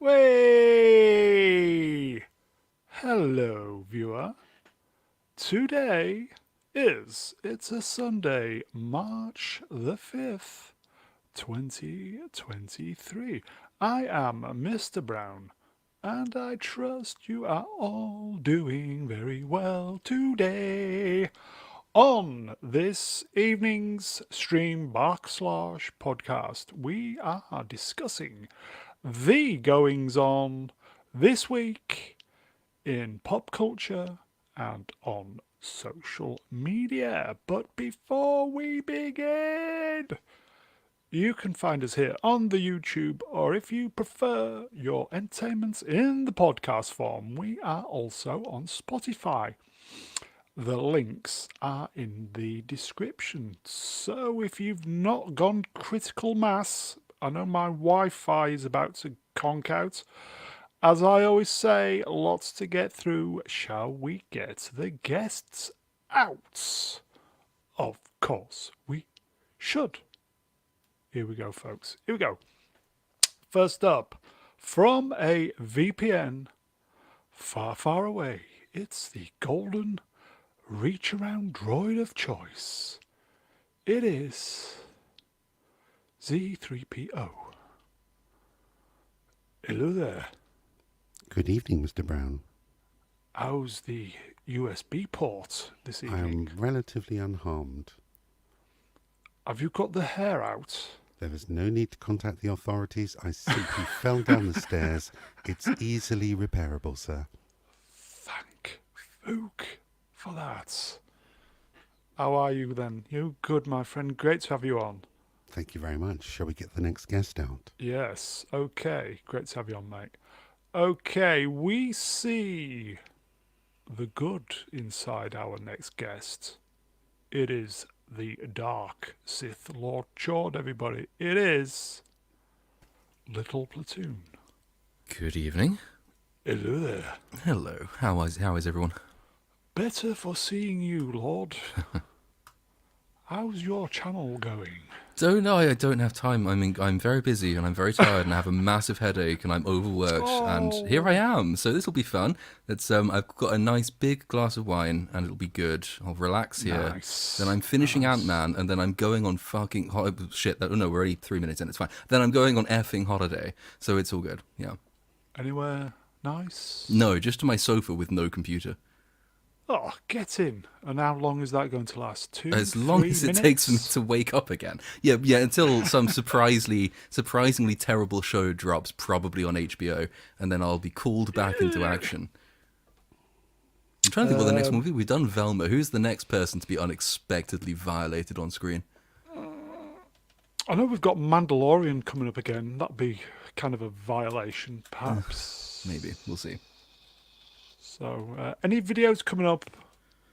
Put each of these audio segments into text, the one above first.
Way! Hello, viewer. Today it's a Sunday, March the 5th, 2023. I am Mr. Brown, and I trust you are all doing very well today. On this evening's stream / podcast, we are discussing the goings on this week in pop culture and on social media. But before we begin, you can find us here on the YouTube, or if you prefer your entertainment in the podcast form, we are also on Spotify. The links are in the description. So if you've not gone critical mass, I know my Wi-Fi is about to conk out. As I always say, lots to get through. Shall we get the guests out? Of course we should. Here we go, folks. Here we go. First up, from a VPN far, far away, it's the golden reach around droid of choice. It is Z3PO. Hello there. Good evening, Mr. Brown. How's the USB port this evening? I am relatively unharmed. Have you got the hair out? There is no need to contact the authorities. I simply fell down the stairs. It's easily repairable, sir. Thank Fook for that. How are you then? You good, my friend? Great to have you on. Thank you very much. Shall we get the next guest out? Yes, okay. Great to have you on, mate. Okay, we see the good inside our next guest. It is the Dark Sith Lord Chord, everybody. It is Little Platoon. Good evening. Hello there. Hello. How is everyone? Better for seeing you, Lord. How's your channel going? Don't know. I don't have time. I'm very busy and I'm very tired and I have a massive headache and I'm overworked and here I am. So this will be fun. I've got a nice big glass of wine and it'll be good. I'll relax here. Nice. Then I'm finishing Ant-Man and then I'm going on fucking shit. Oh no, we're already 3 minutes in. It's fine. Then I'm going on effing holiday. So it's all good. Yeah. Anywhere nice? No, just to my sofa with no computer. Oh, get in. And how long is that going to last? As long 3 as it minutes? takes me to wake up again. Yeah, until some surprisingly terrible show drops, probably on HBO, and then I'll be called back into action. I'm trying to think what the next movie. We've done Velma. Who's the next person to be unexpectedly violated on screen? I know we've got Mandalorian coming up again. That'd be kind of a violation, perhaps. Maybe. We'll see. So, any videos coming up,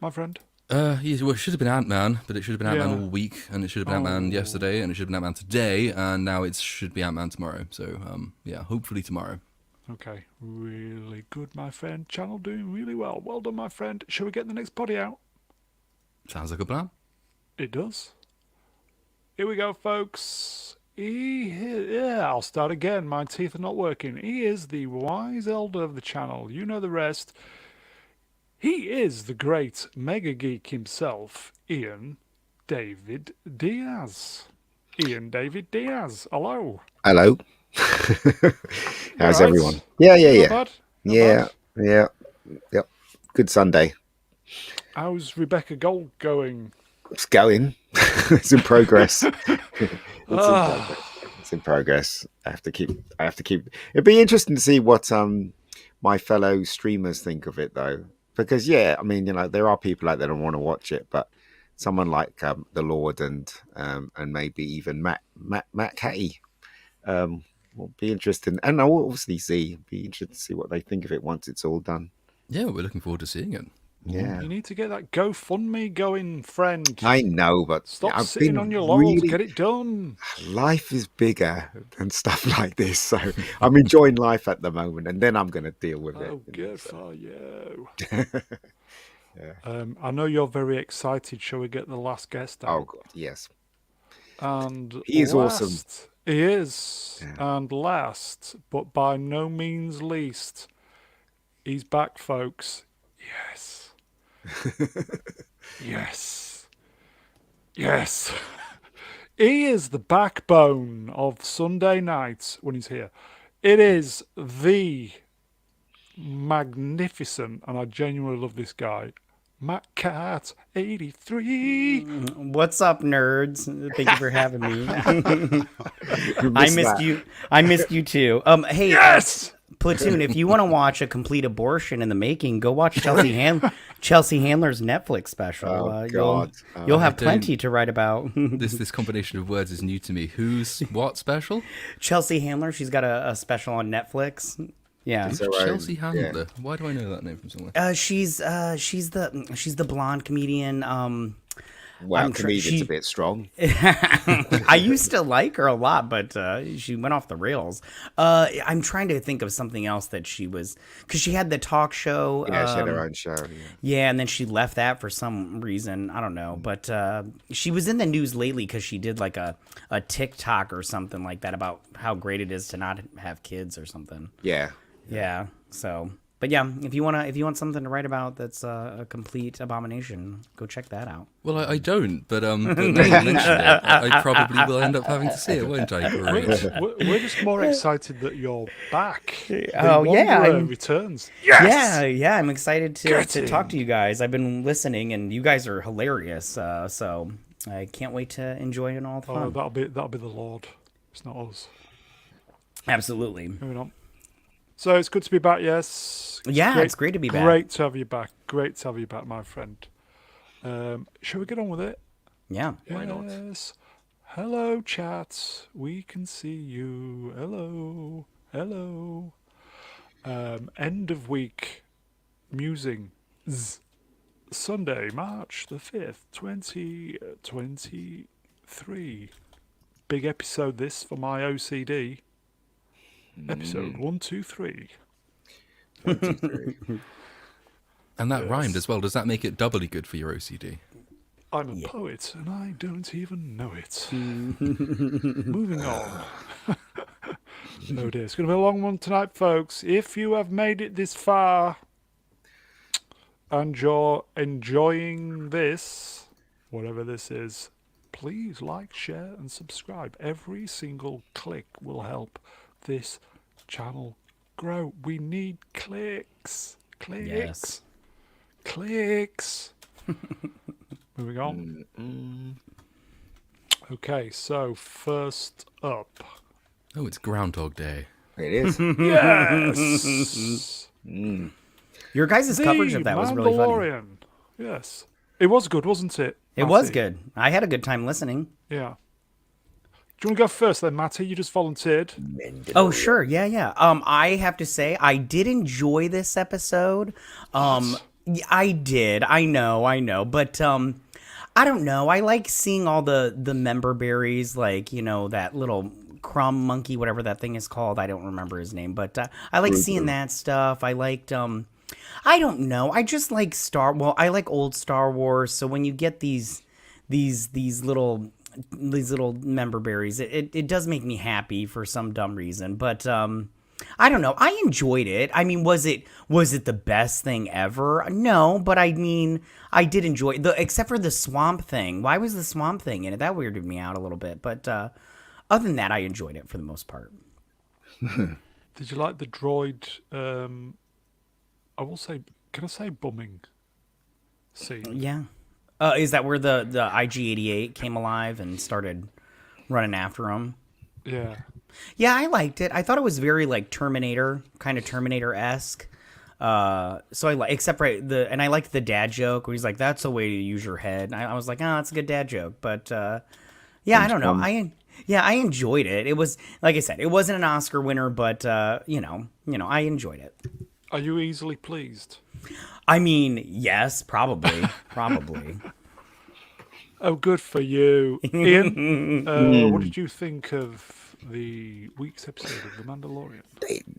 my friend? Well, it should have been Ant-Man, but it should have been Ant-Man Yeah. all week, and it should have been Ant-Man yesterday, and it should have been Ant-Man today, and now it should be Ant-Man tomorrow. So, yeah, hopefully tomorrow. Okay, really good, my friend. Channel doing really well. Well done, my friend. Shall we get the next potty out? Sounds like a plan. It does. Here we go, folks. I'll start again. My teeth are not working. He is the wise elder of the channel. You know the rest. He is the great mega geek himself, Ian David Diaz. Ian David Diaz. Hello. Hello. How's Right. everyone? Yeah. Not bad? Not bad? Yep. Good Sunday. How's Rebecca Gold going? It's going. It's in progress. It's in progress. I have to keep. It'd be interesting to see what my fellow streamers think of it, though, because there are people out there that want to watch it, but someone like the Lord and maybe even Matt Catty will be interesting, and I'll obviously be interested to see what they think of it once it's all done. Yeah, we're looking forward to seeing it. Yeah, You need to get that GoFundMe going, friend. I know, but Stop I've sitting been on your laurels. really- Get it done. Life is bigger than stuff like this, so I'm enjoying life at the moment, and then I'm going to deal with it. Oh, good for you. Yeah. I know you're very excited. Shall we get the last guest Oh out? God, yes. And He is awesome. last He is. And last, but by no means least, he's back, folks. Yes. Yes. Yes. He is the backbone of Sunday nights when he's here. It is the magnificent, and I genuinely love this guy, Matt Cat 83. What's up, nerds? Thank you for having me. You I missed missed that. you. I missed you too. Hey, Yes! Platoon, if you want to watch a complete abortion in the making, go watch Chelsea Handler's Netflix special. Oh, God. You'll have don't- plenty to write about. This combination of words is new to me. Who's what special? Chelsea Handler, she's got a special on Netflix. Yeah. So, Chelsea yeah. Handler. Why do I know that name from somewhere? She's the blonde comedian. Well, I'm comedian's a bit strong. I used to like her a lot, but she went off the rails. I'm trying to think of something else that she was, because she had the talk show. Yeah, she had her own show. Yeah. Yeah, and then she left that for some reason. I don't know, but she was in the news lately because she did like a TikTok or something like that about how great it is to not have kids or something. Yeah. Yeah. So, but yeah, if you want something to write about that's a complete abomination, go check that out. Well, I don't, but now you mention it, I probably will end up having to see it, won't I? Great. We're just more excited that you're back. Oh, yeah, Wanderer I'm- returns. Yes! Yeah, I'm excited to Get talk to you guys. I've been listening, and you guys are hilarious. So I can't wait to enjoy it all the Oh, fun. that'll be the Lord. It's not us. Absolutely. Moving on. So it's good to be back. Yes. Yeah, it's great to be back. Great to have you back. Great to have you back, my friend. Shall we get on with it? Yeah. Why not? Yes. Hello, chat. We can see you. Hello. Hello. End of week musings. Sunday, March the 5th, 2023. Big episode this for my OCD. Episode 123. And that rhymed as well. Does that make it doubly good for your OCD? I'm a poet and I don't even know it. Moving on. Oh dear, it's going to be a long one tonight, folks. If you have made it this far and you're enjoying this, whatever this is, please like, share, and subscribe. Every single click will help this channel grow. We need clicks. Clicks. Yes. Clicks. Moving on. Okay, so first up. Oh, it's Groundhog Day. It is. Yes! Your guys' coverage of that was really funny. Mandalorian. Yes. It was good, wasn't it? It was Matty? good. I had a good time listening. Yeah. Do you want to go first then, Matty? You just volunteered. Oh, sure. Yeah. I have to say, I did enjoy this episode. I did. I know. But I don't know. I like seeing all the member berries, like, you know, that little crumb monkey, whatever that thing is called. I don't remember his name, but I like seeing that stuff. I liked, I don't know. I just like I like old Star Wars. So when you get these little member berries, it does make me happy for some dumb reason. But I don't know. I enjoyed it. I mean, was it the best thing ever? No, but I mean, I did enjoy it. Except for the swamp thing. Why was the swamp thing in it? That weirded me out a little bit. But other than that, I enjoyed it for the most part. Did you like the droid? I will say, can I say bumming scene? Yeah. Is that where the IG-88 came alive and started running after him? Yeah. Yeah, I liked it. I thought it was very like Terminator, kind of Terminator-esque. So I like, except for and I liked the dad joke where he's like, "That's the way to use your head." I was like, "Oh, that's a good dad joke." But yeah, I don't know. I enjoyed it. It was, like I said, it wasn't an Oscar winner, but you know, I enjoyed it. Are you easily pleased? I mean, yes, probably. Oh, good for you. Ian, what did you think of the week's episode of The Mandalorian?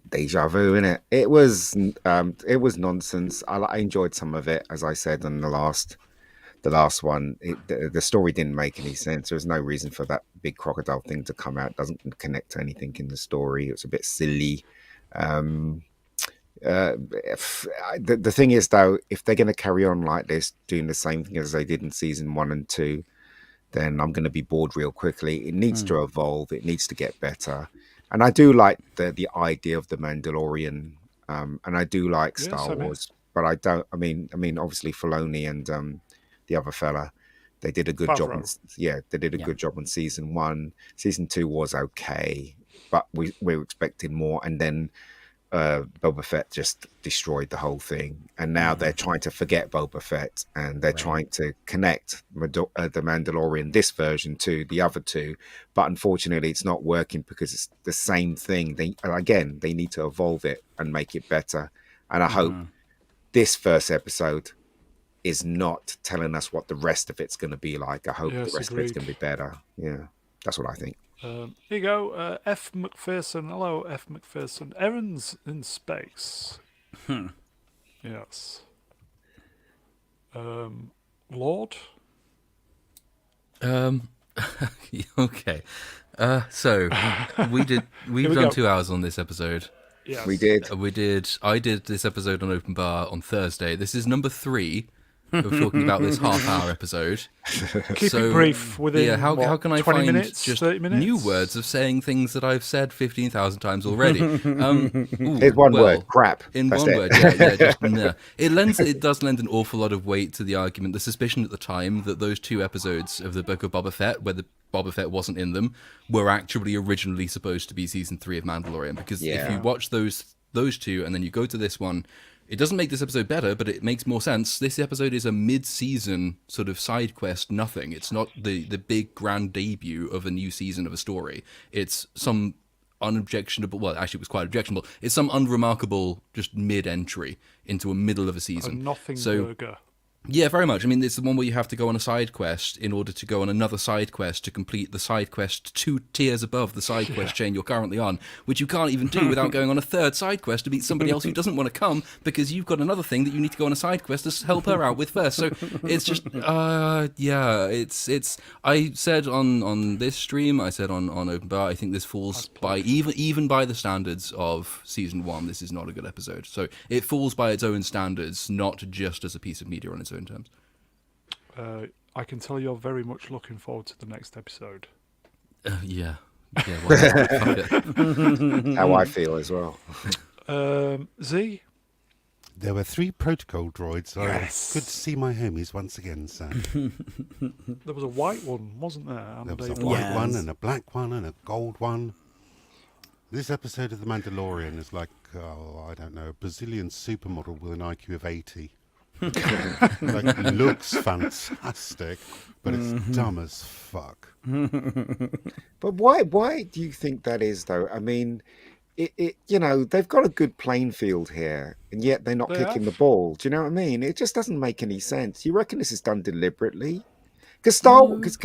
Deja vu, innit? It was nonsense. I enjoyed some of it, as I said in the last the last one, the story didn't make any sense. There's no reason for that big crocodile thing to come out. It doesn't connect to anything in the story. It's a bit silly. Um, the thing is, though, if they're going to carry on like this, doing the same thing as they did in season 1 and 2, then I'm going to be bored real quickly. It needs to evolve. It needs to get better. And I do like the idea of the Mandalorian, and I do like Star Wars, but I don't. I mean, obviously Filoni and the other fella, they did a good job. They did a good job on season 1. Season 2 was okay, but we were expecting more, and then Boba Fett just destroyed the whole thing, and now they're trying to forget Boba Fett, and they're trying to connect the Mandalorian, this version, to the other two, but unfortunately it's not working because it's the same thing. They need to evolve it and make it better, and I hope this first episode is not telling us what the rest of it's going to be like. I hope the rest of it's going to be better. Yeah, that's what I think. Here you go, F. McPherson. Hello, F. McPherson. Errands in space. Yes. Lord? Okay. So we've done 2 hours on this episode. Yes. We did. I did this episode on Open Bar on Thursday. This is number 3 of talking about this half-hour episode. Keep it brief within how can I 20 find minutes, just 30 minutes? new words of saying things that I've said 15,000 times already? Here's one word: crap. In That's one it. word, just nah. It does lend an awful lot of weight to the argument, the suspicion at the time that those 2 episodes of the Book of Boba Fett, where the Boba Fett wasn't in them, were actually originally supposed to be season 3 of Mandalorian. Because if you watch those 2 and then you go to this one, it doesn't make this episode better, but it makes more sense. This episode is a mid-season sort of side quest nothing. It's not the big grand debut of a new season of a story. It's some unobjectionable, well, actually it was quite objectionable. It's some unremarkable just mid-entry into a middle of a season. A nothing burger. Yeah, very much. I mean, it's the one where you have to go on a side quest in order to go on another side quest to complete the side quest 2 tiers above the side quest chain you're currently on, which you can't even do without going on a third side quest to meet somebody else who doesn't want to come because you've got another thing that you need to go on a side quest to help her out with first. So it's just, it's. I said on this stream, I said on Open Bar, I think this falls by even by the standards of season 1. This is not a good episode. So it falls by its own standards, not just as a piece of media on its own terms. I can tell you're very much looking forward to the next episode. Yeah, fuck it. How I feel as well. Z? There were 3 protocol droids. Yes. Good to see my homies once again, Sam. There was a white one, wasn't there? There was a white one and a black one and a gold one. This episode of The Mandalorian is like, I don't know, a Brazilian supermodel with an IQ of 80. Like, looks fantastic, but it's dumb as fuck. But why do you think that is, though? I mean, it they've got a good playing field here, and yet they're not kicking the ball. Do you know what I mean? It just doesn't make any sense. You reckon this is done deliberately? Because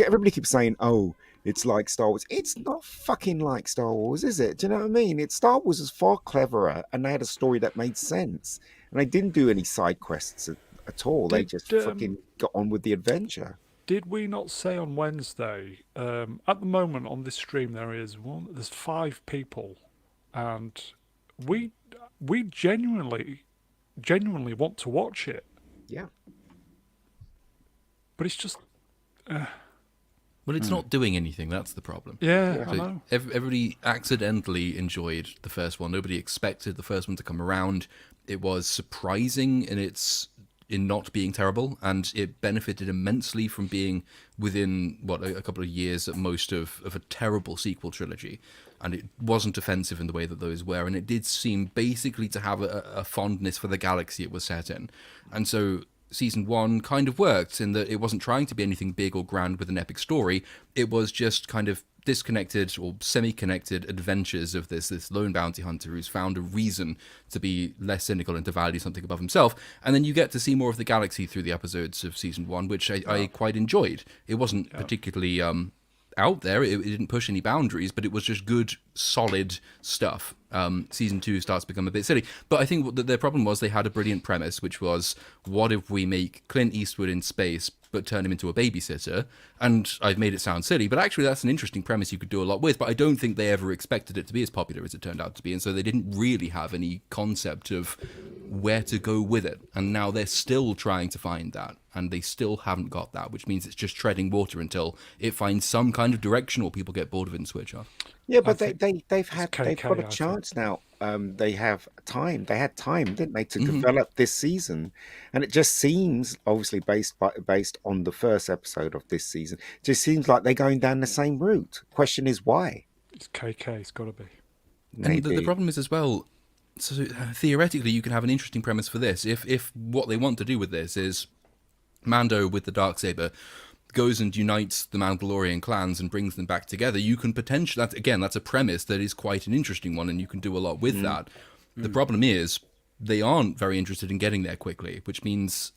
everybody keeps saying, "Oh, it's like Star Wars." It's not fucking like Star Wars, is it? Do you know what I mean? Star Wars is far cleverer, and they had a story that made sense, and they didn't do any side quests at all. They just fucking got on with the adventure. Did we not say on Wednesday? At the moment on this stream, there's 5 people, and we genuinely want to watch it. Yeah, but it's just. Well, it's not doing anything. That's the problem. Yeah, So I know. everybody accidentally enjoyed the first one. Nobody expected the first one to come around. It was surprising in not being terrible, and it benefited immensely from being within a couple of years at most of a terrible sequel trilogy. And it wasn't offensive in the way that those were, and it did seem basically to have a fondness for the galaxy it was set in. And so season 1 kind of worked in that it wasn't trying to be anything big or grand with an epic story. It was just kind of disconnected or semi-connected adventures of this lone bounty hunter who's found a reason to be less cynical and to value something above himself. And then you get to see more of the galaxy through the episodes of season 1, which I quite enjoyed. It wasn't particularly out there. It didn't push any boundaries, but it was just good, solid stuff. season 2 starts to become a bit silly. But I think their problem was they had a brilliant premise, which was, what if we make Clint Eastwood in space but turn him into a babysitter? And I've made it sound silly, but actually that's an interesting premise you could do a lot with. But I don't think they ever expected it to be as popular as it turned out to be, and so they didn't really have any concept of where to go with it. And now they're still trying to find that, and they still haven't got that, which means it's just treading water until it finds some kind of direction or people get bored of it and switch off. Yeah, but they've KK, got a I chance now. They have time. They had time, didn't they, to develop this season? And it just seems, obviously based on the first episode of this season, just seems like they're going down the same route. Question is why? It's KK. It's got to be. And the Maybe. problem is as well, so theoretically you can have an interesting premise for this. If what they want to do with this is Mando with the Darksaber goes and unites the Mandalorian clans and brings them back together, you can potentially, that's a premise that is quite an interesting one, and you can do a lot with that. The problem is they aren't very interested in getting there quickly, which means,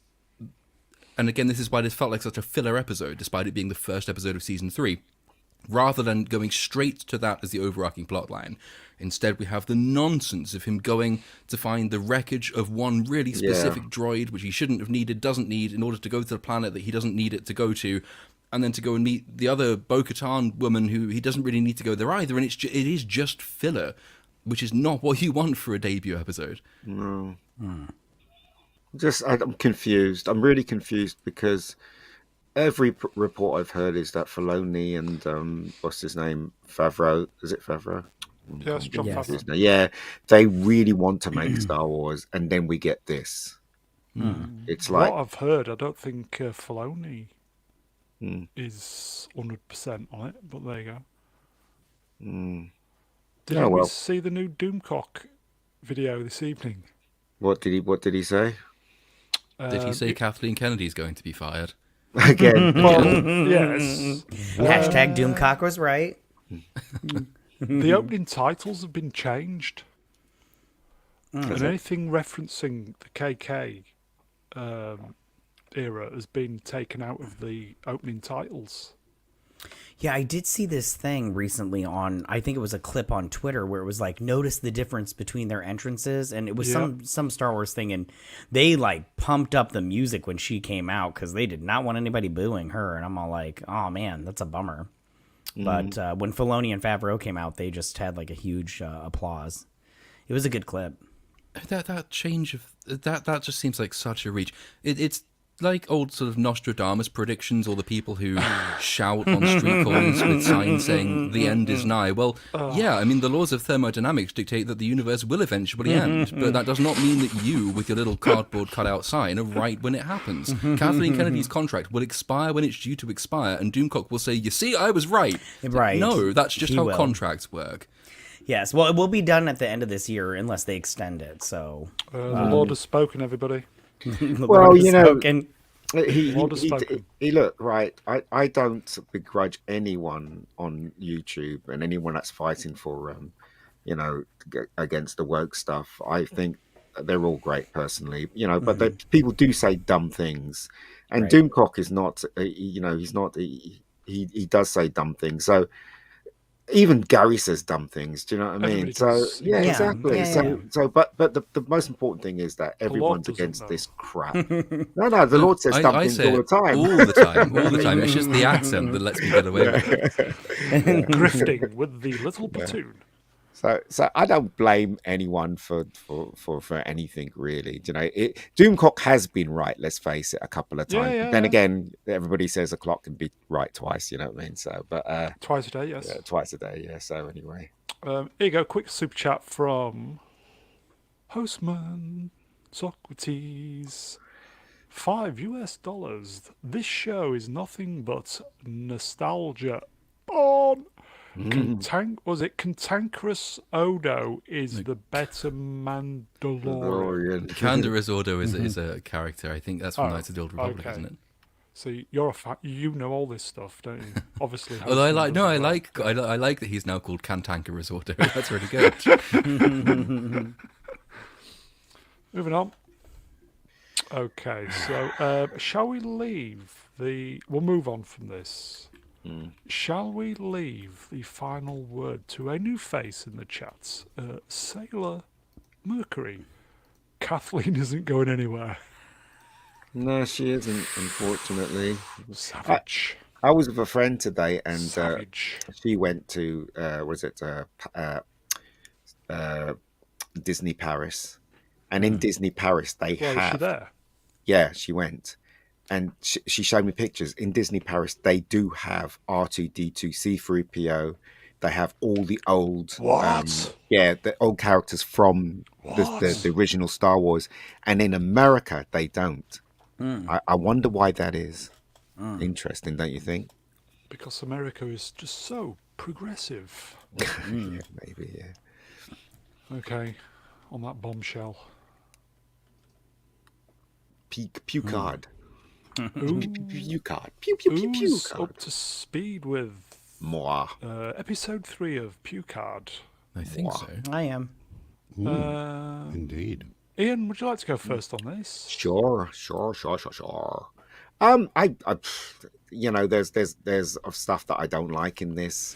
and again, this is why this felt like such a filler episode, despite it being the first episode of season 3. Rather than going straight to that as the overarching plotline, instead we have the nonsense of him going to find the wreckage of one really specific droid, which he shouldn't have needed, doesn't need, in order to go to the planet that he doesn't need it to go to, and then to go and meet the other Bo-Katan woman who he doesn't really need to go there either, and it is just filler, which is not what you want for a debut episode. No. I'm confused. I'm really confused because every report I've heard is that Filoni and what's his name, Favreau, is it Favreau? Yeah, it's John Yes. Favreau. Yeah, they really want to make Star Wars, and then we get this. It's like, What I've heard, I don't think Filoni is 100% on it, but there you go. Did Oh, you well. see the new Doomcock video this evening? what did he say? Did he say Kathleen Kennedy's going to be fired? Again, Well, yes. Hashtag Doomcock was right. The opening titles have been changed. And anything referencing the KK era has been taken out of the opening titles. Yeah, I did see this thing recently on, I think it was a clip on Twitter where it was like, notice the difference between their entrances, and it was some Star Wars thing, and they like pumped up the music when she came out because they did not want anybody booing her, and I'm all like, oh man, that's a bummer. But when Filoni and Favreau came out, they just had like a huge applause. It was a good clip. That change of that just seems like such a reach. It's like old sort of Nostradamus predictions, or the people who shout on street corners with signs saying the end is nigh. Well, yeah, I mean, the laws of thermodynamics dictate that the universe will eventually end, but that does not mean that you, with your little cardboard cutout sign, are right when it happens. Kathleen Kennedy's contract will expire when it's due to expire, and Doomcock will say, you see, I was right. Right. No, that's just He how will. contracts work. Yes, well, it will be done at the end of this year unless they extend it. So, The Lord has spoken, everybody. the Well, Lord has you know, spoken. he look, right. I don't begrudge anyone on YouTube and anyone that's fighting for against the woke stuff. I think they're all great personally, but people do say dumb things, and Right. Doomcock is not. He's not. He does say dumb things. So even Gary says dumb things. Do you know what I mean? Everybody So does. yeah, Yeah, exactly. yeah. But the most important thing is that everyone's doesn't, against though. this crap. No, the Lord says dumb things say all the it time. all the time. It's just the accent that lets me get away with it. Grifting with the little platoon. So I don't blame anyone for anything really. Doomcock has been right. Let's face it, a couple of times. Yeah. Then again, everybody says a clock can be right twice. You know what I mean? So, but Twice a day, yes. yeah, twice a day. Yeah. So anyway, Here you go, quick super chat from Hostman Socrates. $5. This show is nothing but nostalgia. On Cantankerous Odo is the better Mandalorian. Mandalorian. Canderous Ordo is a character. I think that's from Knights of the Old Republic, okay. isn't it? So you're a fan. You know all this stuff, don't you? Obviously. Although I Hostman like does as well. I like that he's now called Cantankerous Ordo. That's really good. Moving on. Okay, so shall we leave the? We'll move on from this. Shall we leave the final word to a new face in the chats? Sailor Mercury. Kathleen isn't going anywhere. No, she isn't, unfortunately. Savage. I was with a friend today, and Savage. she went to Disney Paris, and in Disney Paris they Well, is she have there? yeah, she went, and she showed me pictures. In Disney Paris, they do have R2D2, C3PO. They have all the old What? the old characters from the original Star Wars, and in America they don't. I wonder why that is. Interesting, don't you think? Because America is just so progressive. Yeah, maybe, yeah. Okay, on that bombshell. Picard. Ooh, Picard. Pew, pew, pew, pew. who's up to speed with Moi. episode 3 of Picard? I think so. I am. Indeed. Ian, would you like to go first on this? Sure. I there's of stuff that I don't like in this.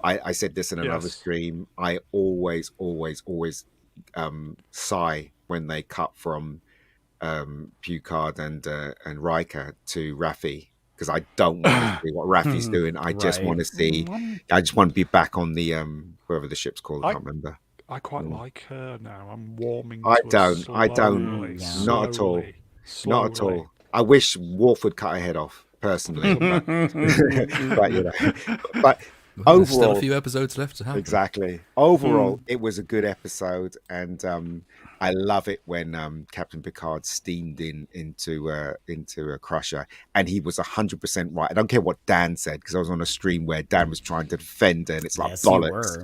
I said this in another Yes. stream. I always sigh when they cut from Picard and Riker to Raffi, because I don't want to see what Raffi's doing. I just Right. want to see. I just want to be back on the whatever the ship's called. I I- can't remember. I quite like her now. I'm warming I to her don't. slowly, Yeah. Not at all. slowly. Not at all. I wish Worf would cut her head off personally, but, but you know, but There's still overall, a few episodes left to happen. exactly. Overall, it was a good episode, and I love it when Captain Picard steamed into a crusher, and he was 100% right. I don't care what Dan said, because I was on a stream where Dan was trying to defend her, and it's like Yes, you bollocks.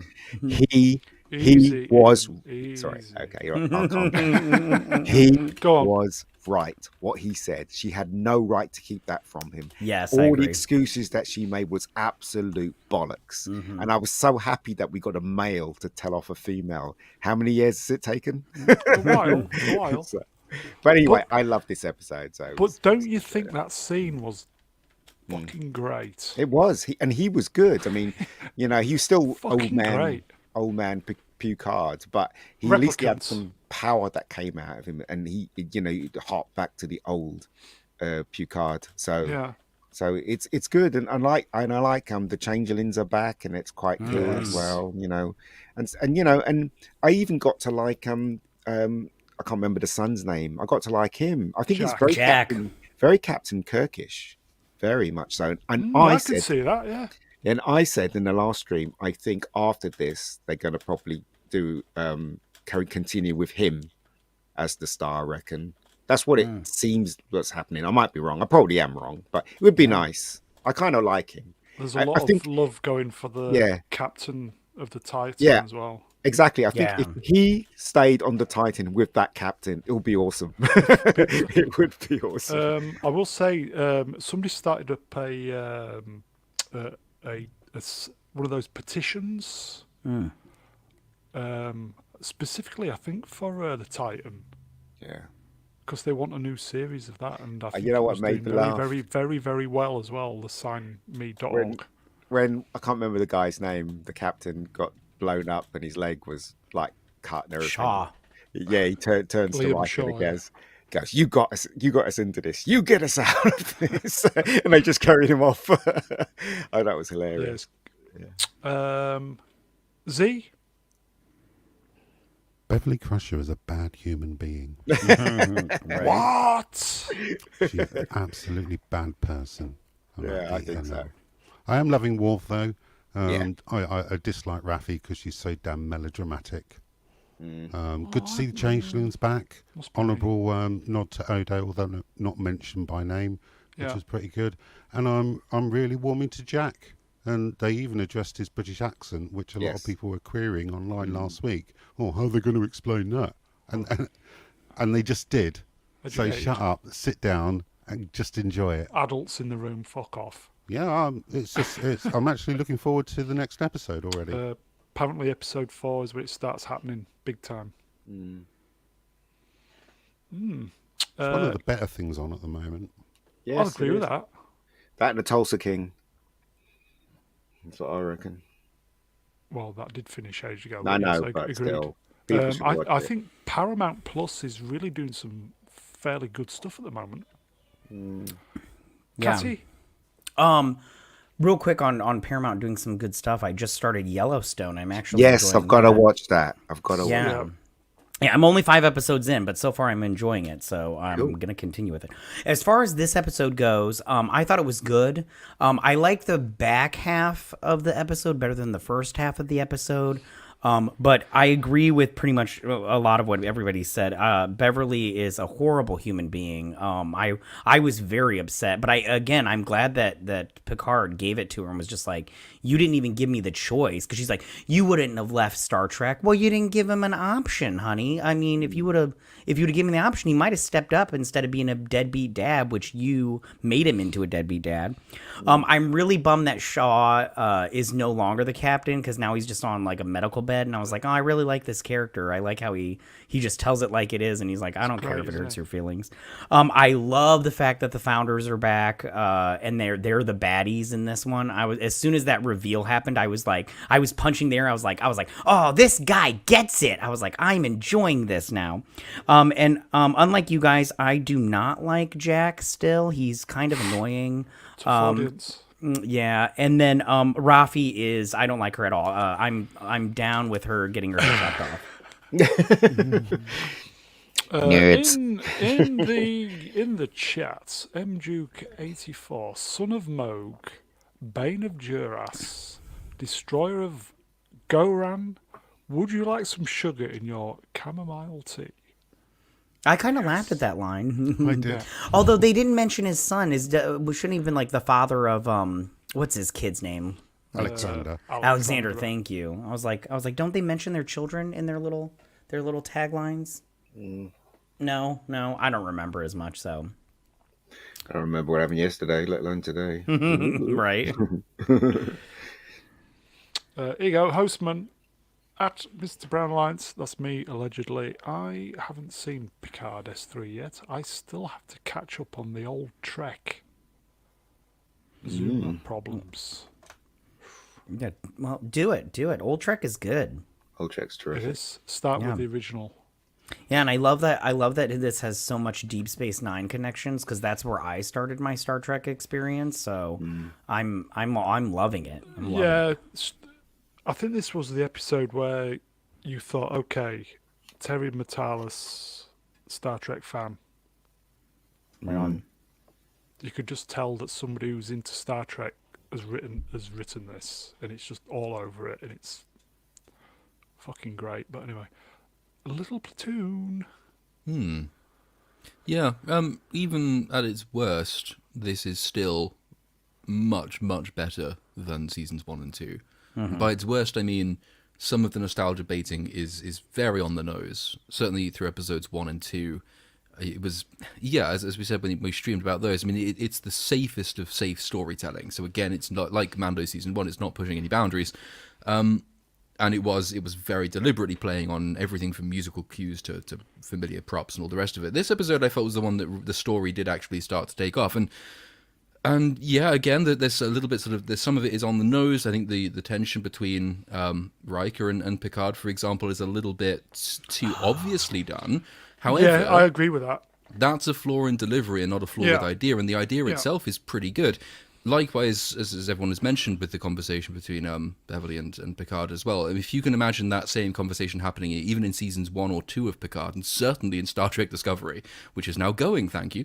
were. He Easy, was Ian, sorry. easy. Okay, you're right. I'll calm down. He Go on. was right. What he said, she had no right to keep that from him. Yes, I All the agree. excuses that she made was absolute bollocks. Mm-hmm. And I was so happy that we got a male to tell off a female. How many years has it taken? A while. So- but anyway, I love this episode. So it But was- don't you think that scene was fucking great? it was, and he was good. I mean, you know, he was still Fucking great. old man Picard, but he at least he had Replicants. some power that came out of him, and he, you know, he harked back to the old Picard. So Yeah. so it's good, and I like the changelings are back, and it's quite good as well, you know, and you know, and I even got to like I can't remember the son's name. I got to like him. I think he's Jack. very Jack. very Captain Kirkish, very much so. And I I can said, see that, yeah. and I said in the last stream, I think after this they're going to probably do continue with him as the star. I reckon that's what it seems what's happening. I might be wrong. I probably am wrong, but it would be nice. I kind of like him. There's I a lot think- of love going for the Yeah. captain of the Titan Yeah. as well. Exactly. I think Yeah. if he stayed on the Titan with that captain, it would be awesome. It would be awesome. I will say, somebody started up one of those petitions, specifically, I think, for the Titan, Yeah. because they want a new series of that, and I think you know it what was made doing me very, laugh? very, very, very well as well. The signme.org. When I can't remember the guy's name, the captain got blown up and his leg was like cut and everything. Shaw. Yeah, he turns to Liam Riker and Shaw, goes, you got us into this. You get us out of this. And they just carried him off. Oh, that was hilarious. Yes. Z? Beverly Crusher is a bad human being. Right. What? She's an absolutely bad person. Yeah, I think so. I am loving Worf though. Yeah. I dislike Raffi because she's so damn melodramatic. Mm. Good to see the Changelings back. Must be. Honourable nod to Odo, although not mentioned by name, which Yeah. was pretty good. And I'm really warming to Jack. And they even addressed his British accent, which a lot Yes. of people were querying online last week. Oh, how are they going to explain that? And they just did. So Educated. shut up, sit down, and just enjoy it. Adults in the room, fuck off. Yeah, I'm actually looking forward to the next episode already. Apparently, episode 4 is where it starts happening big time. It's one of the better things on at the moment. Yes, I'll agree it with is. that. That and the Tulsa King. That's what I reckon. Well, that did finish ages ago, I but yes, know, I but agreed. still, people should watch I it. think Paramount Plus is really doing some fairly good stuff at the moment. Yeah. Catty? Real quick on Paramount doing some good stuff. I just started Yellowstone. I'm actually Yes, enjoying I've got to that. watch that. I've got to watch Yeah. it. Yeah, I'm only 5 episodes in, but so far I'm enjoying it, so I'm Cool. gonna continue with it. As far as this episode goes, I thought it was good. I like the back half of the episode better than the first half of the episode. But I agree with pretty much a lot of what everybody said. Beverly is a horrible human being. I was very upset, but I'm glad that Picard gave it to her and was just like, you didn't even give me the choice, because she's like, you wouldn't have left Star Trek. Well, you didn't give him an option, honey. I mean, if you would have given him the option, he might have stepped up instead of being a deadbeat dad, which you made him into a deadbeat dad. I'm really bummed that Shaw is no longer the captain, because now he's just on like a medical bed, and I was like, oh, I really like this character. I like how he just tells it like it is, and he's like, I don't care if it hurts your feelings. I love the fact that the founders are back, and they're the baddies in this one. As soon as that reveal happened, I was punching the air. I was like, oh, this guy gets it. I was like, I'm enjoying this now. And unlike you guys, I do not like Jack still. He's kind of annoying. Audience. Yeah, and then Rafi is, I don't like her at all. I'm down with her getting her head chopped off. Nerds. In the chat, mduke84, son of Moog, bane of Duras, destroyer of Goran, would you like some sugar in your chamomile tea? I kind of laughed at that line. I did. Although they didn't mention his son. We shouldn't even like the father of what's his kid's name? Alexander. Alexander. Thank you. I was like, don't they mention their children in their little taglines? No, I don't remember as much. So I don't remember what happened yesterday, let alone today. right. Ego Hostman at Mr. Brown Alliance, that's me allegedly. I haven't seen Picard S3 yet. I still have to catch up on the old Trek. Zoom problems. Yeah, well, do it. Old Trek is good. Old Trek's It terrific. is. Start Yeah. with the original. Yeah, and I love that this has so much Deep Space Nine connections, because that's where I started my Star Trek experience. So I'm loving it. I'm loving it. I think this was the episode where you thought, okay, Terry Matalas, Star Trek fan. You could just tell that somebody who's into Star Trek has written this, and it's just all over it, and it's fucking great. But anyway, a little platoon. Yeah, even at its worst, this is still much, much better than seasons 1 and 2. By its worst, I mean some of the nostalgia baiting is very on the nose. Certainly through episodes 1 and 2, it was, as we said when we streamed about those, I mean, it's the safest of safe storytelling. So again, it's not like Mando season 1, it's not pushing any boundaries. And it was very deliberately playing on everything from musical cues to familiar props and all the rest of it. This episode I felt was the one that the story did actually start to take off. And yeah, again, there's a little bit there's some of it is on the nose. I think the tension between Riker and Picard, for example, is a little bit too obviously done. However, Yeah, I agree with that. that's a flaw in delivery and not a flaw with idea, and the idea itself is pretty good. Likewise, as everyone has mentioned, with the conversation between Beverly and Picard as well. I mean, if you can imagine that same conversation happening even in seasons 1 or 2 of Picard, and certainly in Star Trek Discovery, which is now going, thank you,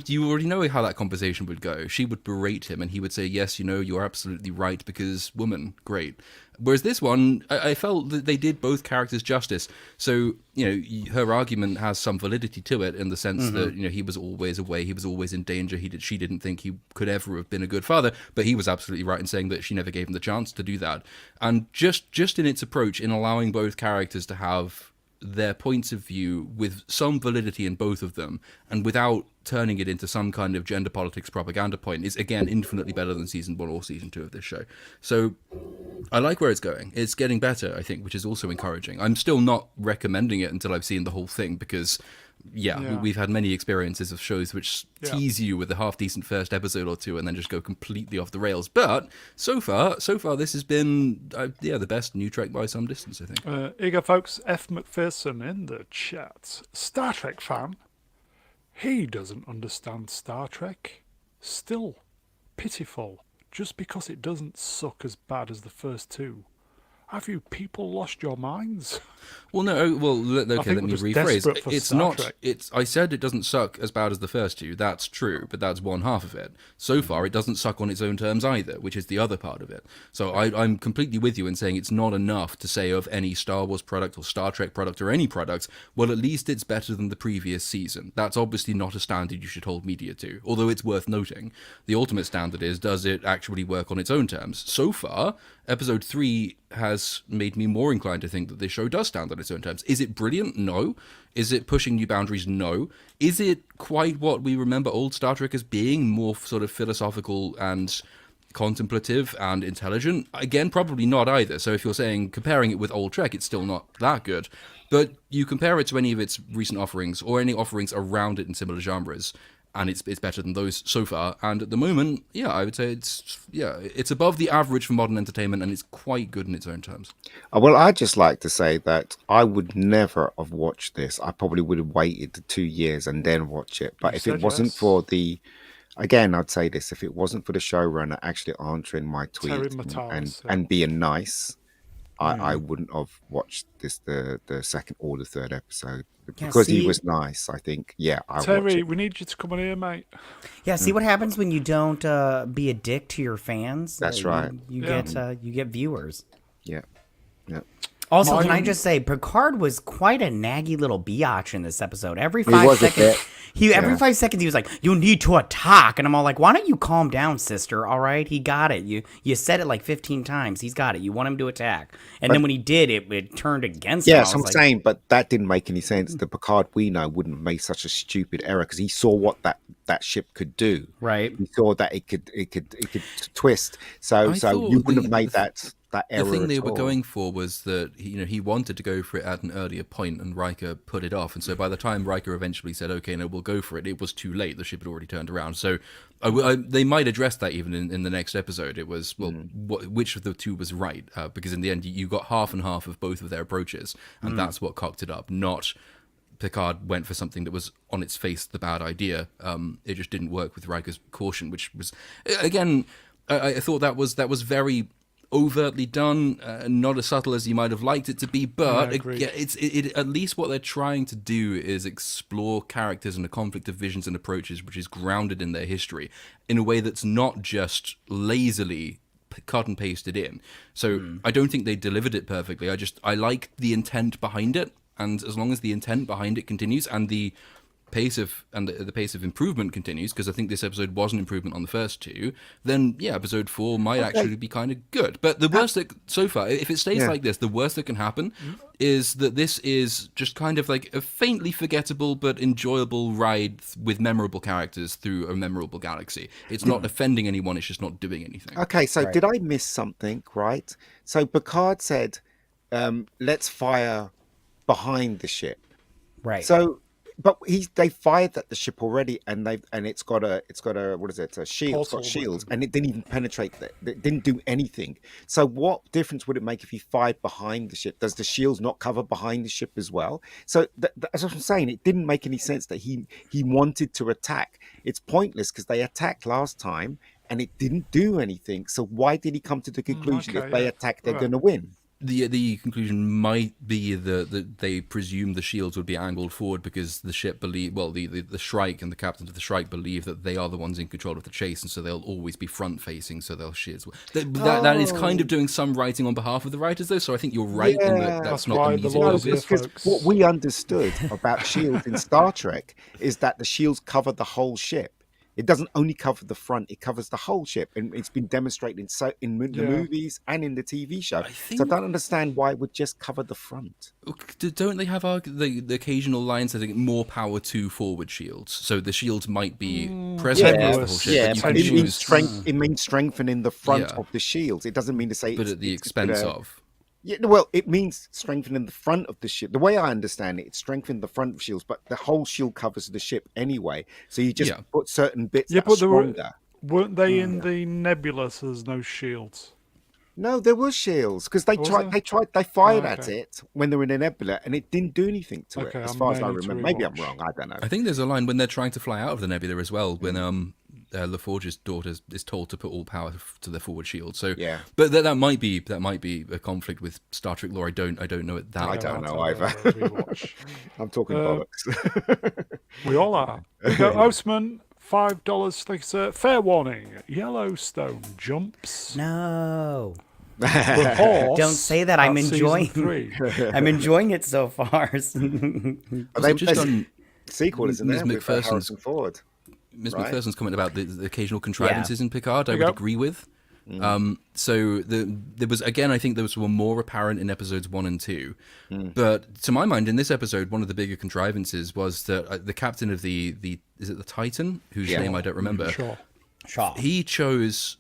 you already know how that conversation would go. She would berate him, and he would say, yes, you're absolutely right, because woman, great. Whereas this one, I felt that they did both characters justice. So, her argument has some validity to it in the sense that, he was always away, he was always in danger, she didn't think he could ever have been a good father, but he was absolutely right in saying that she never gave him the chance to do that. And just in its approach, in allowing both characters to have their points of view with some validity in both of them, and without turning it into some kind of gender politics propaganda point, is again infinitely better than season 1 or season 2 of this show. So I like where it's going. It's getting better, I think, which is also encouraging. I'm still not recommending it until I've seen the whole thing because, we've had many experiences of shows which tease you with a half-decent first episode or two and then just go completely off the rails. But so far, this has been, the best new Trek by some distance, I think. Here you go, folks. F. McPherson in the chat. Star Trek fan. He doesn't understand Star Trek. Still pitiful. Just because it doesn't suck as bad as the first two. Have you people lost your minds? Well, no. Well, okay. Let me rephrase. It's not. Trek. I said it doesn't suck as bad as the first two. That's true, but that's one half of it. So far, it doesn't suck on its own terms either, which is the other part of it. So I'm completely with you in saying it's not enough to say of any Star Wars product or Star Trek product or any product. Well, at least it's better than the previous season. That's obviously not a standard you should hold media to. Although it's worth noting, the ultimate standard is, does it actually work on its own terms? So far, episode 3 has made me more inclined to think that this show does stand on its own terms. Is it brilliant? No. Is it pushing new boundaries? No. Is it quite what we remember old Star Trek as being, more sort of philosophical and contemplative and intelligent? Again, probably not either. So if you're saying comparing it with old Trek, it's still not that good. But you compare it to any of its recent offerings or any offerings around it in similar genres, and it's better than those so far. And at the moment, I would say it's above the average for modern entertainment, and it's quite good in its own terms. Well, I'd just like to say that I would never have watched this. I probably would have waited 2 years and then watch it. But if it wasn't for the, again, I'd say this, if it wasn't for the showrunner actually answering my tweet and being nice, I wouldn't have watched this the second or the third episode. Because he was nice, I think. Terry, we need you to come on here, mate. Yeah, see what happens when you don't be a dick to your fans. That's right. You get viewers. Yeah. Also, can I just say, Picard was quite a naggy little biatch in this episode. Every 5 seconds, every 5 seconds he was like, "You need to attack," and I'm all like, "Why don't you calm down, sister? All right, he got it. You said it like 15 times. He's got it. You want him to attack." And then when he did, it turned against him. Yeah, so I'm saying, but that didn't make any sense. The Picard we know wouldn't have made such a stupid error because he saw what that ship could do. Right. He saw that it could twist. So you wouldn't have made that error. The thing they were going for was that he wanted to go for it at an earlier point, and Riker put it off. And so by the time Riker eventually said, "Okay, no, we'll go for it," it was too late. The ship had already turned around. So they might address that even in the next episode. It was which of the two was right? Because in the end, you got half and half of both of their approaches, and that's what cocked it up. Not Picard went for something that was on its face the bad idea. It just didn't work with Riker's caution, which was again, I thought that was very overtly done, not as subtle as you might have liked it to be, but at least what they're trying to do is explore characters and a conflict of visions and approaches which is grounded in their history in a way that's not just lazily cut and pasted in. So I don't think they delivered it perfectly. I like the intent behind it, and as long as the intent behind it continues and the pace of improvement continues, because I think this episode was an improvement on the first two, then episode 4 might actually be kind of good. But the worst that so far, if it stays like this, the worst that can happen is that this is just kind of like a faintly forgettable but enjoyable ride with memorable characters through a memorable galaxy. It's not offending anyone, it's just not doing anything. Okay, so did I miss something, right? So Picard said, let's fire behind the ship. Right. So but they fired at the ship already, and it's got a what is it? A shield. It's got shields, and it didn't even penetrate. It didn't do anything. So what difference would it make if he fired behind the ship? Does the shields not cover behind the ship as well? So as I'm saying, it didn't make any sense that he wanted to attack. It's pointless because they attacked last time and it didn't do anything. So why did he come to the conclusion if they attack, they're going to win? The conclusion might be that they presume the shields would be angled forward because the ship the Shrike and the captains of the Shrike believe that they are the ones in control of the chase, and so they'll always be front facing, so they'll shields. That is kind of doing some writing on behalf of the writers, though. So I think you're right in that's not immediately obvious. Because what we understood about shields in Star Trek is that the shields cover the whole ship. It doesn't only cover the front; it covers the whole ship, and it's been demonstrated in the Yeah. movies and in the TV show. I So I think- don't understand why it would just cover the front. Don't they have the occasional lines that think more power to forward shields? So the shields might be present yeah, across the whole ship, Yeah, but you but can it means choose, strength. It means strengthening the front Yeah. of the shields. It doesn't mean to say, but at the expense of. Yeah, well, it means strengthening the front of the ship. The way I understand it, it's strengthening the front of shields, but the whole shield covers the ship anyway. So you just Yeah. put certain bits Yeah, that are but there were, stronger. weren't they in the nebula? So there's no shields. No, there were shields because Was there? they fired Oh, at okay. it when they were in a nebula, and it didn't do anything to Okay, it, as I far as may I need to remember. Maybe I'm rewatch. wrong. I don't know. I think there's a line when they're trying to fly out of the nebula as well, when LaForge's daughter is told to put all power to their forward shield. So Yeah. but that might be a conflict with Star Trek lore. I don't know it that I well. don't know I'll either. have a rewatch. I'm talking Uh, bollocks. We all are. We go, Ostman, $5. Thank you, sir. Fair warning. Yellowstone jumps. No. The horse Don't say that. I'm at season enjoying. 3. I'm enjoying it so far. But Was they- it just there's on a sequel, isn't Ms. there? With McPherson's- Harrison Ford. Ms. Right. McPherson's comment about the occasional contrivances in Picard, I you would go. agree with. So there was, again, I think those were more apparent in episodes 1 and 2. But to my mind, in this episode, one of the bigger contrivances was that the captain of the is it the Titan, whose Yeah. name I don't remember. Sure. Shaw. He chose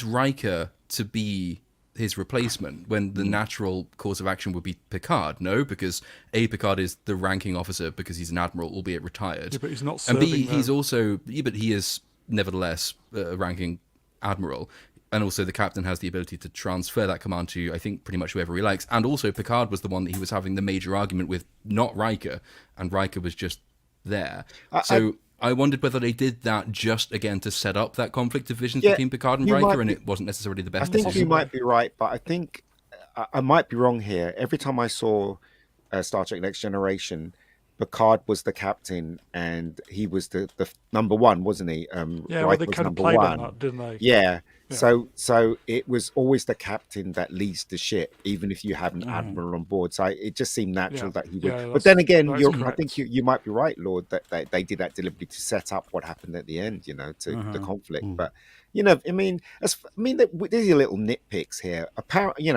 Riker to be his replacement when the natural course of action would be Picard. No, because Picard is the ranking officer because he's an admiral, albeit retired. Yeah, but he's not And serving he's though. also, but he is nevertheless a ranking admiral. And also the captain has the ability to transfer that command to, I think, pretty much whoever he likes. And also Picard was the one that he was having the major argument with, not Riker. And Riker was just there. I wondered whether they did that just, again, to set up that conflict of visions Yeah, between Picard and you Riker, might and be- it wasn't necessarily the I best think decision. you might be right, but I think I might be wrong here. Every time I saw Star Trek Next Generation, Picard was the captain and he was the number one, wasn't he? Yeah, well, Riker they was kind of number played one. on that, didn't they? Yeah. So it was always the captain that leads the ship, even if you have an admiral on board. So it just seemed natural Yeah. that he would. Yeah, but then again, that is I correct. think you might be right, Lord, that they did that deliberately to set up what happened at the end. You know, to the conflict. But I mean, these are little nitpicks here. Apparently,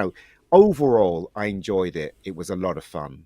overall, I enjoyed it. It was a lot of fun.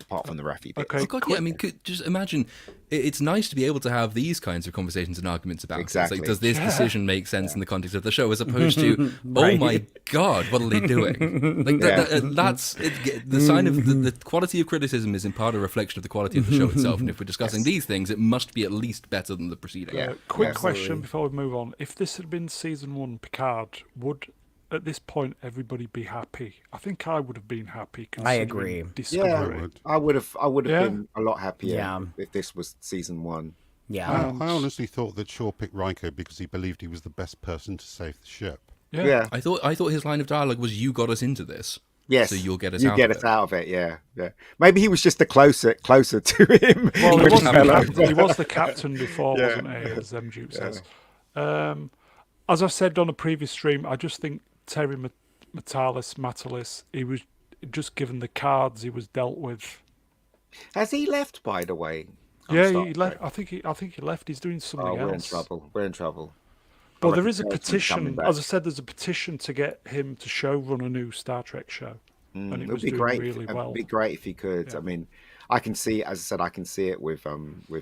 Apart from the Raffi bit. Okay. Oh God, yeah. I mean, just imagine. It's nice to be able to have these kinds of conversations and arguments about it. Exactly. It's like, does this decision make sense in the context of the show, as opposed to, oh my God, what are they doing? Like that's it, the sign of the quality of criticism is in part a reflection of the quality of the show itself. And if we're discussing these things, it must be at least better than the preceding. Yeah. Quick absolutely. question before we move on. If this had been season 1 Picard, would at this point everybody be happy? I think I would have been happy. agree. considering Yeah, Discovery. I would have Yeah. been a lot happier Yeah. if this was season 1. Yeah. I honestly thought that Shaw picked Riker because he believed he was the best person to save the ship. Yeah. I thought his line of dialogue was, "You got us into this, Yes. so you'll get us you out get of us it." out of it. Yeah. Yeah. Maybe he was just the closer to him. Well, he when was, the fell captain, over. he was the captain before, Yeah. wasn't he? As Duke says. As I said on a previous stream, I just think Terry Matalis, he was just given the cards he was dealt with. Has he left, by the way? on Yeah, Star he Trek? left. I think he left. He's doing something Oh, we're in else. trouble. We're in trouble. But I there reckon is a Clarkson's petition. coming back. As I said, there's a petition to get him to show run a new Star Trek show, and it It was would be doing great. really well. It'd be great if he could. Yeah. I mean, I can see, as I said, I can see it with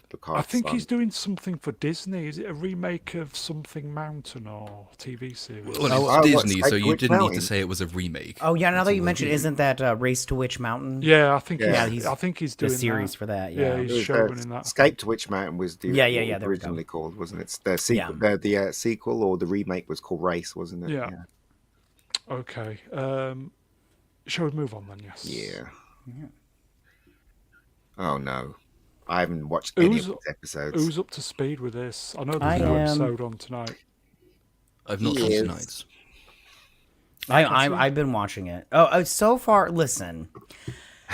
Picard. I think he's doing something for Disney. Is it a remake of Something Mountain or TV series? Well, it's Oh, what, Disney, so Escape you Witch didn't need Mountain? to say it was a remake. Oh yeah, now It's that a you mentioned, review. isn't that Race to Witch Mountain? Yeah, I think Yeah, he's. I think he's The doing series that. for that. Yeah, Yeah. he's It was, showing in that. Escape to Witch Mountain was the Yeah, what there we go. originally called, wasn't it? The sequel, the sequel or the remake was called Race, wasn't it? Yeah. Okay. Shall we move on then? Yes. Yeah. Oh no, I haven't watched any of Who's- these episodes. Who's up to speed with this? I know I there's no am. episode on tonight. I've not He seen is. tonight's. I've been watching it. So far, listen.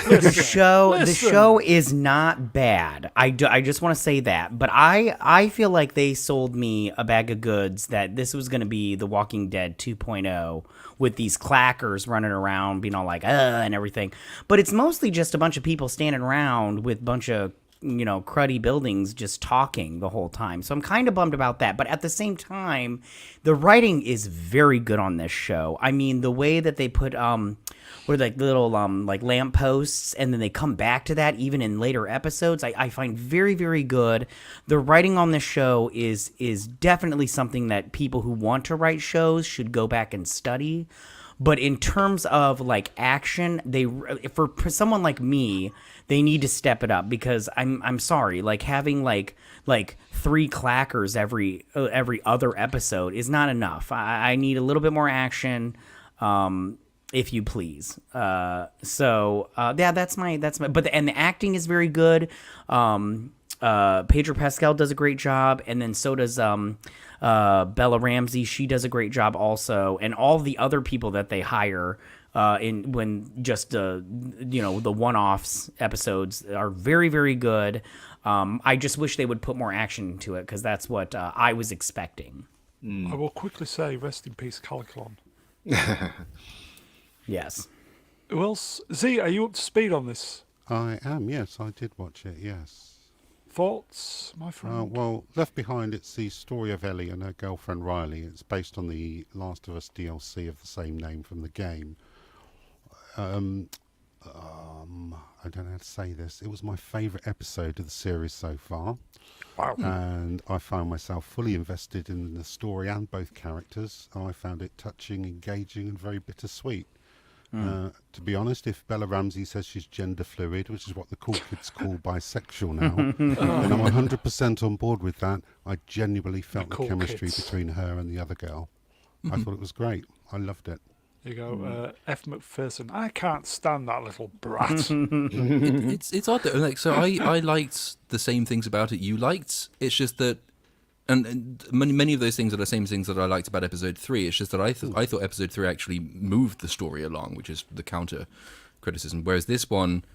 The show is not bad. I just want to say that, but I feel like they sold me a bag of goods that this was going to be The Walking Dead 2.0 with these clackers running around being all like and everything. But it's mostly just a bunch of people standing around with a bunch of cruddy buildings just talking the whole time. So I'm kind of bummed about that. But at the same time, the writing is very good on this show. I mean, the way that they put what are like little like lampposts, and then they come back to that even in later episodes, I find very, very good. The writing on this show is definitely something that people who want to write shows should go back and study. But in terms of like action, for someone like me, they need to step it up, because I'm sorry, like having like 3 clackers every other episode is not enough. I need a little bit more action, if you please. Yeah, that's my. But the acting is very good. Pedro Pascal does a great job, and then so does Bella Ramsey. She does a great job also, and all the other people that they hire the one-offs episodes are very, very good. I just wish they would put more action into it, because that's what I was expecting. I will quickly say, rest in peace, Caliclon. Yes. Who else? Z, are you up to speed on this? I am, yes. I did watch it, yes. Thoughts, my friend? Well, Left Behind, it's the story of Ellie and her girlfriend Riley. It's based on the Last of Us DLC of the same name from the game. I don't know how to say this. It was my favourite episode of the series so far. Wow. And I found myself fully invested in the story and both characters. I found it touching, engaging, and very bittersweet. To be honest, if Bella Ramsey says she's gender fluid, which is what the cool kids call bisexual now, then I'm 100% on board with that. I genuinely felt the cool chemistry kids. between her and the other girl. I thought it was great. I loved it. There you go, F. McPherson. I can't stand that little brat. It's odd though. Like, so I liked the same things about it you liked. It's just that, and many of those things are the same things that I liked about episode 3. It's just that I thought episode 3 actually moved the story along, which is the counter criticism. Whereas this one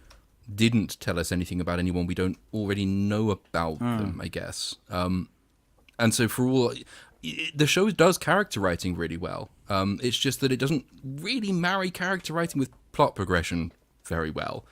didn't tell us anything about anyone we don't already know about them, I guess. And so for all, the show does character writing really well. It's just that it doesn't really marry character writing with plot progression very well.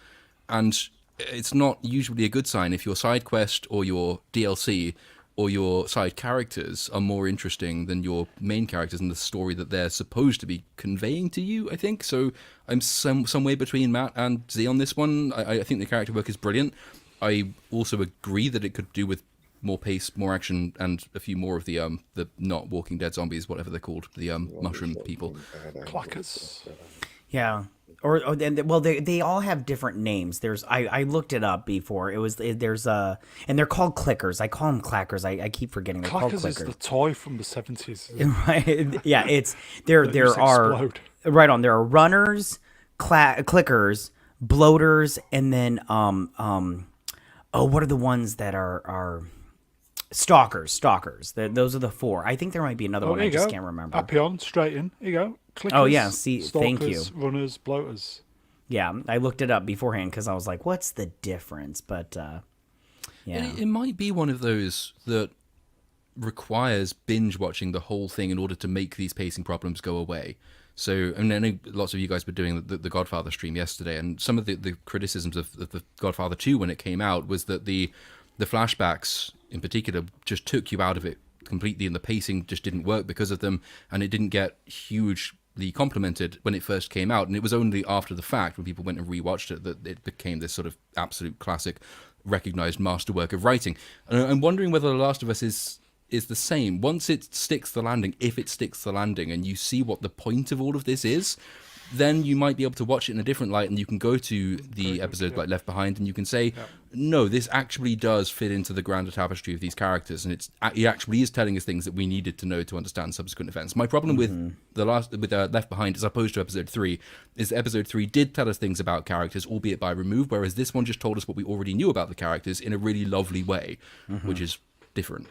And it's not usually a good sign if your side quest or your DLC or your side characters are more interesting than your main characters and the story that they're supposed to be conveying to you, I think. So I'm somewhere between Matt and Z on this one. I think the character work is brilliant. I also agree that it could do with more pace, more action, and a few more of the not Walking Dead zombies, whatever they're called, the mushroom people. Clackers. Yeah. Well, they all have different names. I looked it up before. And they're called clickers. I call them clackers. I keep forgetting. They're called Clackers is clickers. the toy from the 70s. Right. Yeah, there used to are explode. right on. There are runners, clickers, bloaters, and then what are the ones that are stalkers? Those are the 4. I think there might be another one. There I you just go. can't remember. Appion, straight in. Here you go. Clickers, Oh, yeah, see, stalkers, thank you. Runners, bloaters. Yeah, I looked it up beforehand because I was like, "What's the difference?" But yeah, It might be one of those that requires binge watching the whole thing in order to make these pacing problems go away. So, I know lots of you guys were doing the Godfather stream yesterday, and some of the criticisms of the Godfather 2 when it came out was that the flashbacks in particular just took you out of it completely, and the pacing just didn't work because of them, and it didn't get hugely complimented when it first came out. And it was only after the fact, when people went and rewatched it, that it became this sort of absolute classic, recognized masterwork of writing. And I'm wondering whether The Last of Us is the same. Once it sticks the landing, if it sticks the landing, and you see what the point of all of this is, then you might be able to watch it in a different light, and you can go to the episode like Left Behind, and you can say, no, this actually does fit into the grander tapestry of these characters, and it actually is telling us things that we needed to know to understand subsequent events. My problem with Left Behind, as opposed to episode 3, is that episode 3 did tell us things about characters, albeit by remove, whereas this one just told us what we already knew about the characters in a really lovely way, which is different.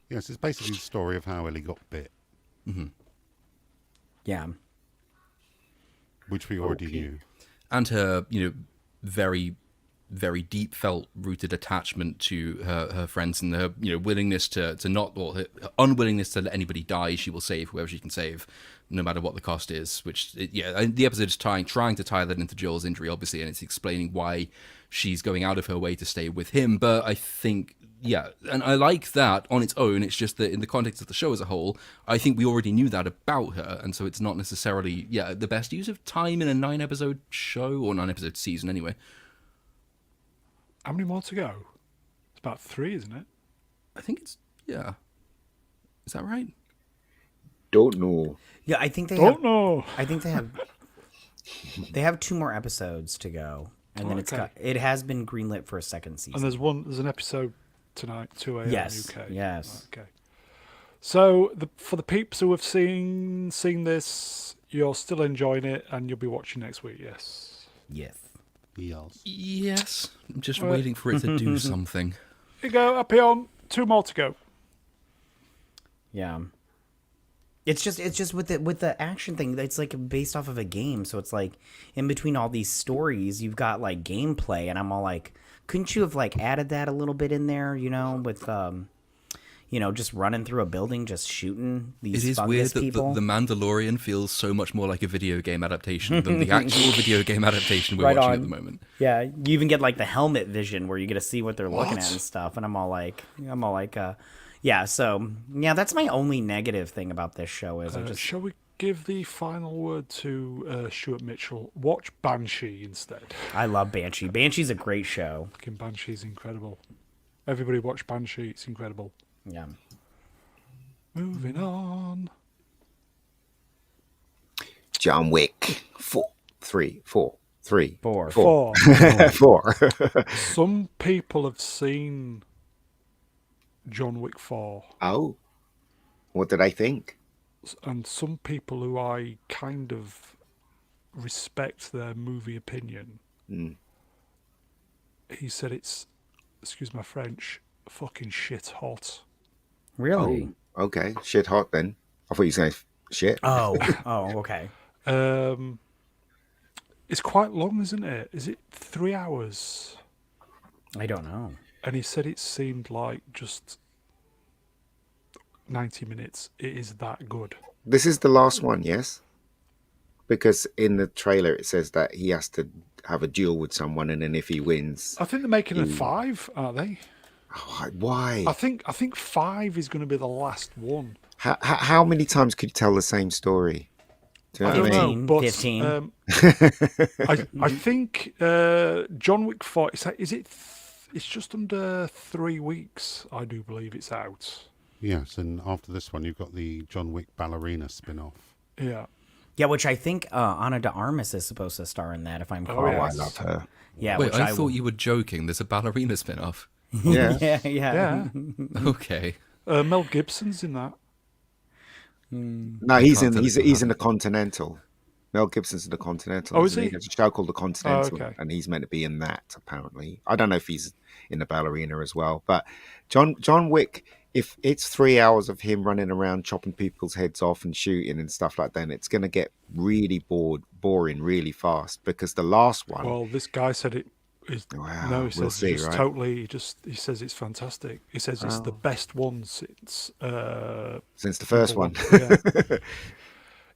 Yes, it's basically the story of how Ellie got bit, yeah. which we already knew. And her, very very deep felt rooted attachment to her friends, and her willingness to not, or her unwillingness to let anybody die. She will save whoever she can save, no matter what the cost is. The episode is trying to tie that into Joel's injury, obviously, and it's explaining why she's going out of her way to stay with him. But I think, and I like that on its own. It's just that in the context of the show as a whole, I think we already knew that about her, and so it's not necessarily the best use of time in a 9-episode show, or 9-episode season anyway. How many more to go? It's about 3, isn't it? I think it's Is that right? Don't know. Yeah, I think they Don't know. I think they have 2 more episodes to go, and then it has been greenlit for a second season. And there's an episode tonight, 2 a.m. UK. Yes. Okay. So for the peeps who have seen this, you're still enjoying it, and you'll be watching next week. Yes. Yes. Yes. I'm just waiting for it to do something. Here you go. Up here on 2 more to go. Yeah. It's just with the action thing, it's like based off of a game, so it's like in between all these stories you've got like gameplay, and I'm all like, couldn't you have like added that a little bit in there, with just running through a building, just shooting these It is fungus weird that people? the Mandalorian feels so much more like a video game adaptation than the actual video game adaptation we're Right watching on. at the moment. Yeah, you even get like the helmet vision where you get to see what they're looking at and stuff, and I'm all like, so that's my only negative thing about this show is Shall we give the final word to Stuart Mitchell? Watch Banshee instead. I love Banshee. Banshee's a great show. Fucking Banshee's incredible. Everybody watch Banshee. It's incredible. Yeah. Moving on. John Wick. 4. Some people have seen John Wick 4. Oh. What did I think? And some people who I kind of respect their movie opinion. He said it's, excuse my French, fucking shit hot. Really? Oh, okay. Shit hot then. I thought you were saying shit. Oh, okay. It's quite long, isn't it? Is it 3 hours? I don't know. And he said it seemed like just 90 minutes. It is that good. This is the last one, yes? Because in the trailer it says that he has to have a duel with someone, and then if he wins... I think they're making a 5, aren't they? Why? I think 5 is going to be the last one. How many times could you tell the same story? Do you know what I mean? But 15. I think John Wick 4, it's just under 3 weeks, I do believe it's out. Yes, and after this one, you've got the John Wick ballerina spin-off. Yeah. Yeah, which I think Ana de Armas is supposed to star in that, if I'm correct. yeah. I love her. Yeah, Wait, which I thought you were joking. There's a ballerina spin-off. Yeah. yeah. Okay. Mel Gibson's in that. No, he's in the Continental. Mel Gibson's in the Continental. Oh, is he? There's a show called The Continental, okay. and he's meant to be in that, apparently. I don't know if he's in the ballerina as well. But John Wick, if it's 3 hours of him running around chopping people's heads off and shooting and stuff like that, it's going to get really boring really fast, because the last one... Well, this guy said it is... Wow, no, he we'll says see, it's right? totally... He says it's fantastic. He says it's the best one since... Since the first one. Yeah.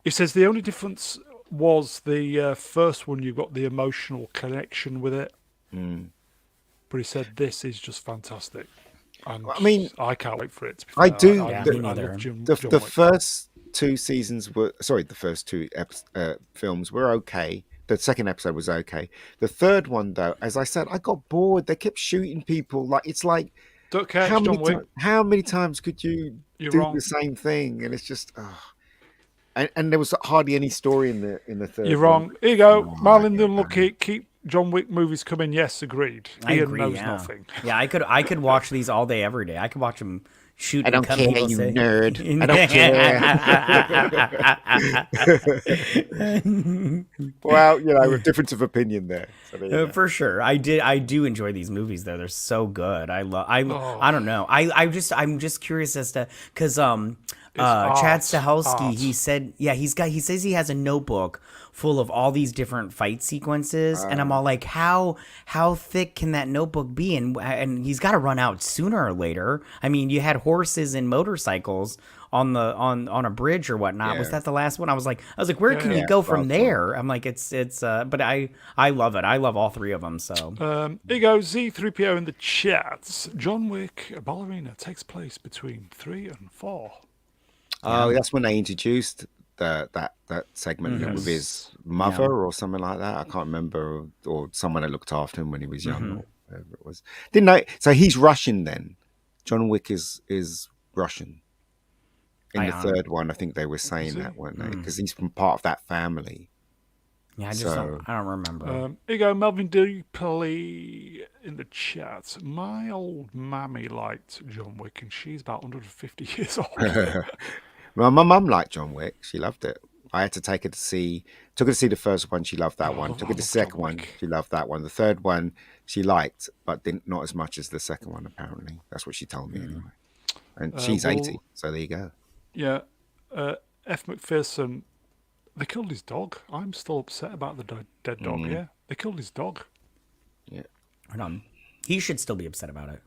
He says the only difference was the first one, you got the emotional connection with it. But he said this is just fantastic. And I mean, I can't wait for it. To be I fair. do. Yeah, the me neither. love John the Wick. first 2 seasons were... Sorry, the first 2 films were okay. The second episode was okay. The third one, though, as I said, I got bored. They kept shooting people. It's like... Don't catch how John Wick. how many times could you You're do wrong. the same thing? And it's just... And there was hardly any story in the third You're one. wrong. Here you go. Oh, Marlon okay. Unlucky. Keep John Wick movies coming. Yes, agreed. I Ian agree, knows yeah. nothing. Yeah, I could watch these all day, every day. I could watch them shoot. I don't and cut care, people you say- nerd. I don't care. Well, a difference of opinion there. So there you go. For sure, I do enjoy these movies though. They're so good. I don't know. I'm just curious as to, because Chad art, Stahelski, art. he said, yeah, he says he has a notebook full of all these different fight sequences, and I'm all like, how thick can that notebook be? And he's got to run out sooner or later. I mean, you had horses and motorcycles on a bridge or whatnot. Was Yeah. that the last one? I was like, where can you Yeah, go from last one. there? I'm like, but I love it. I love all three of them. So Here goes Z3PO in the chat. John Wick, a ballerina, takes place between 3 and 4. Oh, that's when they introduced that segment with his mother or something like that. I can't remember, or someone that looked after him when he was young, or whatever it was. Didn't I? So he's Russian then. John Wick is Russian. In the third one, I think they were saying that, weren't they? Because he's from part of that family. yeah, So- I don't remember. Here you go, Melvin Dupley in the chat. My old mammy liked John Wick, and she's about 150 years old. Well, my mum liked John Wick. She loved it. I had to take her to see. Took her to see the first one. She loved that one. Took her to the I love second John one. Wick. She loved that one. The third one she liked, but didn't not as much as the second one. Apparently, that's what she told me anyway. And she's well- 80, so there you go. Yeah, F. McPherson, they killed his dog. I'm still upset about the dead dog, yeah. They killed his dog. Yeah. He should still be upset about it.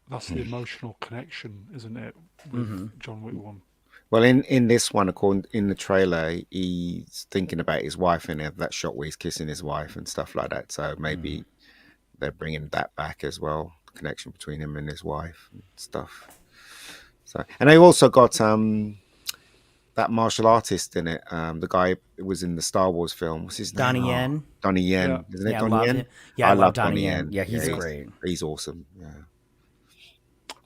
That's the emotional connection, isn't it, with John Wick 1. Well, in this one, according in the trailer, he's thinking about his wife, and that shot where he's kissing his wife and stuff like that. So maybe they're bringing that back as well, the connection between him and his wife and stuff. So, and they also got that martial artist in it. The guy who was in the Star Wars film. What's his name? Donnie Yen. Donnie Yen, Yeah. isn't it? Yeah, I Donnie love Yen. it. Yeah, I love Donnie Donnie Yen. Yeah, he's he's great. He's awesome. Yeah.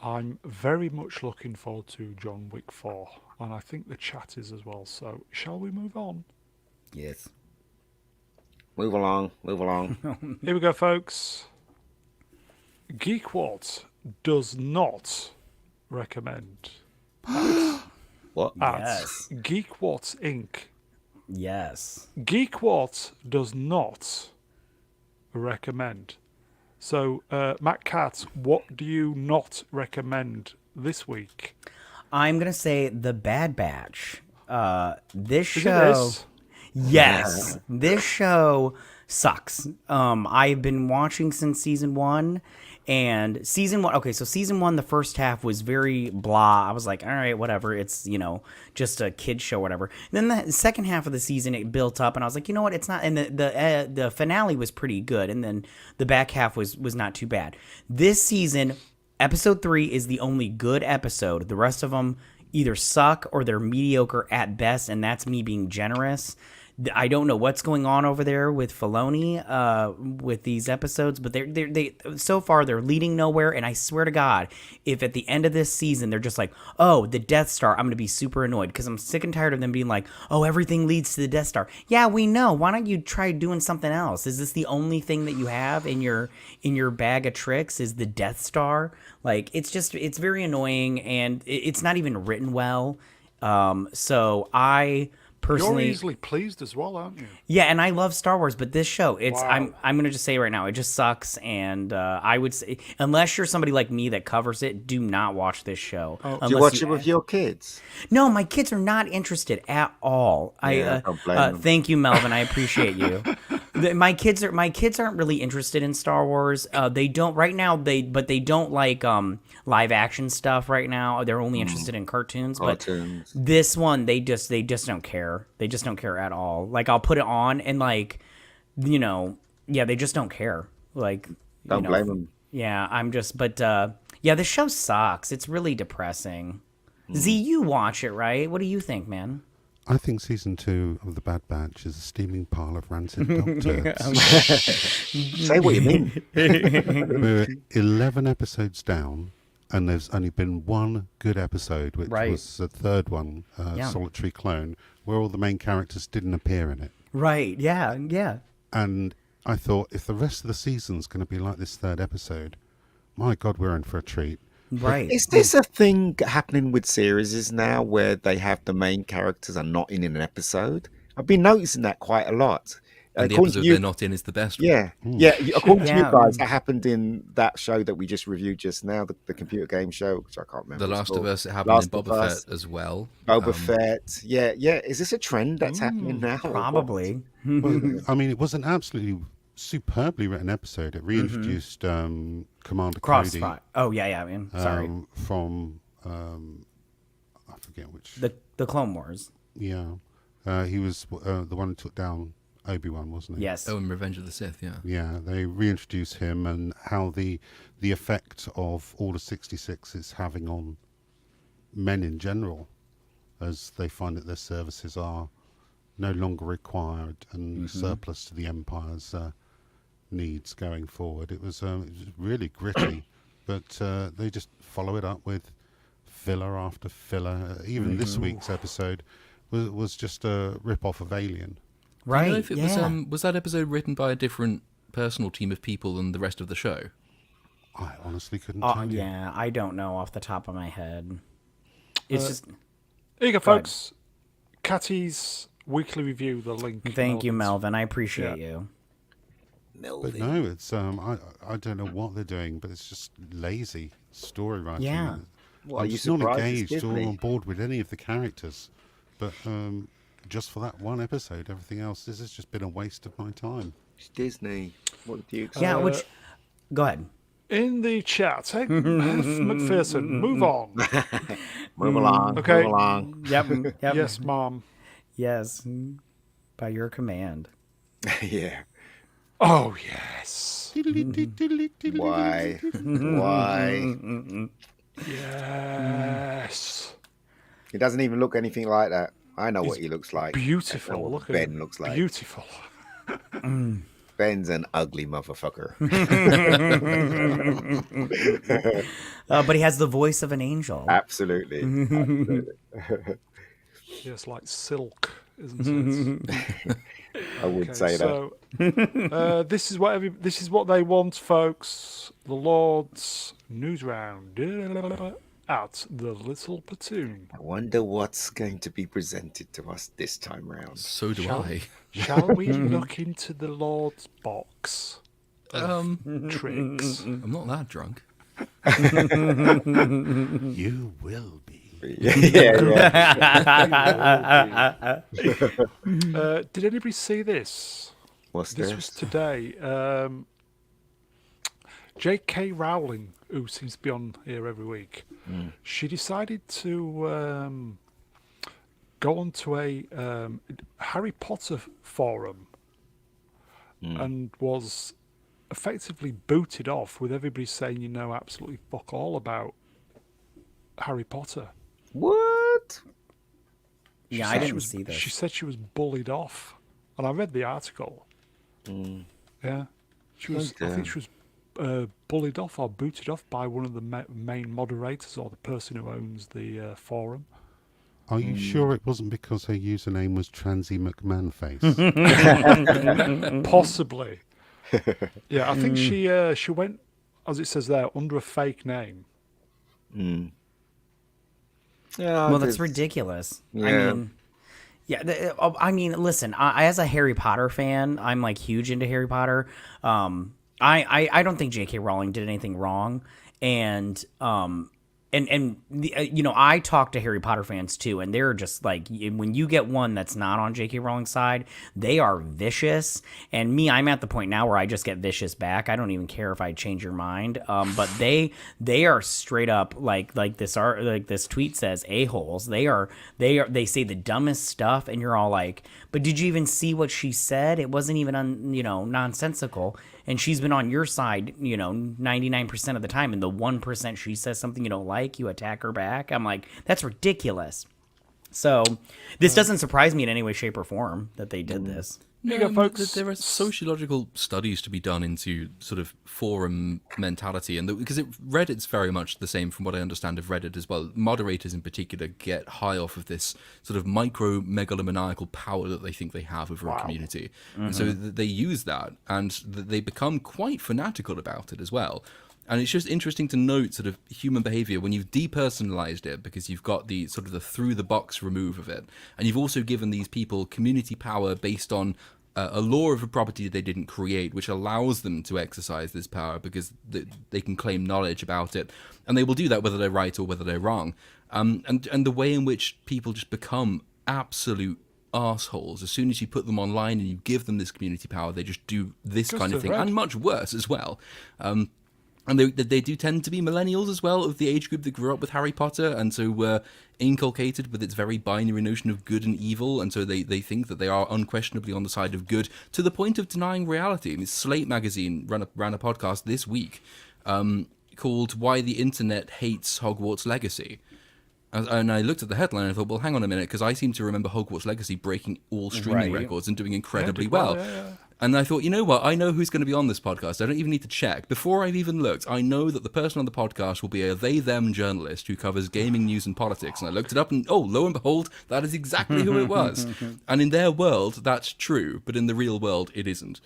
I'm very much looking forward to John Wick 4, and I think the chat is as well. So, shall we move on? Yes. Move along. Move along. Here we go, folks. Geekwart does not recommend What? at Yes. Geekwart Inc. Yes. Geekwart does not recommend. So, Matt Katz, what do you not recommend this week? I'm gonna say The Bad Batch. This Is show. it this? Yes, this show sucks. I've been watching since season 1, and season 1. Okay, so season 1, the first half was very blah. I was like, all right, whatever. It's just a kid show, whatever. And then the second half of the season, it built up, and I was like, you know what? It's not. And the finale was pretty good, and then the back half was not too bad. This season, episode 3 is the only good episode. The rest of them either suck or they're mediocre at best, and that's me being generous. I don't know what's going on over there with Filoni with these episodes, but they so far they're leading nowhere. And I swear to God, if at the end of this season they're just like, oh, the Death Star, I'm going to be super annoyed because I'm sick and tired of them being like, oh, everything leads to the Death Star. Yeah, we know. Why don't you try doing something else? Is this the only thing that you have in your bag of tricks? Is the Death Star? Like, it's very annoying, and it's not even written well. So I You're personally, easily pleased as well, aren't you? yeah, and I love Star Wars, but this show, it's Wow. I'm gonna just say right now, it just sucks. And I would say, unless you're somebody like me that covers it, do not watch this show. Do you Unless watch it with your kids? No, my kids are not interested at all. Yeah, don't blame them. Thank you, Melvin. I appreciate you. My kids aren't really interested in Star Wars. They don't right now. They don't like live action stuff right now. They're only interested in cartoons. Cartoons. But this one, they just don't care. They just don't care at all. Like, I'll put it on and yeah, they just don't care. Like, Don't blame them. Yeah, yeah, this show sucks. It's really depressing. Z, you watch it, right? What do you think, man? I think season 2 of The Bad Batch is a steaming pile of rancid dog turds. Say what you mean. We're 11 episodes down, and there's only been one good episode, which Right. was the third one, Yeah. Solitary Clone, where all the main characters didn't appear in it. Right, yeah. And I thought, if the rest of the season's going to be like this third episode, my God, we're in for a treat. Right. Is this a thing happening with series now where they have the main characters are not in an episode? I've been noticing that quite a lot. And the according to episode you- they're not in is the best one. Yeah, yeah. According to you Yeah. guys, that happened in that show that we just reviewed just now, the computer game show, which I can't remember. The what it's Last of called. Us, it happened Last in of Boba Us, Fett as well. Boba Fett. Yeah, yeah. Is this a trend that's happening now? or what? Probably. Well, I mean, it was an absolutely superbly written episode. It reintroduced Commander Cody Crossfire. Oh yeah. I mean, sorry. from I forget which. The Clone Wars. Yeah, he was the one who took down Obi-Wan, wasn't he? Yes. Oh, and Revenge of the Sith, yeah. Yeah, they reintroduce him and how the effect of Order 66 is having on men in general, as they find that their services are no longer required and surplus to the Empire's needs going forward. It was really gritty, but they just follow it up with filler after filler. Even this week's episode was just a rip-off of Alien. Right. Do you know if it yeah. was that episode written by a different personal team of people than the rest of the show? I honestly couldn't tell you. Yeah. I don't know off the top of my head. It's just. Here you go, Go ahead. folks. Catty's weekly review, the link. Thank you, Melvin's. Melvin. I appreciate Yeah. you. But no, it's I don't know what they're doing, but it's just lazy story writing. Yeah. Well, are I'm you just not surprised it's engaged or Disney? on board with any of the characters. But just for that one episode, everything else, this has just been a waste of my time. It's Disney. What do you expect? Yeah. Which. Go ahead. In the chat, hey, F. McPherson, move on. Move along. Okay. Move along. Yep. Yep. Yes, Mom. Yes. By your command. Yeah. Oh, yes. Why? Why? Yes. He doesn't even look anything like that. I know what he looks like. Beautiful. I know what Look at Ben him. looks like. Beautiful. Ben's an ugly motherfucker. But he has the voice of an angel. Absolutely. Absolutely. Yes, like silk, isn't it? I would Okay, say that. so this is what they want, folks. The Lord's news round at the Little Platoon. I wonder what's going to be presented to us this time round. So do I. Shall we look into the Lord's box of tricks? I'm not that drunk. You will be. yeah. Did anybody see this? What's This this? was today. J.K. Rowling, who seems to be on here every week, she decided to go onto a Harry Potter forum and was effectively booted off with everybody saying you know absolutely fuck all about Harry Potter. What? Yeah, I said she didn't was- see this. She said she was bullied off, and I read the article. Yeah, she was. I think she was bullied off or booted off by one of the main moderators or the person who owns the forum. Are you sure it wasn't because her username was Transy McMahonface? Possibly. Yeah, I think she went, as it says there, under a fake name. Yeah, Well, that's ridiculous. I Yeah. mean, I mean, listen, I as a Harry Potter fan, I'm like huge into Harry Potter. I don't think J.K. Rowling did anything wrong, and you know, I talk to Harry Potter fans too, and they're just like, when you get one that's not on J.K. Rowling's side, they are vicious. And me, I'm at the point now where I just get vicious back. I don't even care if I change your mind. But they are straight up like this tweet says, a-holes. They say the dumbest stuff, and you're all like, but did you even see what she said? It wasn't even nonsensical. And she's been on your side, 99% of the time. And the 1% she says something you don't like, you attack her back. I'm like, that's ridiculous. So this doesn't surprise me in any way, shape, or form that they did this. Here you go, folks. There are sociological studies to be done into sort of forum mentality, and because Reddit's very much the same from what I understand of Reddit as well. Moderators in particular get high off of this sort of micro megalomaniacal power that they think they have over a community, and so they use that, and they become quite fanatical about it as well. And it's just interesting to note sort of human behavior when you've depersonalized it, because you've got the sort of the through the box remove of it, and you've also given these people community power based on a law of a property they didn't create, which allows them to exercise this power because they can claim knowledge about it, and they will do that whether they're right or whether they're wrong. And the way in which people just become absolute assholes as soon as you put them online and you give them this community power, they just do this kind of thing, and much worse as well. And they do tend to be millennials as well, of the age group that grew up with Harry Potter, and so were inculcated with its very binary notion of good and evil, and so they think that they are unquestionably on the side of good, to the point of denying reality. I mean, Slate magazine ran a podcast this week called "Why the Internet Hates Hogwarts Legacy." And I looked at the headline and I thought, well, hang on a minute, because I seem to remember Hogwarts Legacy breaking all streaming records and doing incredibly well. Yeah. And I thought, you know what? I know who's going to be on this podcast. I don't even need to check. Before I've even looked, I know that the person on the podcast will be a they-them journalist who covers gaming news and politics. And I looked it up and, oh, lo and behold, that is exactly who it was. And in their world, that's true. But in the real world, it isn't.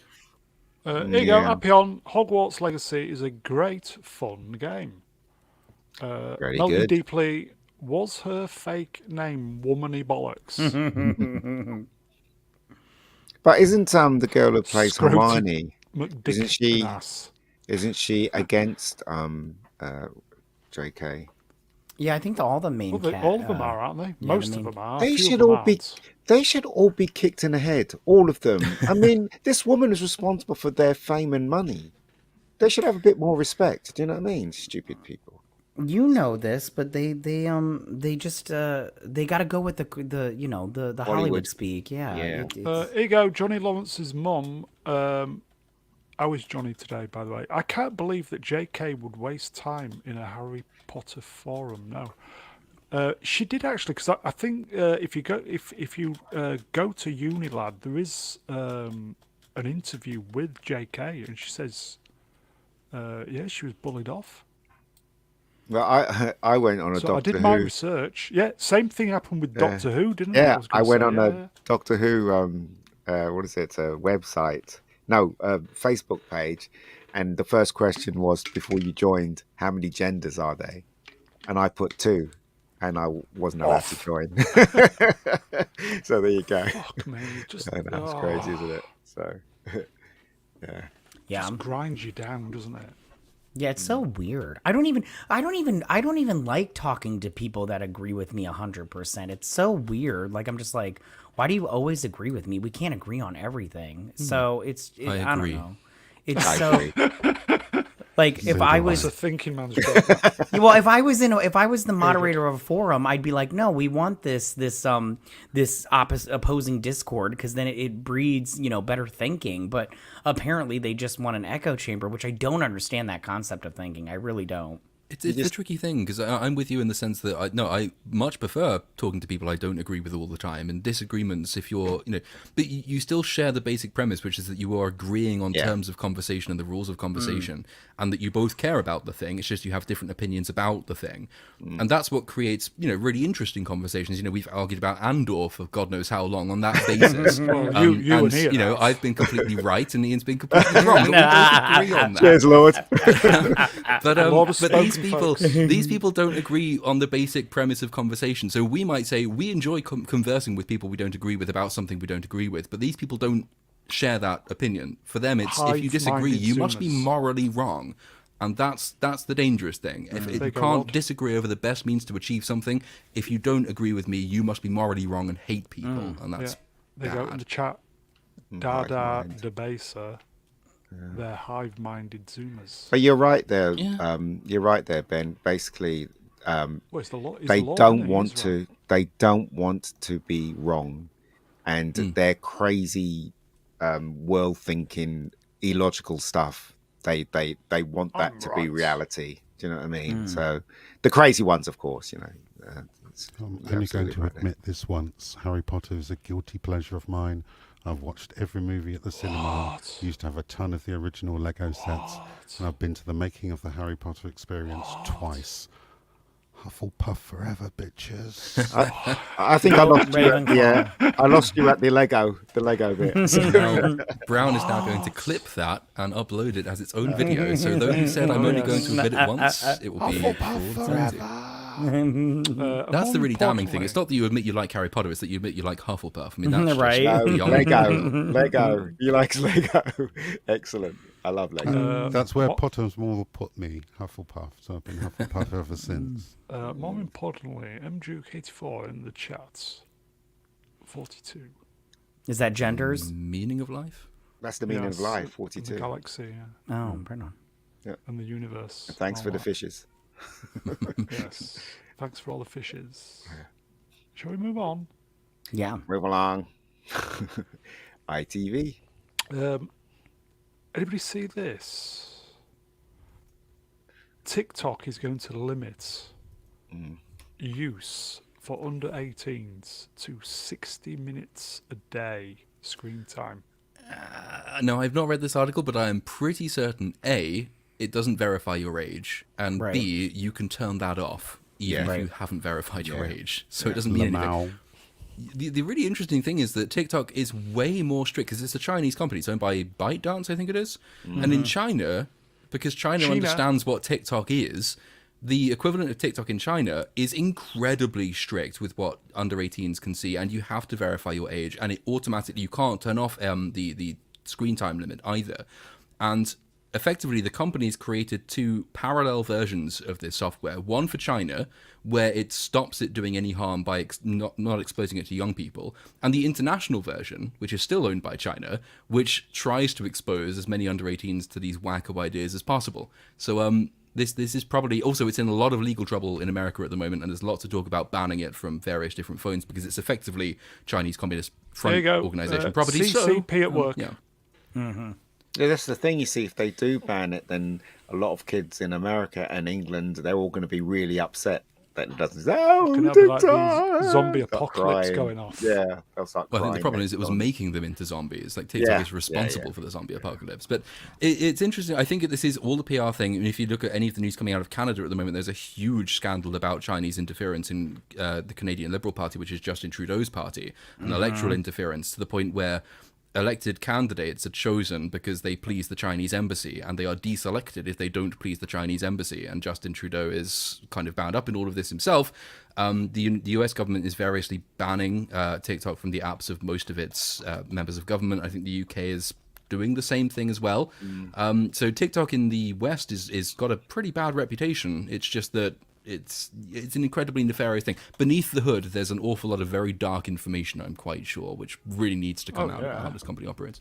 Here you go, happy on. Hogwarts Legacy is a great, fun game. Very Melody good. Deeply, was her fake name Womany Bollocks? But isn't the girl who plays Scrotum Hermione? McDick Isn't she against J.K.? Yeah, I think all the main all of them are, aren't they? Most of them are. They A few should of them all be. aren't. They should all be kicked in the head. All of them. I mean, this woman is responsible for their fame and money. They should have a bit more respect. Do you know what I mean? Stupid people. You know this, but they just they got to go with the Hollywood speak. Yeah. Yeah. Here you go, Johnny Lawrence's mum. How is Johnny today, by the way? I can't believe that J.K. would waste time in a Harry Potter forum. No, she did actually, because I think if you go to Unilad, there is an interview with J.K. and she says, she was bullied off. Well, I went on a So I Doctor did my Who. research. Yeah, same thing happened with Doctor Who, didn't it? Yeah, I went gonna on say, a Doctor Who. What is it? A website? No, a Facebook page. And the first question was, before you joined, how many genders are they? And I put 2, and I wasn't allowed to join. So there you go. Fuck me, just I know, it's crazy, isn't it? So, yeah. Yeah. just grinds you down, doesn't it? Yeah, it's so weird. I don't even like talking to people that agree with me 100%. It's so weird. Like, I'm just like, why do you always agree with me? We can't agree on everything. So I don't agree. know. It's so like if I was That's a thinking man's job. well, if I was the moderator of a forum, I'd be like, no, we want this opposing discord because then it breeds better thinking. But apparently they just want an echo chamber, which I don't understand that concept of thinking. I really don't. It's a tricky thing because I'm with you in the sense that I much prefer talking to people I don't agree with all the time, and disagreements if you're but you still share the basic premise, which is that you are agreeing on terms of conversation and the rules of conversation, and that you both care about the thing. It's just you have different opinions about the thing, and that's what creates really interesting conversations. We've argued about Andor for God knows how long on that basis. Well, you and Ian have. I've been completely right and Ian's been completely wrong. But we both agree on that. Cheers, Lord. But these people don't agree on the basic premise of conversation. So we might say we enjoy conversing with people we don't agree with about something we don't agree with, but these people don't share that opinion. For them, it's if you disagree, you must be morally wrong. And that's the dangerous thing. If you can't disagree over the best means to achieve something, if you don't agree with me, you must be morally wrong and hate people. And that's They go in the chat. Dada Debaser. They're hive-minded Zoomers. But you're right there. Yeah. You're right there, Ben. Basically, Well, it's the law. they don't want to. They don't want to be wrong, and their crazy, world-thinking, illogical stuff. They want that to be reality. Do you know what I mean? So the crazy ones, of course. I'm only going to admit this once. Harry Potter is a guilty pleasure of mine. I've watched every movie at the cinema. Used to have a ton of the original Lego sets. And I've been to the making of the Harry Potter experience twice. Hufflepuff forever, bitches. I think I lost you. I lost you at the Lego bit. Now, Brown is now going to clip that and upload it as its own video. So though you said I'm only going to admit it once, it will be Hufflepuff for all forever. eternity. That's more the really damning thing. importantly- It's not that you admit you like Harry Potter; it's that you admit you like Hufflepuff. I mean, that's just Right. No, beyond- Lego. He likes Lego. Excellent. I love Lego. That's where what- Potter's more put me, Hufflepuff. So I've been Hufflepuff ever since. More importantly, MJuke84 in the chat. 42. Is that genders? meaning of life. That's the meaning Yes, of life. The 42. galaxy, yeah. Oh, right on. And the universe. Thanks all for the that. fishes. Yes. Thanks for all the fishes. Shall we move on? Yeah. Move along. ITV. Anybody see this? TikTok is going to limit use for under 18s to 60 minutes a day screen time. No, I've not read this article, but I am pretty certain A, it doesn't verify your age, and Right. B, you can turn that off even Yeah. if you haven't verified your age. So it doesn't mean anything. Lamau. The really interesting thing is that TikTok is way more strict because it's a Chinese company. It's owned by ByteDance, I think it is. And in China, because China understands what TikTok is, the equivalent of TikTok in China is incredibly strict with what under 18s can see, and you have to verify your age, and it automatically, you can't turn off the screen time limit either. And effectively, the company's created two parallel versions of this software. One for China, where it stops it doing any harm by not exposing it to young people, and the international version, which is still owned by China, which tries to expose as many under 18s to these wacko ideas as possible. So this is probably also, it's in a lot of legal trouble in America at the moment, and there's lots of talk about banning it from various different phones because it's effectively Chinese Communist There you Front go. organization property. CCP at work. Yeah. Yeah, that's the thing. You see, if they do ban it, then a lot of kids in America and England, they're all going to be really upset that it doesn't. Oh, Can have like TikTok! these zombie Start apocalypse crying. going off. Yeah, they'll start Well, I crying. think the problem then. is it was making them into zombies. Like TikTok Yeah, is responsible yeah. for the zombie apocalypse. But it's interesting. I think this is all a PR thing. And if you look at any of the news coming out of Canada at the moment, there's a huge scandal about Chinese interference in the Canadian Liberal Party, which is Justin Trudeau's party, and electoral interference to the point where elected candidates are chosen because they please the Chinese embassy, and they are deselected if they don't please the Chinese embassy. And Justin Trudeau is kind of bound up in all of this himself. The US government is variously banning TikTok from the apps of most of its members of government. I think the UK is doing the same thing as well. So TikTok in the West is got a pretty bad reputation. It's just that it's an incredibly nefarious thing. Beneath the hood, there's an awful lot of very dark information, I'm quite sure, which really needs to come out yeah. about how this company operates.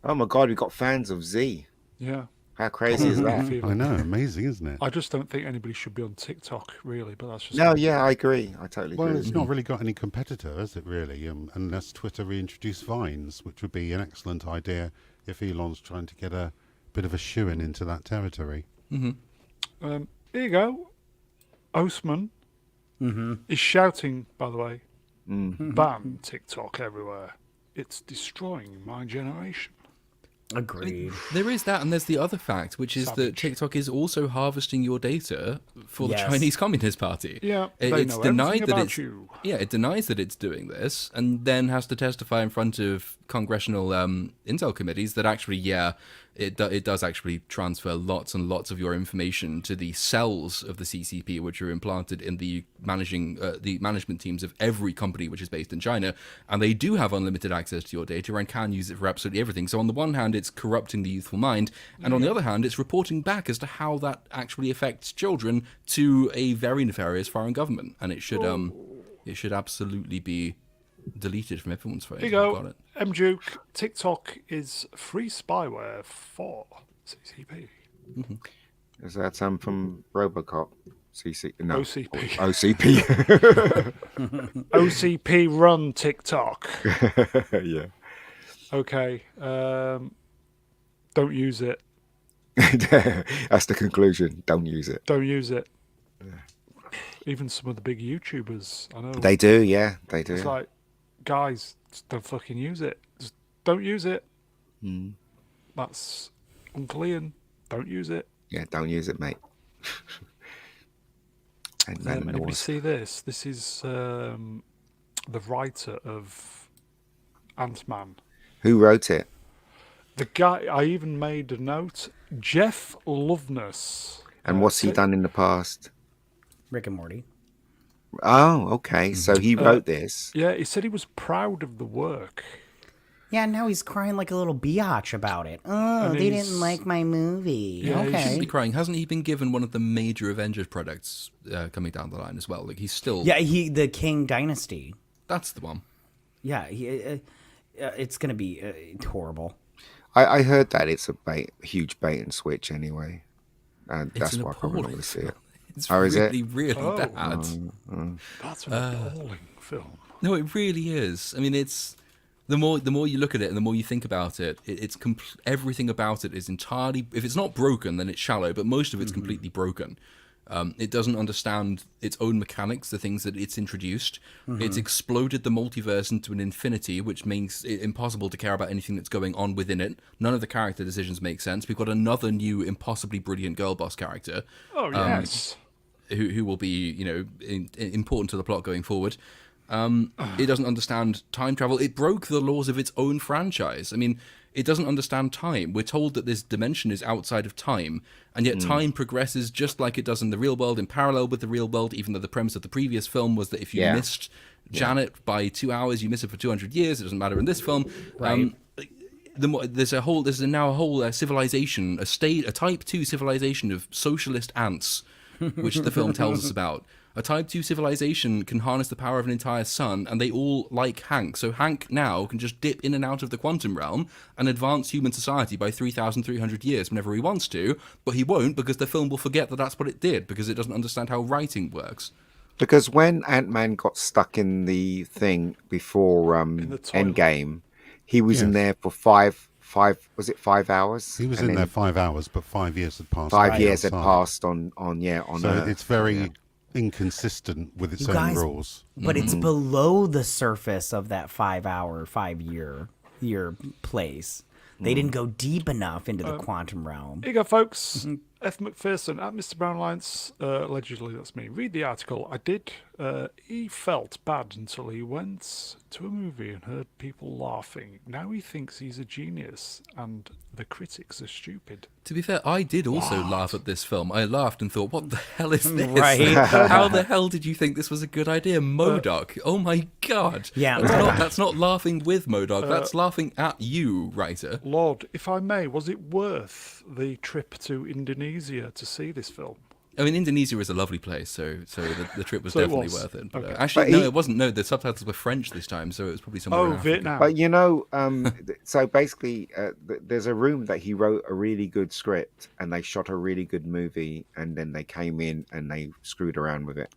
Oh my God, we got fans of Z. Yeah. How crazy is that? I know, amazing, isn't it? I just don't think anybody should be on TikTok, really, but that's just... No, yeah, I agree. I totally Well, agree. it's not really got any competitor, has it, really? Unless Twitter reintroduced Vines, which would be an excellent idea if Elon's trying to get a bit of a shoo-in into that territory. Here you go. Osman is shouting, by the way, ban TikTok everywhere. It's destroying my generation. Agreed. There is that, and there's the other fact, which is that Savage. TikTok is also harvesting your data for Yes. the Chinese Communist Party. Yeah, It- they it's know denied everything that about it's you. yeah, it denies that it's doing this, and then has to testify in front of congressional intel committees that actually, it does actually transfer lots and lots of your information to the cells of the CCP, which are implanted in the management teams of every company which is based in China, and they do have unlimited access to your data and can use it for absolutely everything. So on the one hand, it's corrupting the youthful mind, and on the other hand, it's reporting back as to how that actually affects children to a very nefarious foreign government, and it should absolutely be deleted from everyone's phones. Here you I've got go. it. MJuke, TikTok is free spyware for CCP. Is that from Robocop? CC? No. OCP. OCP. OCP run TikTok. Yeah. Okay. Don't use it. That's the conclusion. Don't use it. Don't use it. Even some of the big YouTubers, I know. They do, yeah. They do. It's like, guys, just don't fucking use it. Just don't use it. That's unclean. Don't use it. Yeah, don't use it, mate. And then Anybody Norse. see this? This is the writer of Ant-Man. Who wrote it? The guy, I even made a note, Jeff Loveness. And what's he done in the past? Rick and Morty. Oh, okay. So he wrote this. Yeah, he said he was proud of the work. Yeah, now he's crying like a little biatch about it. Oh, they he's- didn't like my movie. Yeah, he He shouldn't Okay. be crying. Hasn't he been given one of the major Avengers products coming down the line as well? Like he's still. Yeah, the King Dynasty. That's the one. Yeah, it's gonna be horrible. I heard that it's a huge bait and switch anyway. And It's that's an why I probably appalling want to see it. It's Oh, is it? really, really Oh. bad. That's an appalling film. No, it really is. I mean, it's the more you look at it and the more you think about it, everything about it is entirely. If it's not broken, then it's shallow. But most of it's completely broken. It doesn't understand its own mechanics, the things that it's introduced. It's exploded the multiverse into an infinity, which makes it impossible to care about anything that's going on within it. None of the character decisions make sense. We've got another new, impossibly brilliant girl boss character. Oh, yes. Who will be, important to the plot going forward. It doesn't understand time travel. It broke the laws of its own franchise. I mean, it doesn't understand time. We're told that this dimension is outside of time, and yet time progresses just like it does in the real world, in parallel with the real world, even though the premise of the previous film was that if you missed Janet by 2 hours, you miss it for 200 years. It doesn't matter in this film. Right. There's now a whole civilization, a Type 2 civilization of socialist ants, which the film tells us about. A Type 2 civilization can harness the power of an entire sun, and they all like Hank. So Hank now can just dip in and out of the quantum realm and advance human society by 3,300 years whenever he wants to, but he won't because the film will forget that that's what it did, because it doesn't understand how writing works. Because when Ant-Man got stuck in the thing before the toilet. Endgame, he was in there for five was it 5 hours? He was And in then there 5 hours, but 5 years had passed. 5 years had outside. passed on So Earth. it's very inconsistent with its You own guys- rules. But it's below the surface of that 5 year place. They didn't go deep enough into the quantum realm. Here you go, folks. F. McPherson at Mr. Brown Alliance, allegedly, that's me. Read the article. I did. He felt bad until he went to a movie and heard people laughing. Now he thinks he's a genius and the critics are stupid. To be fair, I did also laugh at this film. I laughed and thought, what the hell is this? Right. How the hell did you think this was a good idea? MODOK. Oh my god. Yeah. That's not laughing with MODOK. That's laughing at you, writer. Lord, if I may, was it worth the trip to Indonesia to see this film? I mean, Indonesia is a lovely place, so the trip was So it definitely was. worth it. But, Okay. actually, But no, he- it wasn't. No, the subtitles were French this time, so it was probably somewhere in Oh, Africa. Vietnam. But so basically, there's a room that he wrote a really good script, and they shot a really good movie, and then they came in and they screwed around with it.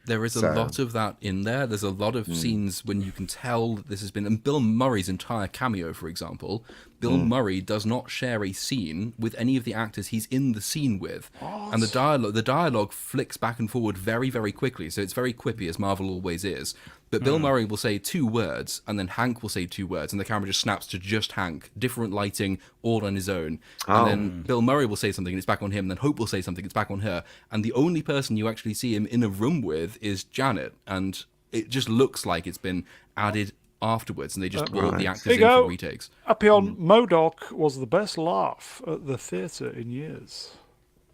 There is a So- lot of that in there. There's a lot of scenes when you can tell that this has been... And Bill Murray's entire cameo, for example, Bill Murray does not share a scene with any of the actors he's in the scene with. And the dialogue flicks back and forward very, very quickly. So it's very quippy, as Marvel always is. But Bill Murray will say 2 words, and then Hank will say 2 words, and the camera just snaps to just Hank. Different lighting, all on his own. And then Bill Murray will say something, and it's back on him. And then Hope will say something, it's back on her. And the only person you actually see him in a room with is Janet. And it just looks like it's been added afterwards, and they just brought the actors There in you go. for retakes. Appion, MODOK was the best laugh at the theatre in years.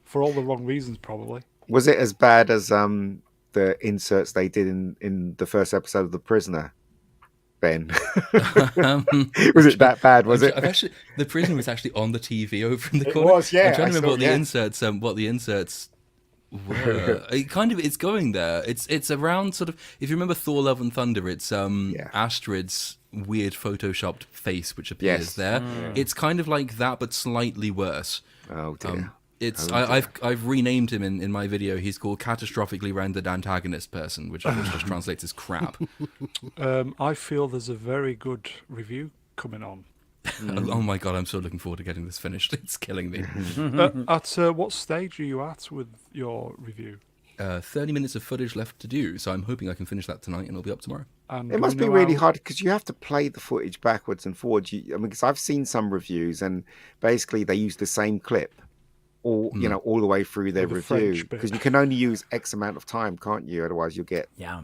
For all the wrong reasons, probably. Was it as bad as the inserts they did in the first episode of The Prisoner, Ben? Was it that bad? Was it? The prison was actually on the TV over in the It corner. was, yeah, I'm trying I to remember saw- what the yeah. inserts were. It's going there. It's around sort of, if you remember Thor: Love and Thunder, it's Astrid's weird photoshopped face which appears Yes. there. It's kind of like that, but slightly worse. Oh dear. I've renamed him in my video. He's called Catastrophically Rendered Antagonist Person, which just translates as crap. I feel there's a very good review coming on. Oh my god, I'm so looking forward to getting this finished. It's killing me. At what stage are you at with your review? 30 minutes of footage left to do, so I'm hoping I can finish that tonight and it'll be up tomorrow. And It do must we be know really how- hard because you have to play the footage backwards and forwards. I mean, because I've seen some reviews and basically they use the same clip, all all the way through their With the French review bit. because you can only use X amount of time, can't you? Otherwise, you'll get Yeah.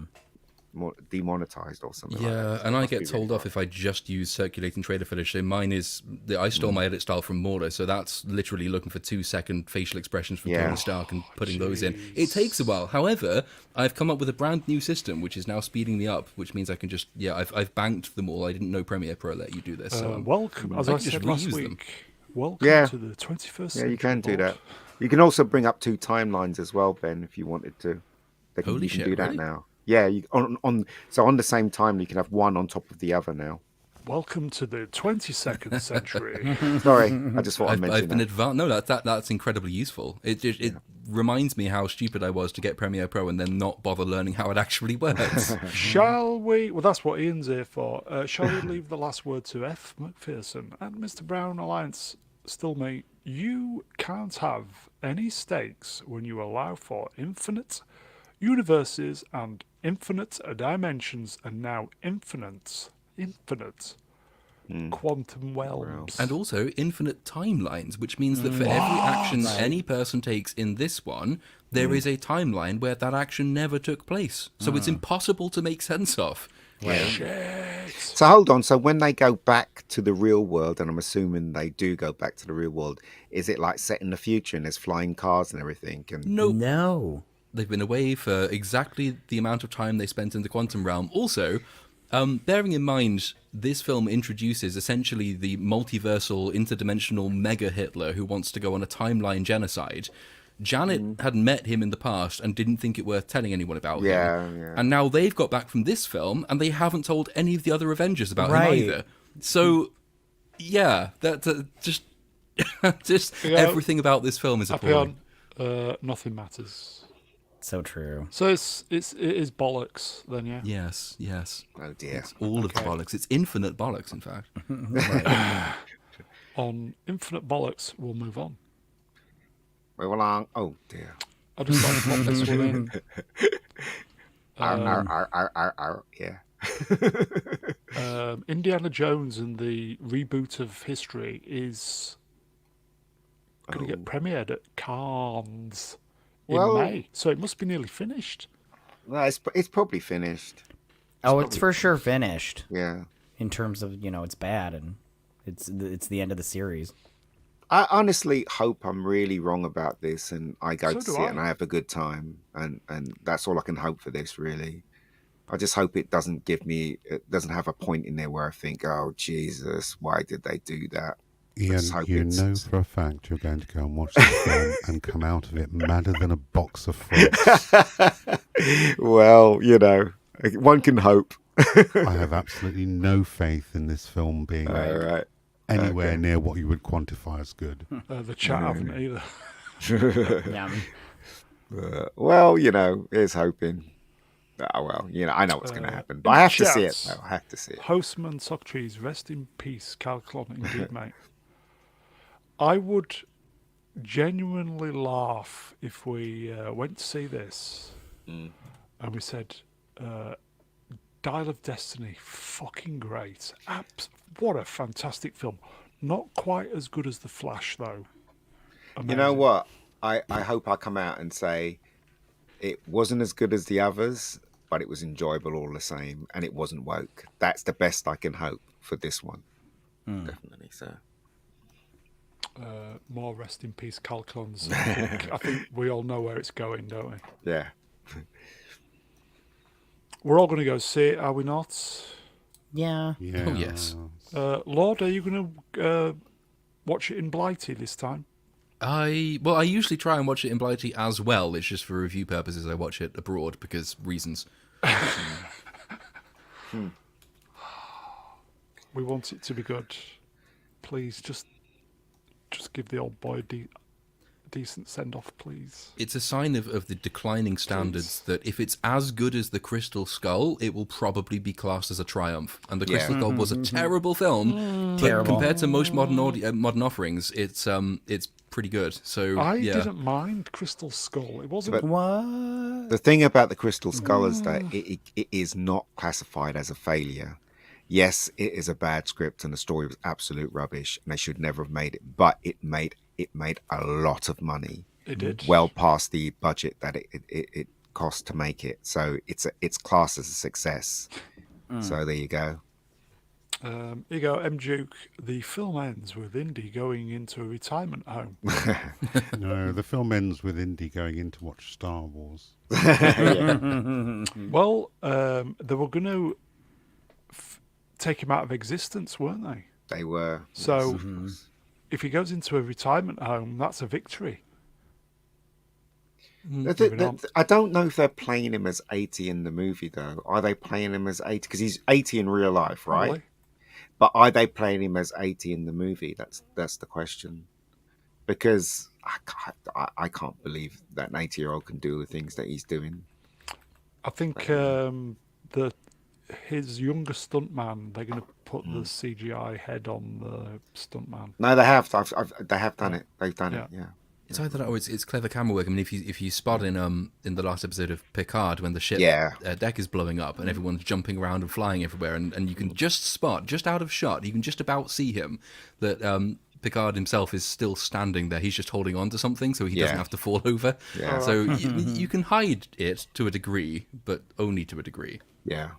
demonetized or something like Yeah, that. So and it I must get be told really off if I just use circulating trailer footage. So mine is I stole my edit style from Mauler, so that's literally looking for 2-second facial expressions from Yeah. Tony Stark and putting those in. It takes a while. However, I've come up with a brand new system which is now speeding me up, which means I can just I've banked them all. I didn't know Premiere Pro let you do this. So Welcome, as I can just said last reuse week, them. welcome Yeah. to the 21st Yeah, century. you can do Lord. that. You can also bring up 2 timelines as well, Ben, if you wanted to. Holy You can shit, do that really? now. Yeah, so on the same time you can have one on top of the other now. Welcome to the 22nd century. Sorry, I just thought I'd I've mention been that. advanced. No, that's incredibly useful. It reminds me how stupid I was to get Premiere Pro and then not bother learning how it actually works. Shall we? Well, that's what Ian's here for. Shall we leave the last word to F. McPherson and Mr. Brown Alliance? Still, mate, you can't have any stakes when you allow for infinite universes and infinite dimensions, and now infinite quantum realms. And also infinite timelines, which means that for every action any person takes in this one, there is a timeline where that action never took place. So it's impossible to make sense of. Shit. So hold on. So when they go back to the real world, and I'm assuming they do go back to the real world, is it like set in the future and there's flying cars and everything? And Nope. No. They've been away for exactly the amount of time they spent in the quantum realm. Also, bearing in mind, this film introduces essentially the multiversal, interdimensional mega Hitler who wants to go on a timeline genocide. Janet had met him in the past and didn't think it worth telling anyone about him. Yeah. And now they've got back from this film and they haven't told any of the other Avengers about him Right. either. So, yeah, that just Yeah. everything about this film is Happy appalling. on. Nothing matters. So true. So it is bollocks then, yeah. Yes. oh dear. It's all of the bollocks. It's infinite bollocks, in fact. On infinite bollocks, we'll move on. Oh dear. I just like to pop this one in. Yeah. Indiana Jones and the reboot of history is going to get premiered at Cannes in Well- May, so it must be nearly finished. No, it's probably finished. Oh, it's for sure finished Yeah. in terms of, it's bad and it's the end of the series. I honestly hope I'm really wrong about this, and I go So to do see I. it and I have a good time, and that's all I can hope for this. Really, I just hope it doesn't have a point in there where I think, oh Jesus, why did they do that? Ian, just hope you it's- know for a fact you're going to go and watch this film and come out of it madder than a box of fruits. Well, one can hope. I have absolutely no faith in this film being All made right. anywhere near what you would quantify as good. The chat haven't either. Yeah. Well, here's hoping. Oh well, I know what's going to happen, but I have to see it. Though. I have to see it. Hostman Socrates, rest in peace, Clarkson, indeed, mate. I would genuinely laugh if we went to see this and we said, Dial of Destiny, fucking great. What a fantastic film. Not quite as good as The Flash, though. You know Amazing. what? I hope I come out and say it wasn't as good as the others, but it was enjoyable all the same, and it wasn't woke. That's the best I can hope for this one. Definitely. So More rest in peace, Calcons. I think we all know where it's going, don't we? yeah. We're all going to go see it, are we not? Yeah. Yeah. Oh, yes. Lord, are you going to watch it in Blighty this time? I usually try and watch it in Blighty as well. It's just for review purposes I watch it abroad because reasons. We want it to be good. Please, just give the old boy a decent send-off, please. It's a sign of the declining standards that if it's as good as The Crystal Skull, it will probably be classed as a triumph. And The Crystal Skull was a terrible film, but Terrible. compared to most modern offerings, it's pretty good. So I yeah, didn't mind Crystal Skull. It wasn't. What? The thing about the Crystal Skull is that it is not classified as a failure. Yes, it is a bad script and the story was absolute rubbish and they should never have made it, but it made a lot of money. It did. Well past the budget that it cost to make it, so it's classed as a success. So there you go. Here you go, M. Duke. The film ends with Indy going into a retirement home. No, the film ends with Indy going in to watch Star Wars. Well, they were going to take him out of existence, weren't they? They were. So if he goes into a retirement home, that's a victory. I don't know if they're playing him as 80 in the movie, though. Are they playing him as 80? Because he's 80 in real life, right? Probably. But are they playing him as 80 in the movie? That's the question. Because I can't believe that an 80-year-old can do the things that he's doing. I think his younger stuntman, they're going to put the CGI head on the stuntman. No, they have. They have done it. They've done it. Yeah. It's either that or it's clever camera work. I mean, if you spot in the last episode of Picard when the ship deck is blowing up and everyone's jumping around and flying everywhere, and you can just spot, just out of shot, you can just about see him, that Picard himself is still standing there. He's just holding on to something so he doesn't have to fall over. Yeah. So you can hide it to a degree, but only to a degree. Yeah,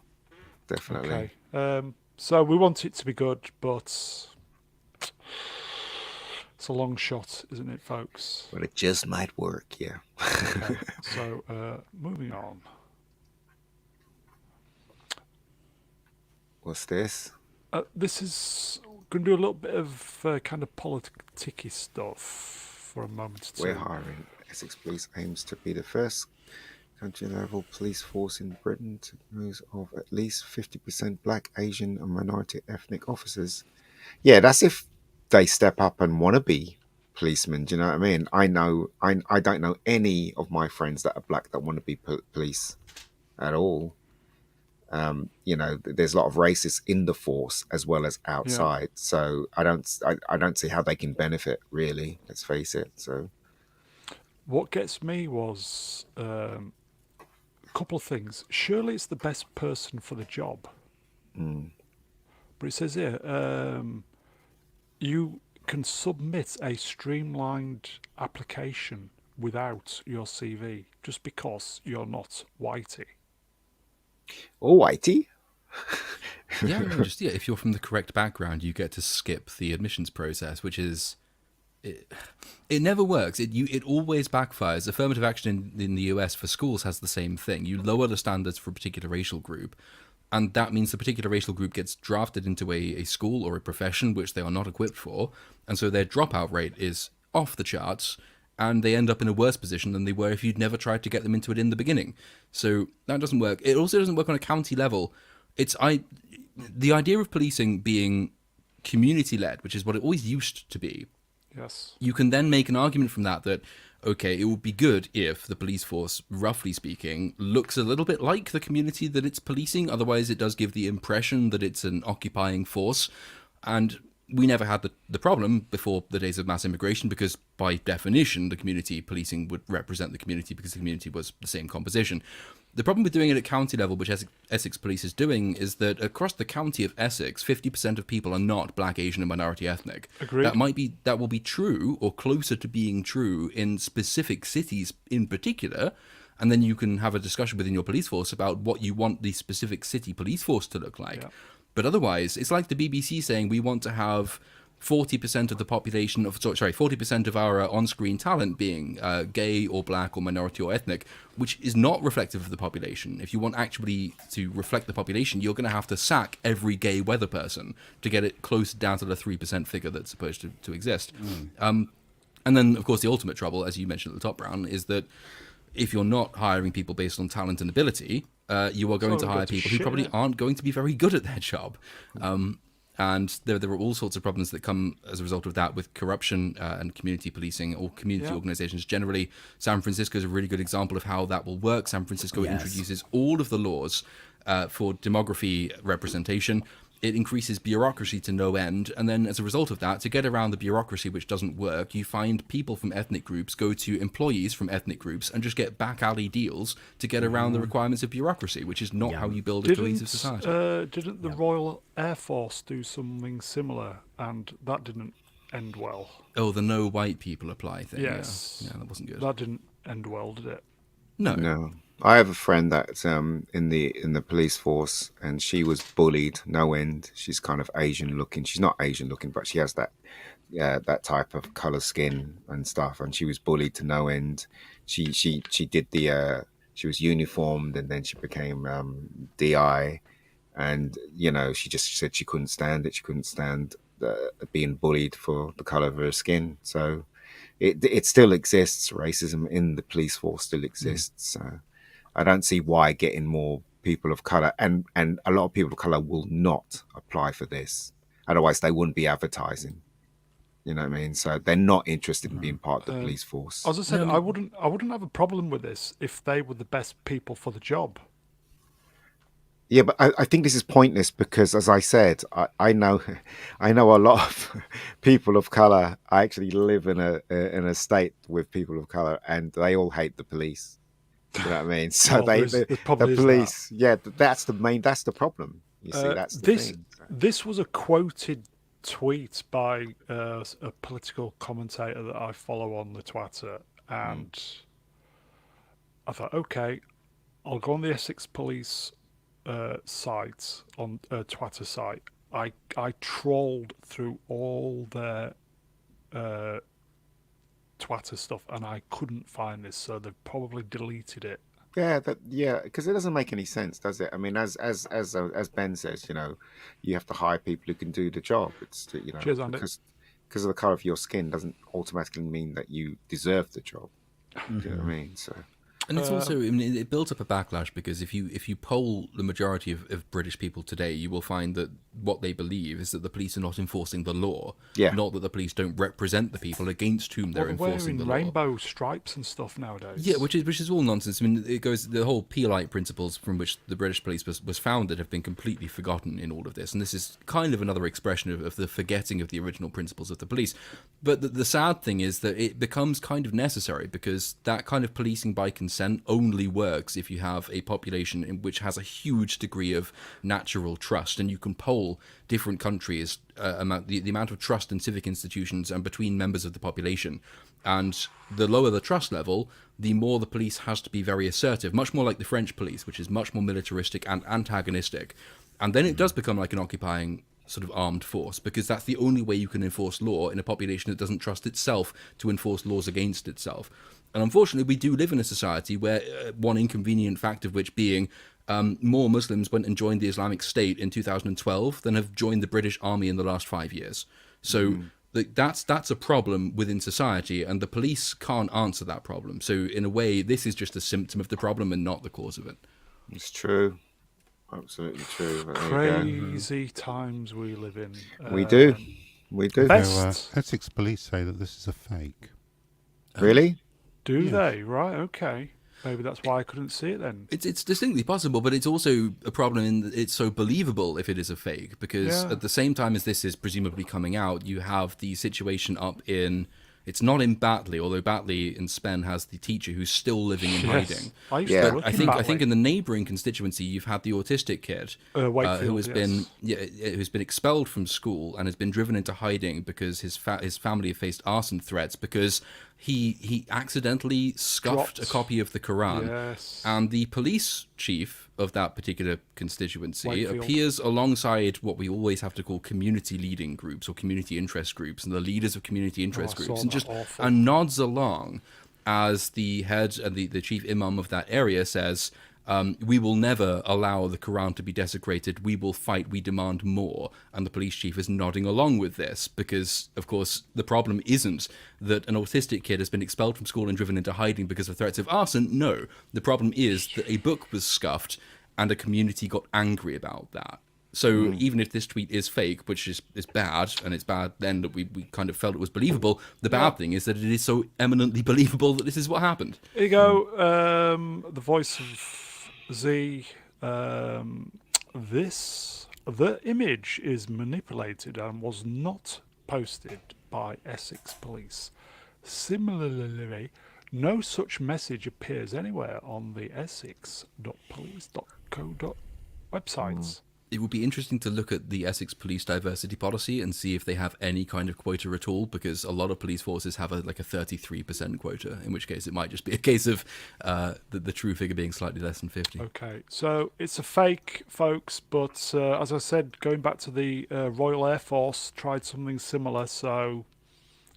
definitely. Okay. So we want it to be good, but it's a long shot, isn't it, folks? But it just might work, yeah. Okay. So moving on. What's this? This is going to do a little bit of kind of politicky stuff for a moment. We're hiring. Essex Police aims to be the first country-level police force in Britain to compose of at least 50% Black, Asian, and minority ethnic officers. Yeah, that's if they step up and want to be policemen. Do you know what I mean? I don't know any of my friends that are Black that want to be police at all. There's a lot of racists in the force as well as outside. Yeah. So I don't see how they can benefit, really. Let's face it. So what gets me was a couple of things. Surely it's the best person for the job. But it says here, you can submit a streamlined application without your CV just because you're not whitey. Oh, whitey? If you're from the correct background, you get to skip the admissions process, which is... It never works. It always backfires. Affirmative action in the US for schools has the same thing. You lower the standards for a particular racial group, and that means the particular racial group gets drafted into a school or a profession which they are not equipped for, and so their dropout rate is off the charts, and they end up in a worse position than they were if you'd never tried to get them into it in the beginning. So that doesn't work. It also doesn't work on a county level. The idea of policing being community-led, which is what it always used to be. Yes. You can then make an argument from that, okay, it would be good if the police force, roughly speaking, looks a little bit like the community that it's policing. Otherwise, it does give the impression that it's an occupying force. And we never had the problem before the days of mass immigration, because by definition, the community policing would represent the community because the community was the same composition. The problem with doing it at county level, which Essex Police is doing, is that across the county of Essex, 50% of people are not Black, Asian, and minority ethnic. Agreed. That will be true, or closer to being true, in specific cities in particular, and then you can have a discussion within your police force about what you want the specific city police force to look like. Yeah. But otherwise, it's like the BBC saying we want to have 40% of the population 40% of our on-screen talent being gay or Black or minority or ethnic, which is not reflective of the population. If you want actually to reflect the population, you're going to have to sack every gay weather person to get it close down to the 3% figure that's supposed to exist. And then, of course, the ultimate trouble, as you mentioned at the top, Brown, is that if you're not hiring people based on talent and ability, you are going to hire people who probably aren't going to be very good at their job. And there are all sorts of problems that come as a result of that with corruption and community policing or community organizations generally. San Francisco is a really good example of how that will work. San Francisco introduces all of the laws for demography representation. It increases bureaucracy to no end. And then as a result of that, to get around the bureaucracy which doesn't work, you find people from ethnic groups go to employees from ethnic groups and just get back alley deals to get around the requirements of bureaucracy, which is not how you build a cohesive society. Didn't the Royal Air Force do something similar, and that didn't end well? Oh, the no white people apply thing. Yes. Yeah, that wasn't good. That didn't end well, did it? No. I have a friend that's in the police force, and she was bullied no end. She's kind of Asian looking. She's not Asian looking, but she has that type of color skin and stuff. And she was bullied to no end. She did the she was uniformed, and then she became DI, and she just said she couldn't stand it. She couldn't stand being bullied for the color of her skin. So it still exists. Racism in the police force still exists. So I don't see why getting more people of color, and a lot of people of color will not apply for this. Otherwise, they wouldn't be advertising. You know what I mean? So they're not interested in being part of the police force. As I said, No, I mean- I wouldn't have a problem with this if they were the best people for the job. Yeah, but I think this is pointless because, as I said, I know I know a lot of people of color. I actually live in a state with people of color, and they all hate the police. You know what I mean? So Well, there the probably is police, yeah, that's that's the problem. You see, that's the This thing. So, this was a quoted tweet by a political commentator that I follow on the Twitter, and I thought, okay, I'll go on the Essex Police site on Twitter site. I trawled through all their Twitter stuff, and I couldn't find this, so they've probably deleted it. yeah, because it doesn't make any sense, does it? I mean, as Ben says, you have to hire people who can do the job. It's Cheers, Andy. because of the color of your skin doesn't automatically mean that you deserve the job. Do you know what I mean? So And it's also, I mean, it built up a backlash because if you poll the majority of British people today, you will find that what they believe is that the police are not enforcing the law, Yeah. not that the police don't represent the people against whom they're Well, enforcing wearing the law. rainbow stripes and stuff nowadays. Yeah, which is all nonsense. I mean, it goes the whole Peelite principles from which the British police was founded have been completely forgotten in all of this, and this is kind of another expression of the forgetting of the original principles of the police. But the sad thing is that it becomes kind of necessary because that kind of policing by consent only works if you have a population in which has a huge degree of natural trust, and you can poll different countries the amount of trust in civic institutions and between members of the population. And the lower the trust level, the more the police has to be very assertive, much more like the French police, which is much more militaristic and antagonistic. And then it does become like an occupying sort of armed force, because that's the only way you can enforce law in a population that doesn't trust itself to enforce laws against itself. And unfortunately, we do live in a society where one inconvenient fact of which being more Muslims went and joined the Islamic State in 2012 than have joined the British Army in the last 5 years. So that's a problem within society, and the police can't answer that problem. So in a way, this is just a symptom of the problem and not the cause of it. it's true, absolutely true. But there you Crazy times we live in. go. We do. Best. So, Essex police say that this is a fake. Really? Do Yes. they? Right, okay. Maybe that's why I couldn't see it then. It's distinctly possible, but it's also a problem in that it's so believable if it is a fake, because Yeah. at the same time as this is presumably coming out, you have the situation up in, it's not in Batley, although Batley in Spen has the teacher who's still living in hiding. I used Yeah. to work I in think Batley. in the neighbouring constituency you've had the autistic kid Wakefield, who has been yes. who's been expelled from school and has been driven into hiding because his family have faced arson threats because he accidentally scuffed Dropped. a copy of the Quran. Yes. And the police chief of that particular constituency Wakefield. appears alongside what we always have to call community leading groups or community interest groups and the leaders of community interest I saw groups, and that. just Awful. and nods along as the head and the chief imam of that area says, we will never allow the Quran to be desecrated. We will fight. We demand more. And the police chief is nodding along with this because, of course, the problem isn't that an autistic kid has been expelled from school and driven into hiding because of threats of arson. No, the problem is that a book was scuffed and a community got angry about that. So even if this tweet is fake, which is bad, and it's bad then that we kind of felt it was believable, the bad thing is that it is so eminently believable that this is what happened. Here you go. The voice of Z. The image is manipulated and was not posted by Essex Police. Similarly, no such message appears anywhere on the essex.police.co.uk websites. it would be interesting to look at the Essex Police diversity policy and see if they have any kind of quota at all, because a lot of police forces have a 33% quota, in which case it might just be a case of the true figure being slightly less than 50. Okay, so it's a fake, folks, but as I said, going back to the Royal Air Force tried something similar, so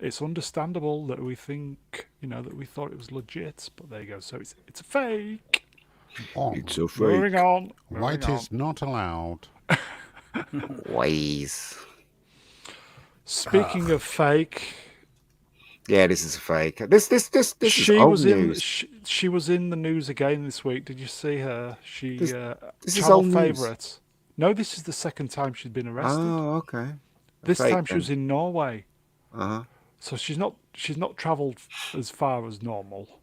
it's understandable that we think, that we thought it was legit, but there you go. So it's a fake. It's a fake. Moving on. White is not allowed. Ways. Speaking of fake, Yeah, this is a fake. This is she old was news. she was in the news again this week. Did you see her? She This is channel old news. favourite. No, this is the second time she's been arrested. Oh, okay. This fake time she was then. in Norway. Uh-huh. So she's not travelled as far as normal.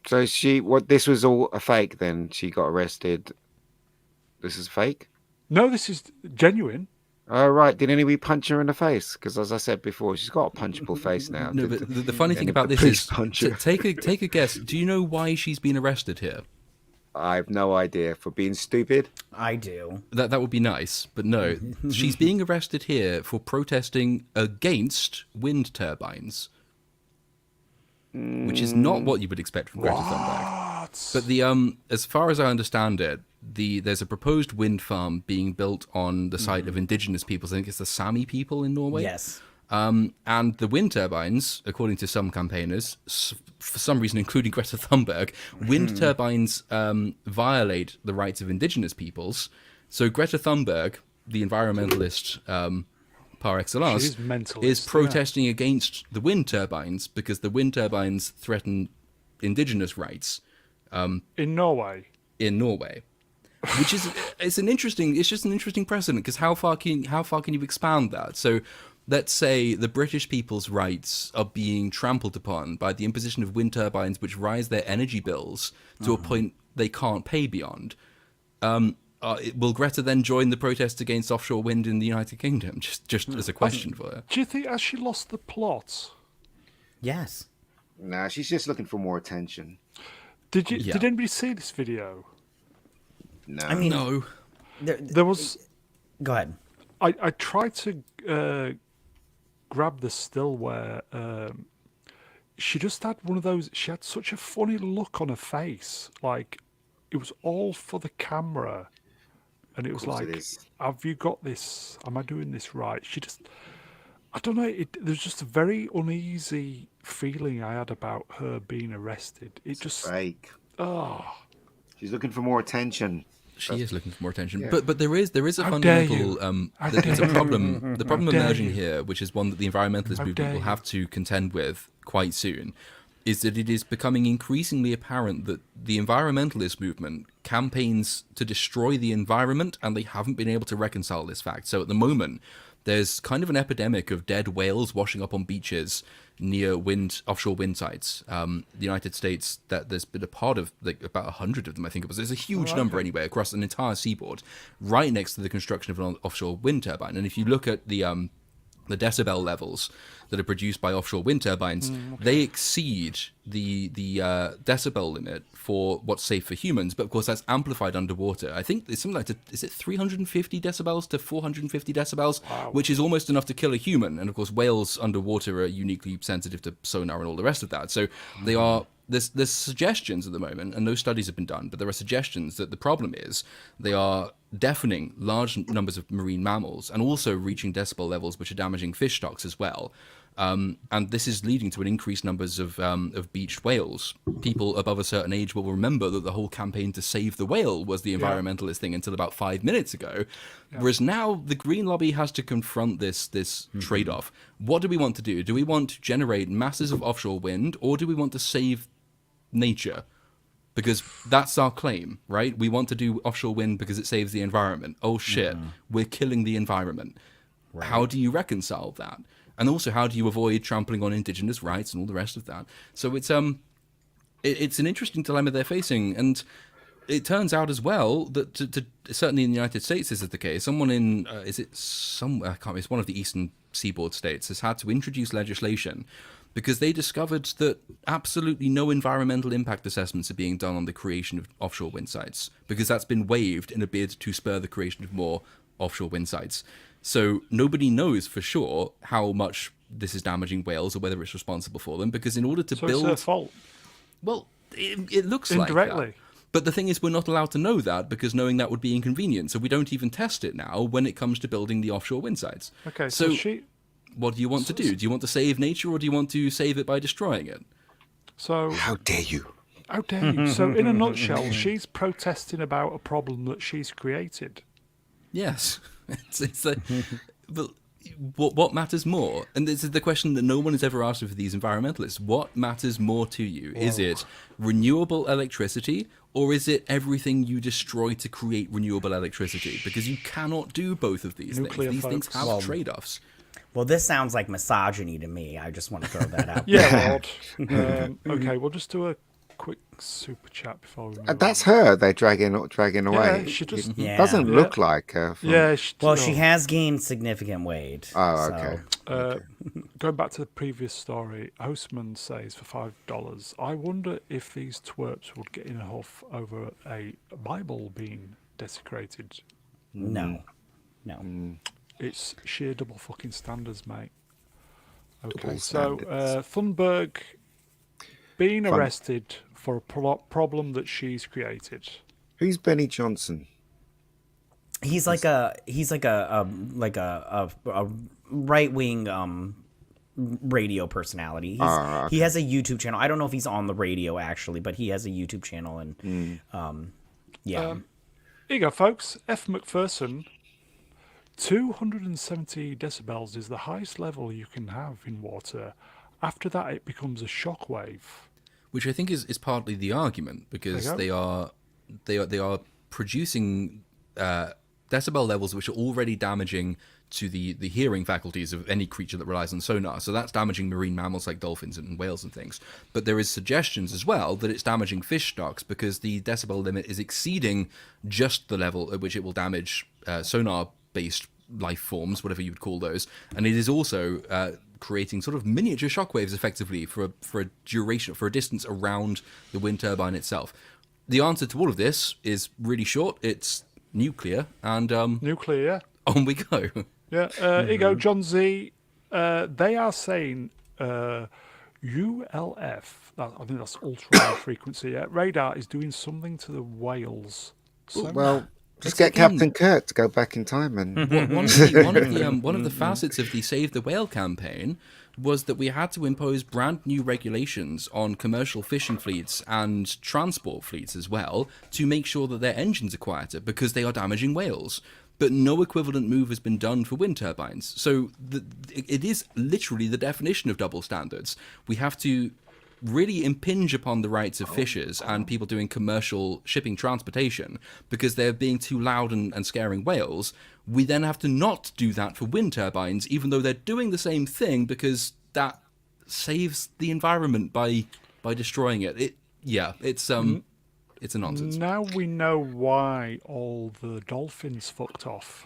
So this was all a fake then? She got arrested. This is fake? No, this is genuine. Oh, right. Did anybody punch her in the face? Because as I said before, she's got a punchable face now. No, but the funny thing Any about this police is, puncher. take a guess. Do you know why she's been arrested here? I have no idea. For being stupid? I do. That would be nice, but no. She's being arrested here for protesting against wind turbines, which is not what you would expect from Greta Thunberg. But as far as I understand it, there's a proposed wind farm being built on the site of indigenous peoples. I think it's the Sami people in Norway. Yes. And the wind turbines, according to some campaigners, for some reason, including Greta Thunberg, wind turbines violate the rights of indigenous peoples. So Greta Thunberg, the environmentalist par excellence, She's mentalist, is protesting against the wind turbines because the wind turbines threaten indigenous rights In Norway. in Norway. Which is it's just an interesting precedent, because how far can you expand that? So let's say the British people's rights are being trampled upon by the imposition of wind turbines which rise their energy bills to a point they can't pay beyond. Will Greta then join the protests against offshore wind in the United Kingdom? Just as a question for her. Do you think has she lost the plot? Yes. Nah, she's just looking for more attention. Did Yeah. anybody see this video? No. I mean, No. There was. go ahead. I tried to grab the still where she just had one of those. She had such a funny look on her face, like it was all for the camera, and it was course like, it is. "Have you got this? Am I doing this right?" She just, I don't know. There's just a very uneasy feeling I had about her being arrested. It just, Fake. oh, She's looking for more attention. She is looking for more attention, Yeah. but there is a How dare you. fundamental How there's a dare problem. The problem dare emerging you. here, which is one that the environmentalist How movement dare will you. have to contend with quite soon, is that it is becoming increasingly apparent that the environmentalist movement campaigns to destroy the environment, and they haven't been able to reconcile this fact. So at the moment, there's kind of an epidemic of dead whales washing up on beaches near offshore wind sites. The United States, that there's been a part of about 100 of them, I think it was. There's a huge number anyway across an entire seaboard, right next to the construction of an offshore wind turbine. And if you look at the decibel levels that are produced by offshore wind turbines, they exceed the decibel limit for what's safe for humans. But of course, that's amplified underwater. I think it's something like is it 350 decibels to 450 decibels, which is almost enough to kill a human. And of course, whales underwater are uniquely sensitive to sonar and all the rest of that. So they are. There's suggestions at the moment, and no studies have been done, but there are suggestions that the problem is they are deafening large numbers of marine mammals and also reaching decibel levels which are damaging fish stocks as well. And this is leading to an increased numbers of beached whales. People above a certain age will remember that the whole campaign to save the whale was the environmentalist thing until about 5 minutes ago. Whereas now the green lobby has to confront this trade-off. What do we want to do? Do we want to generate masses of offshore wind, or do we want to save nature? Because that's our claim, right? We want to do offshore wind because it saves the environment. Oh shit, we're killing the environment. Right. How do you reconcile that? And also, how do you avoid trampling on indigenous rights and all the rest of that? So it's an interesting dilemma they're facing. And it turns out as well that certainly in the United States this is the case. Someone in I can't remember, it's one of the eastern seaboard states has had to introduce legislation because they discovered that absolutely no environmental impact assessments are being done on the creation of offshore wind sites, because that's been waived in a bid to spur the creation of more offshore wind sites. So nobody knows for sure how much this is damaging whales or whether it's responsible for them, because in order to So build... it's their fault. Well, it looks like Indirectly. that. But the thing is, we're not allowed to know that, because knowing that would be inconvenient. So we don't even test it now when it comes to building the offshore wind sites. Okay, so she... What do you want to do? Do you want to save nature, or do you want to save it by destroying it? So... How dare you? How dare you? So in a nutshell, she's protesting about a problem that she's created. Yes. It's like... But what matters more? And this is the question that no one has ever asked of these environmentalists. What matters more to you? Whoa. Is it renewable electricity, or is it everything you destroy to create renewable electricity? Because you cannot do both of these Nuclear things. These things folks. have trade-offs. Well, this sounds like misogyny to me. I just want to throw that out. Yeah, Lord. Okay, we'll just do a quick super chat before we move That's on. her. They're dragging away. Yeah, she just... Yeah. Doesn't look like her. Yeah, Well, she has gained significant weight. Oh, so- okay. Going back to the previous story, Hostman says for $5, I wonder if these twerps would get in a huff over a Bible being desecrated. No. It's sheer double fucking standards, mate. Okay, Double so standards. Thunberg being arrested for a problem that she's created. Who's Benny Johnson? He's like a right wing radio personality. He has a YouTube channel. I don't know if he's on the radio actually, but he has a YouTube channel, and yeah. Here you go, folks. F. McPherson. 270 decibels is the highest level you can have in water. After that, it becomes a shockwave. Which I think is partly the argument, because There they are producing decibel levels which are already damaging to the hearing faculties of any creature that relies on sonar. So that's damaging marine mammals like dolphins and whales and things. But there is suggestions as well that it's damaging fish stocks, because the decibel limit is exceeding just the level at which it will damage sonar-based life forms, whatever you would call those. And it is also creating sort of miniature shockwaves effectively for a duration, for a distance around the wind turbine itself. The answer to all of this is really short. It's nuclear, and Nuclear. on we go. Yeah, here you go, John Z. They are saying ULF, I think that's ultra low frequency, radar is doing something to the whales. So, Well, just It's get again- Captain Kirk to go back in time and. One of the facets of the Save the Whale campaign was that we had to impose brand new regulations on commercial fishing fleets and transport fleets as well, to make sure that their engines are quieter, because they are damaging whales. But no equivalent move has been done for wind turbines. So it is literally the definition of double standards. We have to really impinge upon the rights of fishers and people doing commercial shipping transportation, because they're being too loud and scaring whales. We then have to not do that for wind turbines, even though they're doing the same thing, because that saves the environment by destroying it. It's a nonsense. now we know why all the dolphins fucked off.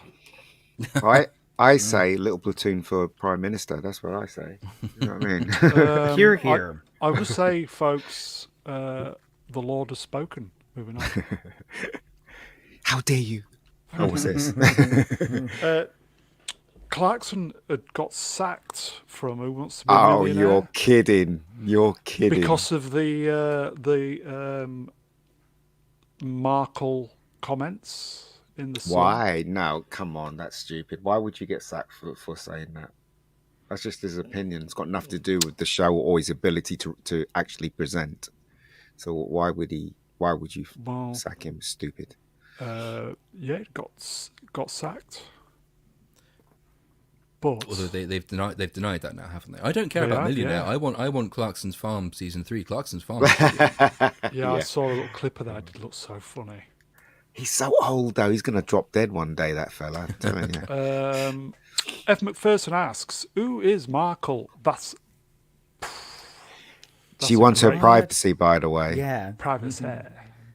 I say little platoon for Prime Minister. That's what I say. You know what I mean? Here, here. I would say, folks, the Lord has spoken. Moving on. How dare you? Oh, what's this? Clarkson had got sacked from Who Wants to Be a Oh, Millionaire you're kidding. You're kidding. because of the Markle comments in the Sun. Why? No, come on. That's stupid. Why would you get sacked for saying that? That's just his opinion. It's got nothing to do with the show or his ability to actually present. So why would you Well, sack him? Stupid. it got sacked. But Although they've denied that now, haven't they? I don't care They about have, Millionaire. yeah. I want Clarkson's Farm season 3. Clarkson's Farm. yeah, I saw a little clip of that. It looked so funny. He's so old though. He's going to drop dead one day. That fella. I'm telling you. F. McPherson asks, "Who is Markle?" That's She a wants her great- privacy, by the way. Yeah. private set.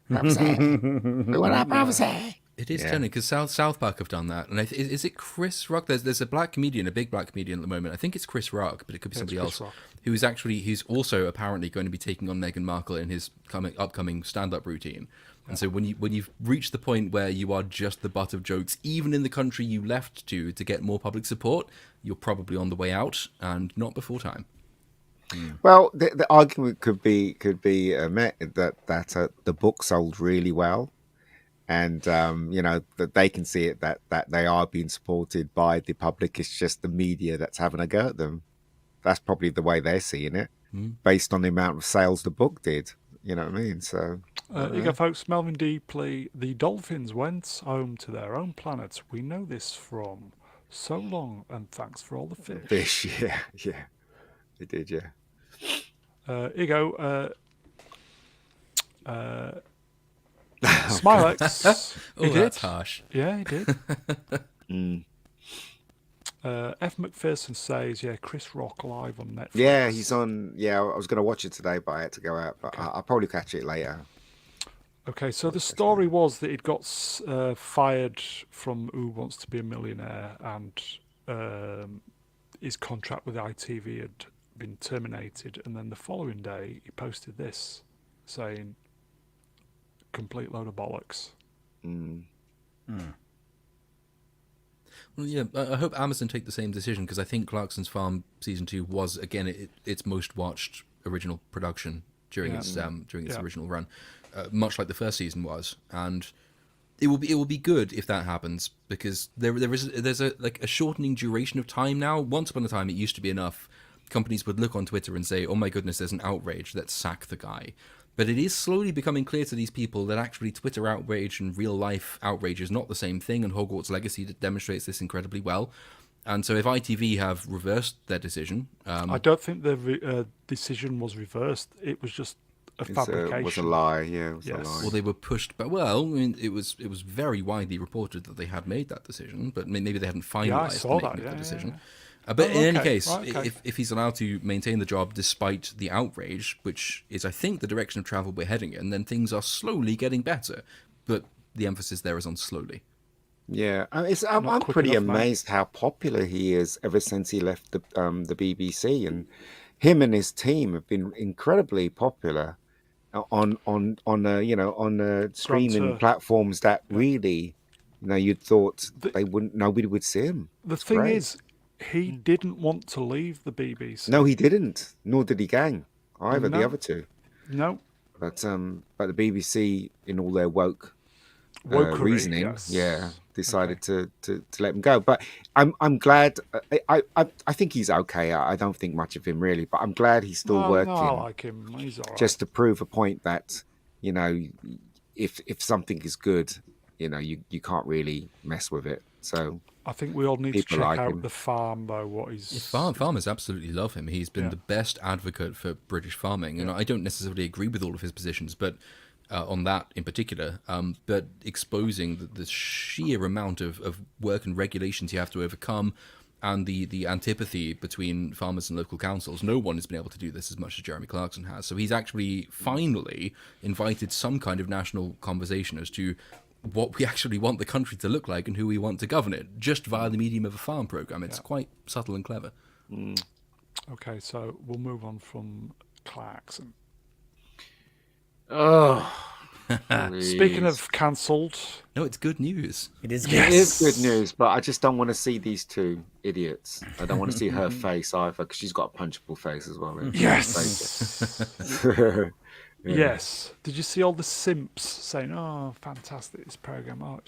Prophecy. We want our prophecy. It is telling because South Park have done that, and is it Chris Rock? There's a black comedian, a big black comedian at the moment. I think it's Chris Rock, but it could be somebody else. Rock. Who's also apparently going to be taking on Meghan Markle in his upcoming stand-up routine. And so when you've reached the point where you are just the butt of jokes, even in the country you left to get more public support, you're probably on the way out, and not before time. Well, the argument could be met that the book sold really well, and that they can see it that they are being supported by the public. It's just the media that's having a go at them. That's probably the way they're seeing it, based on the amount of sales the book did. You know what I mean? So Here you go, folks. Melvin Deeply. The dolphins went home to their own planet. We know this from so long, and thanks for all the fish. yeah, they did, yeah. Here you go. Smilex. Oh, that's harsh. Yeah, he did. F. McPherson says, Chris Rock live on Netflix. Yeah, he's on. Yeah, I was going to watch it today, but I had to go out. But I'll probably catch it later. Okay, so the story was that he'd got fired from Who Wants to Be a Millionaire, and his contract with ITV had been terminated. And then the following day, he posted this saying, "Complete load of bollocks." Well, yeah, I hope Amazon take the same decision because I think Clarkson's Farm season 2 was again its most watched original production during its original run, much like the first season was, and it will be good if that happens because there's a shortening duration of time now. Once upon a time, it used to be enough. Companies would look on Twitter and say, "Oh my goodness, there's an outrage. Let's sack the guy." But it is slowly becoming clear to these people that actually Twitter outrage and real life outrage is not the same thing, and Hogwarts Legacy demonstrates this incredibly well. And so if ITV have reversed their decision... I don't think the decision was reversed. It was just a fabrication. It was a lie, yeah. It was a lie. Well, they were pushed back. Well, I mean, it was very widely reported that they had made that decision, but maybe they hadn't finalised the making of the decision. Yeah. But in any case, right. if he's allowed to maintain the job despite the outrage, which is, I think, the direction of travel we're heading in, then things are slowly getting better. But the emphasis there is on slowly. Yeah, I'm pretty amazed how popular he is ever since he left the BBC, and him and his team have been incredibly popular on streaming platforms that really, you'd thought nobody would see him. The thing is, he didn't want to leave the BBC. No, he didn't. Nor did he gang either. The other two. No. But the BBC, in all their wokery, reasoning, decided to let him go. But I'm glad. I think he's okay. I don't think much of him really, but I'm glad he's still working. No, I like him. He's all right. Just to prove a point that if something is good, you can't really mess with it. So I think we all need to check like out him. the farm, though. What he's Farmers absolutely love him. He's been the best advocate for British farming, and I don't necessarily agree with all of his positions, but on that in particular. But exposing the sheer amount of work and regulations you have to overcome, and the antipathy between farmers and local councils. No one has been able to do this as much as Jeremy Clarkson has. So he's actually finally invited some kind of national conversation as to what we actually want the country to look like and who we want to govern it, just via the medium of a farm program. It's quite subtle and clever. Okay, so we'll move on from Clarkson. Oh, speaking of cancelled, no, it's good news. It is. It is good news, but I just don't want to see these two idiots. I don't want to see her face either, because she's got a punchable face as well. Yes. Yes. Did you see all the simps saying, "Oh, fantastic this program"? But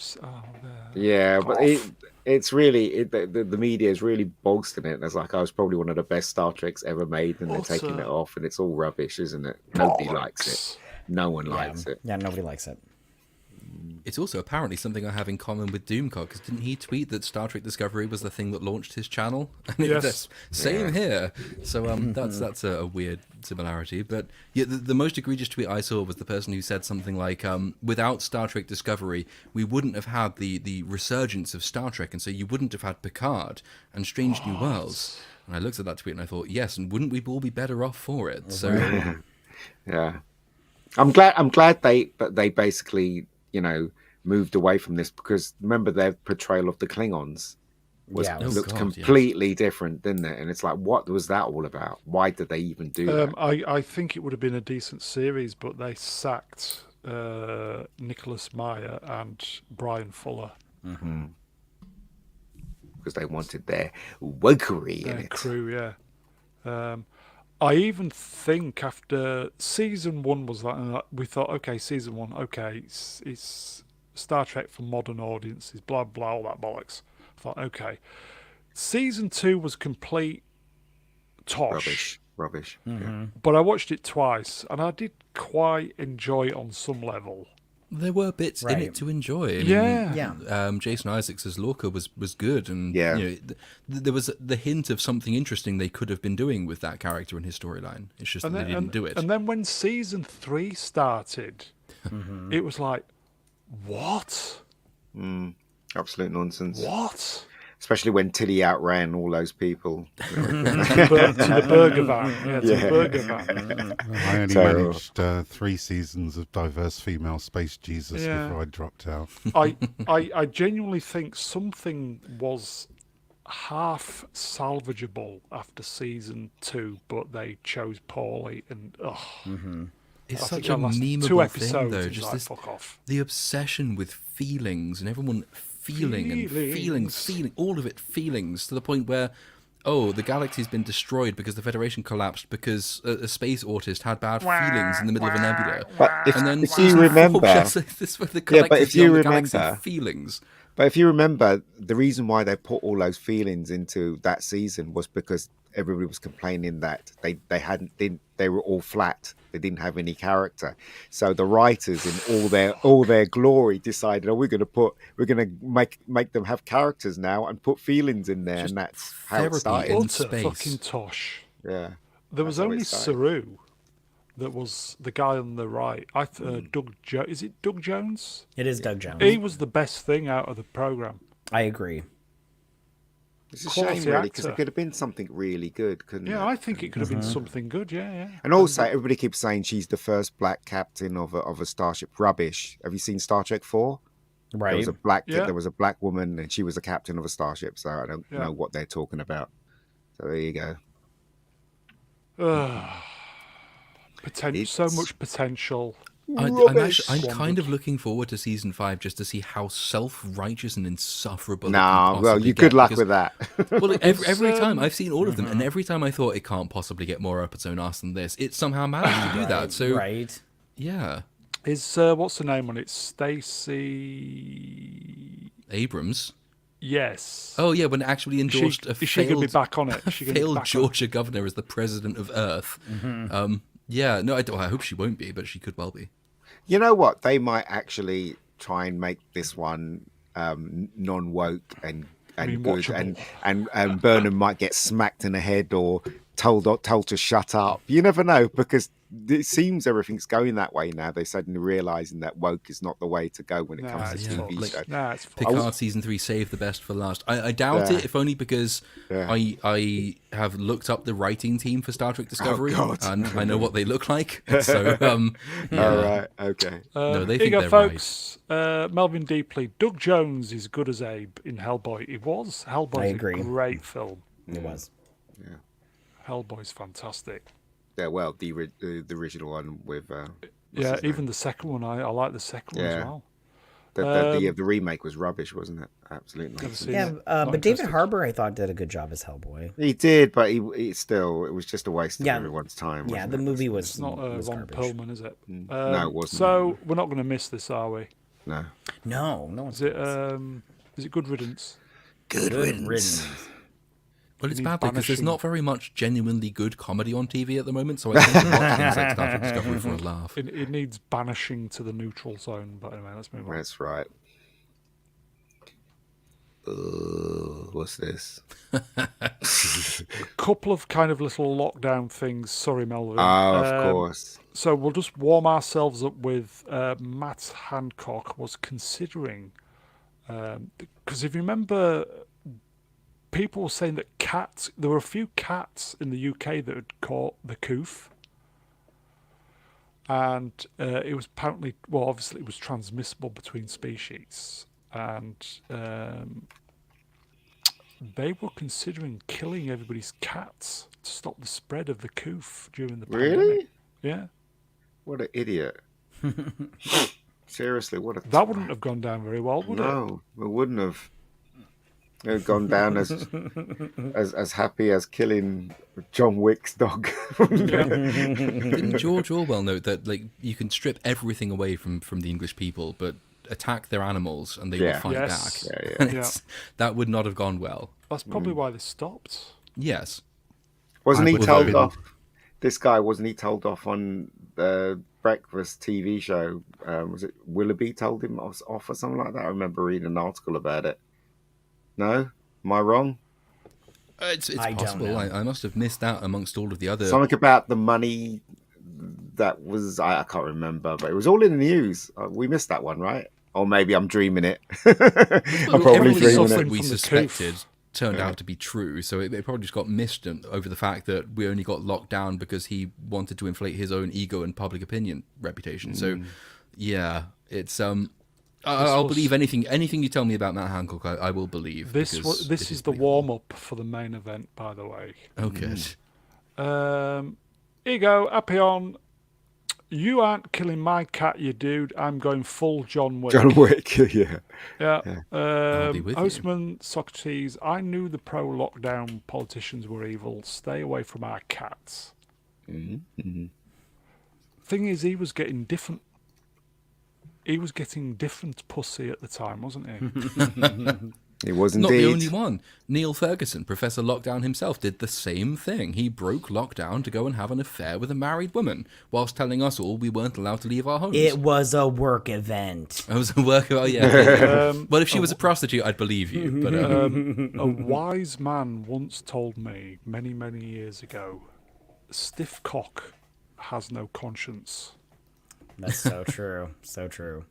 it's really the media is really bolstering it. And it's like, it's probably one of the best Star Treks ever made, and they're taking it off, and it's all rubbish, isn't it? Nobody likes it. No one likes it. Yeah, nobody likes it. It's also apparently something I have in common with Doomcock, because didn't he tweet that Star Trek Discovery was the thing that launched his channel? Yes. Same here. So that's a weird similarity. But yeah, the most egregious tweet I saw was the person who said something like, without Star Trek Discovery, we wouldn't have had the resurgence of Star Trek, and so you wouldn't have had Picard and Strange New Worlds. And I looked at that tweet and I thought, yes, and wouldn't we all be better off for it? So Yeah. I'm glad they basically, moved away from this, because remember their portrayal of the Klingons was Yeah. Oh, looked God, yes. completely different, didn't it? And it's like, what was that all about? Why did they even do that? I think it would have been a decent series, but they sacked Nicholas Meyer and Brian Fuller, Because they wanted their wokery in their it. crew. Yeah. I even think after season 1 was that, and we thought, okay, season 1, okay, it's Star Trek for modern audiences, blah blah, all that bollocks. I thought, okay, season 2 was complete tosh. Rubbish. But I watched it twice, and I did quite enjoy it on some level. There were bits in Right. it to enjoy. I mean, Yeah. Jason Isaacs as Lorca was good, and Yeah. there was the hint of something interesting they could have been doing with that character and his storyline. It's just that they didn't do it. And then when season 3 started, it was like, what? Absolute nonsense. What? Especially when Tilly outran all those people. To the burger van. Yeah, to the burger van. I only So- managed 3 seasons of diverse female space Jesus Yeah. before I dropped out. I genuinely think something was half salvageable after season 2, but they chose poorly, and It's I think such a that last 2 memeable episodes thing, though. is Just like, this, fuck off. the obsession with feelings and everyone feeling and feeling, all of it feelings, to the point where, oh, the galaxy's been destroyed because the Federation collapsed because a space autist had bad feelings in the middle of a nebula. But And then if you season 4 remember, just this where the Yeah, but collectives if you beyond the galaxy remember- feelings. But if you remember, the reason why they put all those feelings into that season was because everybody was complaining that they were all flat. They didn't have any character. So the writers, in all their glory, decided, we're going to make them have characters now and put feelings in there, Just and that's how it therapy started. in Utter space. fucking tosh. Yeah, There was That's how it only started. Saru that was the guy on the right. Is it Doug Jones? It is Doug Jones. He was the best thing out of the program. I agree. it's a Quality shame, really, because actor. it could have been something really good, couldn't Yeah, it? I think it could have been something good. Yeah. And also, everybody keeps saying she's the first black captain of a starship. Rubbish. Have you seen Star Trek 4? There Right. was a black woman, and she was a captain of a starship. So I don't Yeah. know what they're talking about. So there you go. So much potential. I'm kind of looking forward to season 5 just to see how self-righteous and insufferable. it can Nah, well, possibly you get, good luck because- with that. Well, every time I've seen all of them, and every time I thought it can't possibly get more up its own arse than this, it somehow managed to do that. So Right. yeah, Is what's the name on it? Stacey. Abrams. Yes. Oh yeah, when it actually Is she, endorsed a is she going to be failed, back on it? Is she gonna be failed back on it? Georgia governor as the president of Earth. Yeah, no, I hope she won't be, but she could well be. You know what? They might actually try and make this one non-woke and good, watchable. and Burnham might get smacked in the head or told to shut up. You never know, because it seems everything's going that way now. They're suddenly realizing that woke is not the way to go when it Nah, comes it's to TV fucked. shows. Nah, it's fucked. Picard season 3 saved the best for last. I doubt Yeah. it, if only because Yeah. I have looked up the writing team for Star Trek Discovery, God. and I know what they look like. So yeah. All right, okay. No, they Here think you go, they're folks. Melvin Deeply. Doug Jones is good as Abe in Hellboy. He was. Hellboy's I agree. a great film. It was. Hellboy's fantastic. Yeah, well, the original one with Yeah, his name? even the second one, I like the second one Yeah. as well. the remake was rubbish, wasn't it? Absolutely. Never nonsense. seen Yeah, it. but Not David interested. Harbour, I thought, did a good job as Hellboy. He did, but he still, it was just a waste of Yeah. everyone's time. Yeah, wasn't the it? movie was It's not was Ron garbage. Perlman, is it? No, it wasn't. So we're not going to miss this, are we? No. No, no one's Is it Good Riddance? Good riddance. Well, it's needs bad because there's banishing. not very much genuinely good comedy on TV at the moment, so I tend to watch things like Star Trek Discovery for a laugh. It needs banishing to the neutral zone. But anyway, let's move on. That's right. What's this? Couple of kind of little lockdown things. Sorry, Melvin. Oh, of course. So we'll just warm ourselves up with Matt Hancock was considering, because if you remember, people were saying that there were a few cats in the UK that had caught the coof. and it was apparently, well, obviously it was transmissible between species, and they were considering killing everybody's cats to stop the spread of the coof during the pandemic. Really? Yeah, What an idiot. Seriously, what a that wouldn't have gone down very well, would it? No, it wouldn't have. It would have gone down as happy as killing John Wick's dog. Didn't George Orwell note that like you can strip everything away from the English people, but attack their animals and they will Yeah. fight Yes. back? Yeah, And Yeah. that would not have gone well. That's probably why they stopped. Yes. Wasn't I he would told have off? This guy wasn't he told off on the breakfast TV show? Was it Willoughby told him off or something like that? I remember reading an article about it. No, am I wrong? It's I don't possible. know. I must have missed out amongst all of the other. Something about the money that was I can't remember, but it was all in the news. We missed that one, right? Or maybe I'm dreaming it. I'm probably everybody Everything dreaming else suffering that it. we from the suspected coof. turned out to be true. So it probably just got missed over the fact that we only got locked down because he wanted to inflate his own ego and public opinion reputation. So, yeah, it's I'll was- believe anything you tell me about Matt Hancock. I will believe. This because it this is the believable. warm up for the main event, by the way. Oh, good. Here you go, happy on. You aren't killing my cat, you dude. I'm going full John Wick. John Wick, yeah. Yeah. I'll be with you. Hostman Socrates, I knew the pro-lockdown politicians were evil. Stay away from our cats. Thing is, he was getting different. He was getting different pussy at the time, wasn't he? It was Not the indeed. only one. Neil Ferguson, Professor Lockdown himself, did the same thing. He broke lockdown to go and have an affair with a married woman, whilst telling us all we weren't allowed to leave our homes. It was a work event. I was a worker. Oh, yeah. Well, if she was a prostitute, I'd believe you. But A wise man once told me many, many years ago, stiff cock has no conscience. That's so true. So true.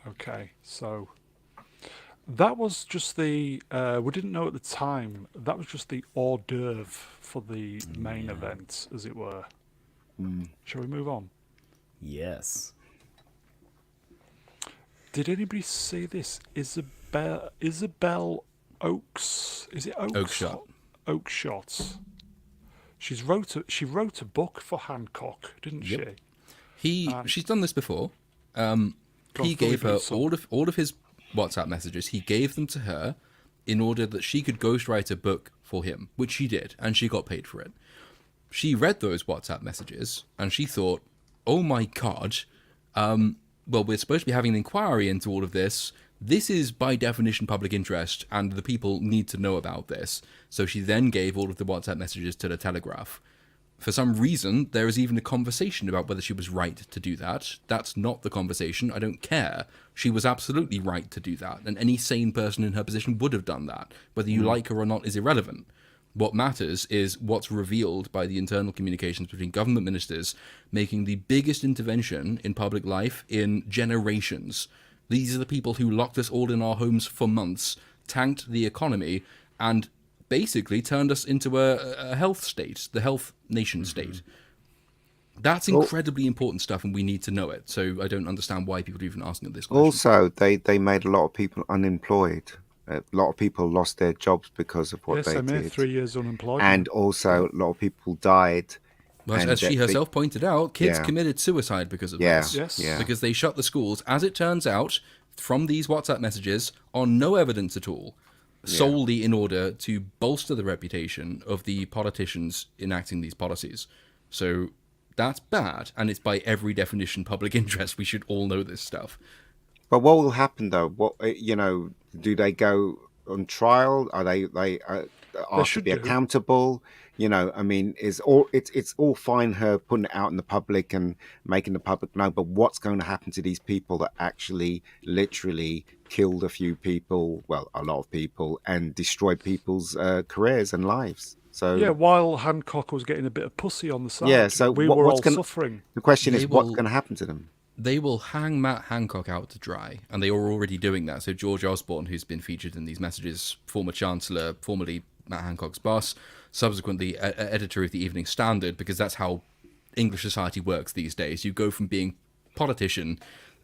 Okay, so that was just the, we didn't know at the time, that was just the hors d'oeuvre for the main event, as it were. Shall we move on? Yes. Did anybody see this? Isabel Oakes? Is it Oakes? Oakeshott. Oakeshott. She wrote a book for Hancock, didn't Yep. she? she's done this before. He on, gave fill her me some. all of his WhatsApp messages. He gave them to her in order that she could ghostwrite a book for him, which she did, and she got paid for it. She read those WhatsApp messages and she thought, "Oh my God, well, we're supposed to be having an inquiry into all of this. This is by definition public interest, and the people need to know about this." So she then gave all of the WhatsApp messages to the Telegraph. For some reason, there is even a conversation about whether she was right to do that. That's not the conversation. I don't care. She was absolutely right to do that, and any sane person in her position would have done that. Whether you like her or not is irrelevant. What matters is what's revealed by the internal communications between government ministers making the biggest intervention in public life in generations. These are the people who locked us all in our homes for months, tanked the economy, and basically turned us into a health state, the health nation state. That's incredibly important stuff, and we need to know it. So I don't understand why people are even asking this question. Also, they made a lot of people unemployed. A lot of people lost their jobs because of what Yes, they I made did. 3 years unemployed. And also, a lot of people died. Well, and as she they- herself pointed out, kids Yeah. committed suicide because of Yeah, this. Yes. yeah. Because they shut the schools, as it turns out, from these WhatsApp messages on no evidence at all, solely in order to bolster the reputation of the politicians enacting these policies. So that's bad, and it's by every definition public interest. We should all know this stuff. But what will happen though? What do they go on trial? Are they asked to should be do. accountable? I mean, it's all fine her putting it out in the public and making the public know, but what's going to happen to these people that actually literally killed a few people, well, a lot of people, and destroyed people's careers and lives? So yeah, while Hancock was getting a bit of pussy on the side, Yeah, so we what- were what's all gonna- suffering. the question They is, what's will- going to happen to them? They will hang Matt Hancock out to dry, and they are already doing that. So George Osborne, who's been featured in these messages, former Chancellor, formerly Matt Hancock's boss, subsequently editor of the Evening Standard, because that's how English society works these days. You go from being politician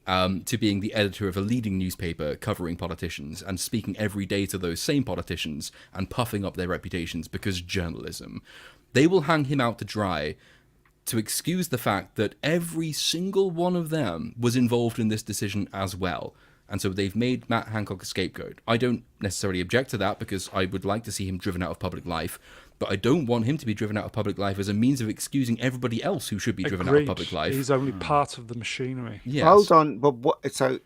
to being the editor of a leading newspaper covering politicians and speaking every day to those same politicians and puffing up their reputations because journalism. They will hang him out to dry to excuse the fact that every single one of them was involved in this decision as well. And so they've made Matt Hancock a scapegoat. I don't necessarily object to that because I would like to see him driven out of public life, but I don't want him to be driven out of public life as a means of excusing everybody else who should be driven out of public life. He's only part of the machinery. Yes. Hold on, but what? So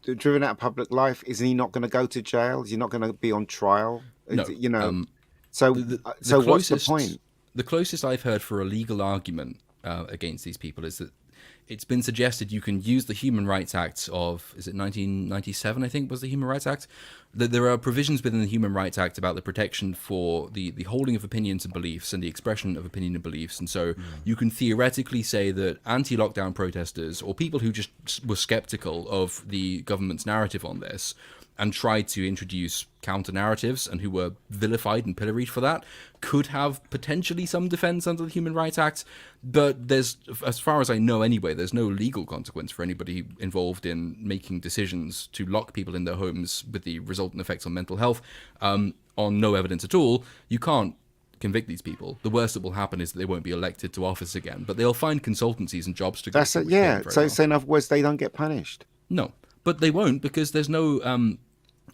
driven out of public life, isn't he not going to go to jail? Is he not going to be on trial? No. You know. So what's the point? The closest I've heard for a legal argument against these people is that it's been suggested you can use the Human Rights Act of, is it 1997, I think, was the Human Rights Act? That there are provisions within the Human Rights Act about the protection for the holding of opinions and beliefs and the expression of opinion and beliefs. And so you can theoretically say that anti-lockdown protesters or people who just were skeptical of the government's narrative on this and tried to introduce counter-narratives and who were vilified and pilloried for that could have potentially some defense under the Human Rights Act. But there's, as far as I know anyway, there's no legal consequence for anybody involved in making decisions to lock people in their homes with the resultant effects on mental health on no evidence at all. You can't convict these people. The worst that will happen is that they won't be elected to office again, but they'll find consultancies and jobs to go That's to. it. Yeah. So in other words, they don't get punished. No, but they won't because there's no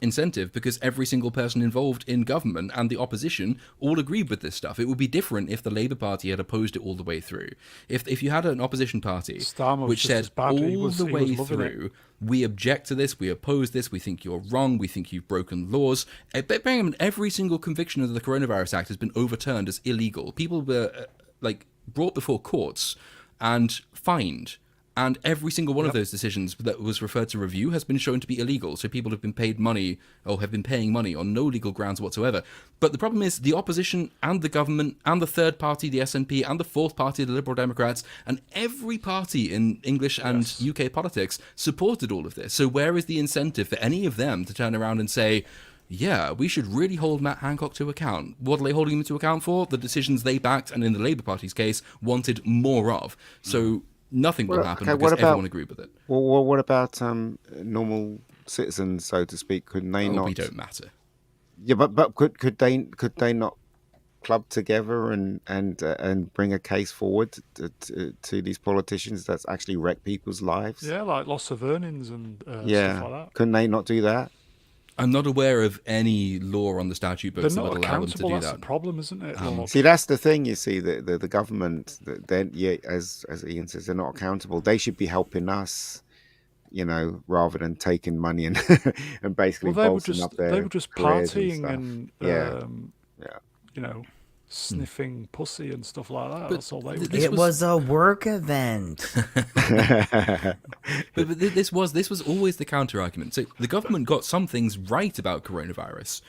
incentive, because every single person involved in government and the opposition all agreed with this stuff. It would be different if the Labour Party had opposed it all the way through. If you had an opposition party Starmer which said all the way through, we object to this, we oppose this, we think you're wrong, we think you've broken laws. But every single conviction of the Coronavirus Act has been overturned as illegal. People were brought before courts and fined. And every single one of those decisions that was referred to review has been shown to be illegal. So people have been paid money or have been paying money on no legal grounds whatsoever. But the problem is the opposition and the government and the third party, the SNP, and the fourth party, the Liberal Democrats, and every party in English and UK politics supported all of this. So where is the incentive for any of them to turn around and say, yeah, we should really hold Matt Hancock to account? What are they holding him to account for? The decisions they backed, and in the Labour Party's case, wanted more of. So nothing will happen because everyone agreed with it. Well, what about normal citizens, so to speak? Couldn't they not? We don't matter. Yeah, but could they not club together and bring a case forward to these politicians that's actually wrecked people's lives? Yeah, like loss of earnings and stuff like that. Couldn't they not do that? I'm not aware of any law on the statute books that would allow them to do That's that. the problem, isn't it? See, that's the thing. You see, the government, as Ian says, they're not accountable. They should be helping us, rather than taking money and and basically bolstering up their. They were just partying and sniffing pussy and stuff like that. That's all they were doing. It was a work event. But this was always the counter argument. So the government got some things right about coronavirus,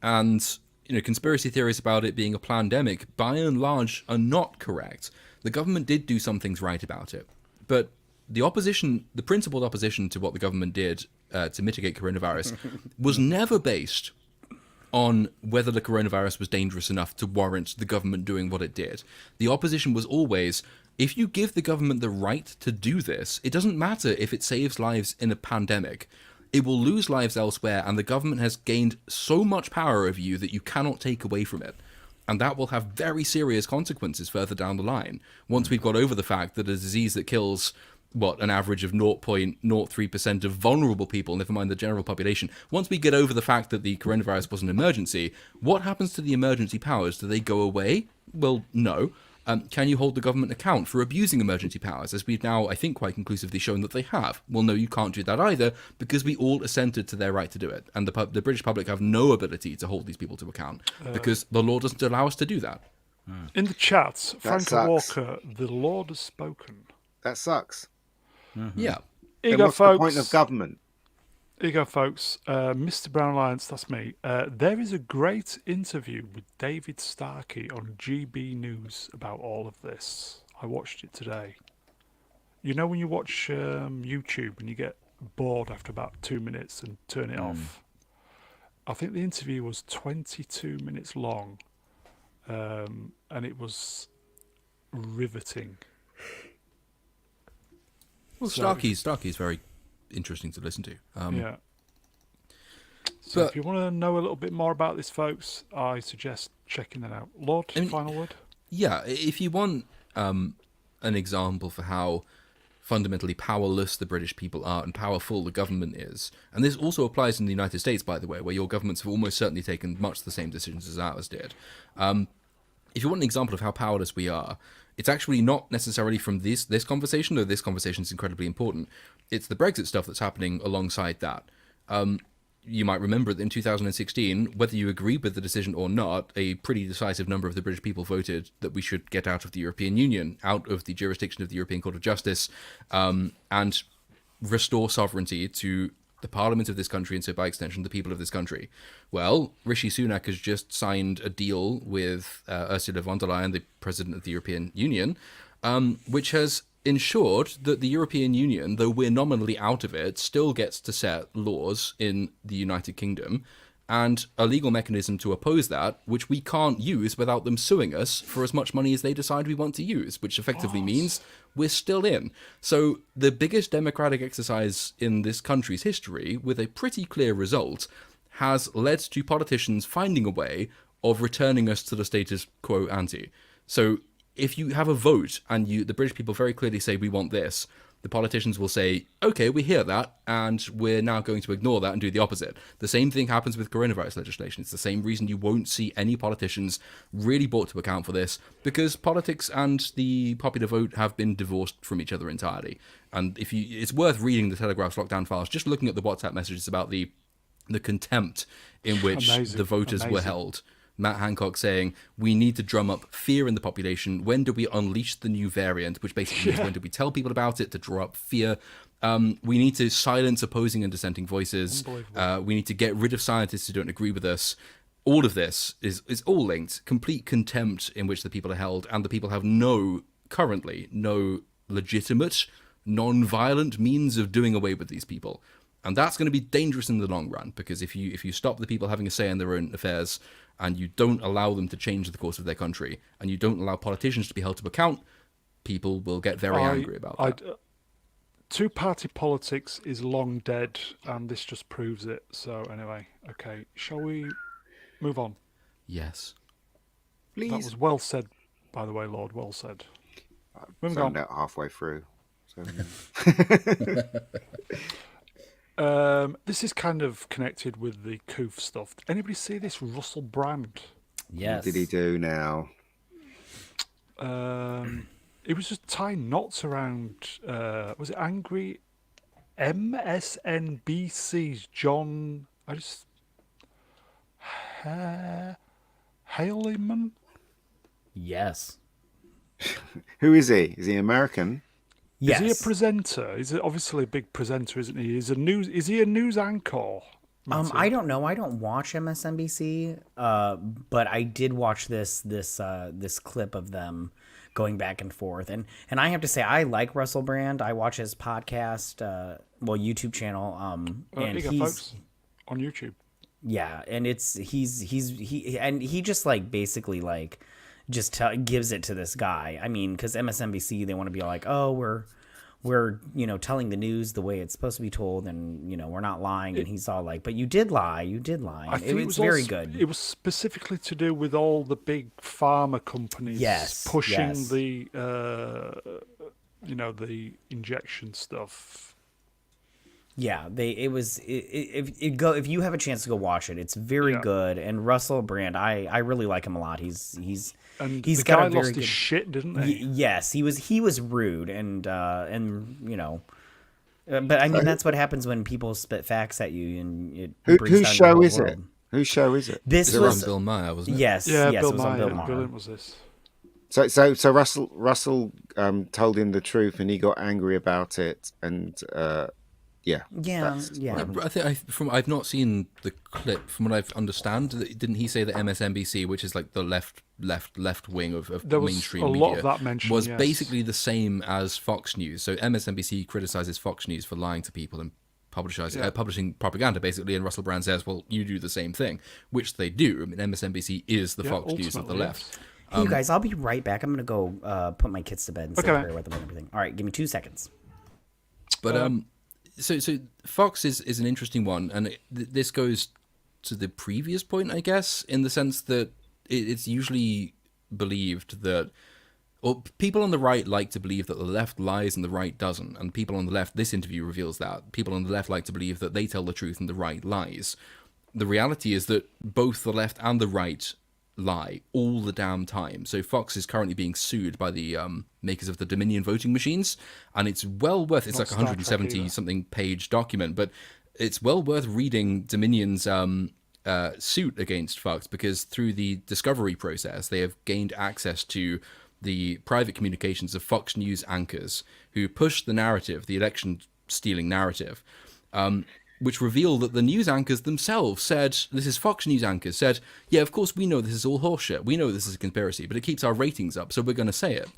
and conspiracy theories about it being a plandemic, by and large, are not correct. The government did do some things right about it, but the opposition, the principled opposition to what the government did to mitigate coronavirus, was never based on whether the coronavirus was dangerous enough to warrant the government doing what it did. The opposition was always, if you give the government the right to do this, it doesn't matter if it saves lives in a pandemic. It will lose lives elsewhere, and the government has gained so much power over you that you cannot take away from it. And that will have very serious consequences further down the line. Once we've got over the fact that a disease that kills an average of 0.03% of vulnerable people, never mind the general population. Once we get over the fact that the coronavirus was an emergency, what happens to the emergency powers? Do they go away? Well, no. Can you hold the government account for abusing emergency powers, as we've now, I think, quite conclusively shown that they have? Well, no, you can't do that either, because we all assented to their right to do it. And the British public have no ability to hold these people to account, because the law doesn't allow us to do that. In the chat, Frank Walker, the Lord has spoken. That sucks. Mm-hmm. Yeah. Ego, what's folks. the point of government? Ego, folks. Mr. Brown Alliance, that's me. There is a great interview with David Starkey on GB News about all of this. I watched it today. You know when you watch YouTube and you get bored after about 2 minutes and turn it off? I think the interview was 22 minutes long. And it was riveting. Well, So- Starkey's very interesting to listen to. Yeah. So but- if you want to know a little bit more about this, folks, I suggest checking that out. Lord, I mean- final word? Yeah, if you want an example for how fundamentally powerless the British people are and powerful the government is, and this also applies in the United States, by the way, where your governments have almost certainly taken much the same decisions as ours did. If you want an example of how powerless we are, it's actually not necessarily from this conversation, though this conversation is incredibly important. It's the Brexit stuff that's happening alongside that. You might remember that in 2016, whether you agree with the decision or not, a pretty decisive number of the British people voted that we should get out of the European Union, out of the jurisdiction of the European Court of Justice, and restore sovereignty to the parliament of this country, and so by extension, the people of this country. Well, Rishi Sunak has just signed a deal with Ursula von der Leyen, the president of the European Union, which has ensured that the European Union, though we're nominally out of it, still gets to set laws in the United Kingdom, and a legal mechanism to oppose that, which we can't use without them suing us for as much money as they decide we want to use, which effectively means we're still in. So the biggest democratic exercise in this country's history, with a pretty clear result, has led to politicians finding a way of returning us to the status quo ante. So if you have a vote and the British people very clearly say we want this, the politicians will say, okay, we hear that, and we're now going to ignore that and do the opposite. The same thing happens with coronavirus legislation. It's the same reason you won't see any politicians really brought to account for this, because politics and the popular vote have been divorced from each other entirely. And it's worth reading the Telegraph's lockdown files, just looking at the WhatsApp messages about the contempt in which Amazing, the voters were amazing. held. Matt Hancock saying, we need to drum up fear in the population. When do we unleash the new variant? Which basically means when do we tell people about it to draw up fear? We need to silence opposing and dissenting voices. We need to get rid of scientists who don't agree with us. All of this is all linked. Complete contempt in which the people are held, and the people have currently no legitimate, non-violent means of doing away with these people. And that's going to be dangerous in the long run, because if you stop the people having a say in their own affairs, and you don't allow them to change the course of their country, and you don't allow politicians to be held to account, people will get very angry about that. Two-party politics is long dead, and this just proves it. So anyway, okay, shall we move on? Yes. Please. That was well said, by the way, Lord. Well said. Moving Found on. out halfway through. So, This is kind of connected with the Coof stuff. Anybody see this Russell Brand? Yes. what did he do now? It was just tying knots around. Was it angry? MSNBC's John. Haleyman. Yes. Who is he? Is he American? Yes. Is he a presenter? He's obviously a big presenter, isn't he? Is he a news anchor? Matty? I don't know. I don't watch MSNBC, but I did watch this clip of them going back and forth, and I have to say I like Russell Brand. I watch his podcast, YouTube channel, and Here you go, folks, on YouTube. yeah, and he just like basically like just gives it to this guy. I mean, because MSNBC, they want to be like, oh, we're telling the news the way it's supposed to be told, and we're not lying. And he's all like, but you did lie. I think It was very good. It was specifically to do with all the big pharma companies pushing yes. the the injection stuff. Yeah, if you have a chance to go watch it, it's very good. And Russell Brand, I really like him a lot. He's And he's the got guy a very lost good, his shit, didn't he? yes, he was rude and but I mean that's what happens when people spit facts at you, and it brings Whose down your show whole is it? world. Whose show is it? This It was was Bill Maher, wasn't it? yes, Yeah, yes, Bill it was on Maher. Bill Maher. Brilliant was this? So Russell told him the truth, and he got angry about it, and yeah. I think I've not seen the clip. From what I understand, didn't he say that MSNBC, which is like the left wing of There was mainstream a media, lot of that mentioned, was yes. basically the same as Fox News. So MSNBC criticizes Fox News for lying to people and publishing propaganda, basically. And Russell Brand says, "Well, you do the same thing," which they do. I mean, MSNBC is the Fox News of the ultimately, left. Hey, you guys, I'll be right back. I'm gonna go put my kids to bed and say Okay, a man. prayer with them and everything. All right, give me 2 seconds. But so Fox is an interesting one, and this goes to the previous point, I guess, in the sense that it's usually believed that, or people on the right like to believe that the left lies and the right doesn't, and people on the left, this interview reveals that people on the left like to believe that they tell the truth and the right lies. The reality is that both the left and the right lie all the damn time. So Fox is currently being sued by the makers of the Dominion voting machines, and it's well worth, it's Not like a Star Trek 170 either. something page document, but it's well worth reading Dominion's suit against Fox, because through the discovery process they have gained access to the private communications of Fox News anchors who pushed the narrative, the election stealing narrative, which reveal that the news anchors themselves said, this is Fox News anchors, said, yeah, of course we know this is all horseshit. We know this is a conspiracy, but it keeps our ratings up, so we're going to say it.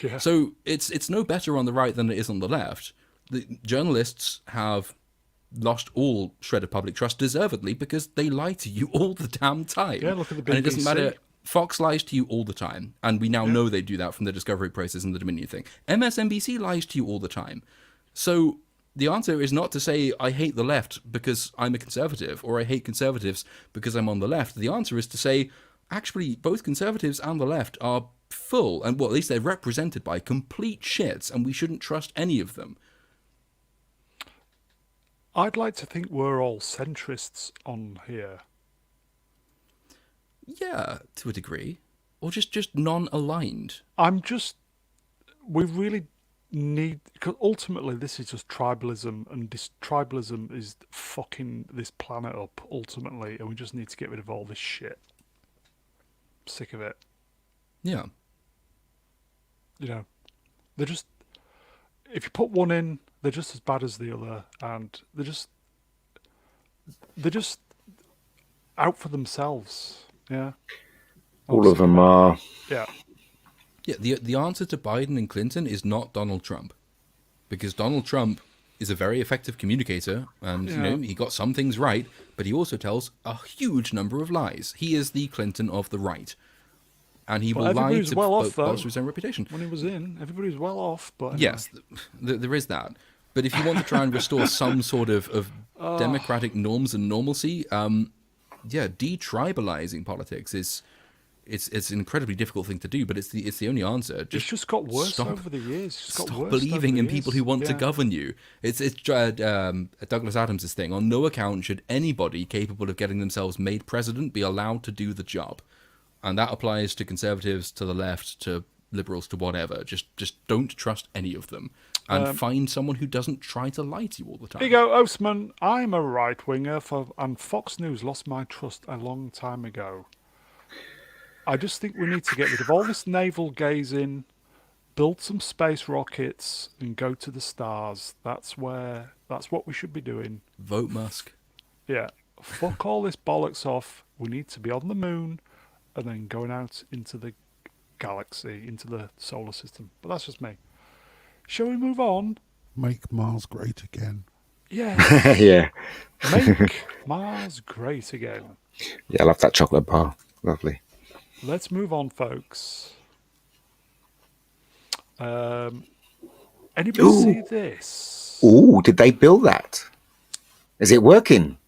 Yeah. So it's no better on the right than it is on the left. The journalists have lost all shred of public trust, deservedly, because they lie to you all the damn time. Yeah, look at the And it doesn't BBC. matter. Fox lies to you all the time, and we now know they do that from the discovery process and the Dominion thing. MSNBC lies to you all the time. So the answer is not to say, I hate the left because I'm a conservative, or I hate conservatives because I'm on the left. The answer is to say, actually, both conservatives and the left are full, and well, at least they're represented by complete shits, and we shouldn't trust any of them. I'd like to think we're all centrists on here. Yeah, to a degree. Or just non-aligned. We really need, because ultimately this is just tribalism, and this tribalism is fucking this planet up ultimately, and we just need to get rid of all this shit. Sick of it. Yeah. You know, they're just, if you put one in, they're just as bad as the other, and they're just out for themselves. Yeah. All of them are. Yeah. Yeah, the answer to Biden and Clinton is not Donald Trump. Because Donald Trump is a very effective communicator, and you know, he got some things right, but he also tells a huge number of lies. He is the Clinton of the right. And he will lie everybody's to well off, though. bolster his own reputation. When he was in, everybody's well off, but anyway. Yes, there is that. But if you want to try and restore some sort of democratic norms and normalcy, detribalizing politics is it's an incredibly difficult thing to do, but it's the only answer. It's just got worse over the years. It's got Stop worse believing over in the people years. who want to Yeah. govern you. It's Douglas Adams' thing. On no account should anybody capable of getting themselves made president be allowed to do the job. And that applies to conservatives, to the left, to liberals, to whatever. Just don't trust any of them. And find someone who doesn't try to lie to you all the time. Here you go, Ostman. I'm a right-winger, and Fox News lost my trust a long time ago. I just think we need to get rid of all this navel gazing, build some space rockets, and go to the stars. That's what we should be doing. Vote Musk. Yeah. Fuck all this bollocks off. We need to be on the moon and then going out into the galaxy, into the solar system. But that's just me. Shall we move on? Make Mars great again. Yeah. Yeah. Make Mars great again. Yeah, I love that chocolate bar. Lovely. Let's move on, folks. Anybody see this? Ooh, did they build that? Is it working?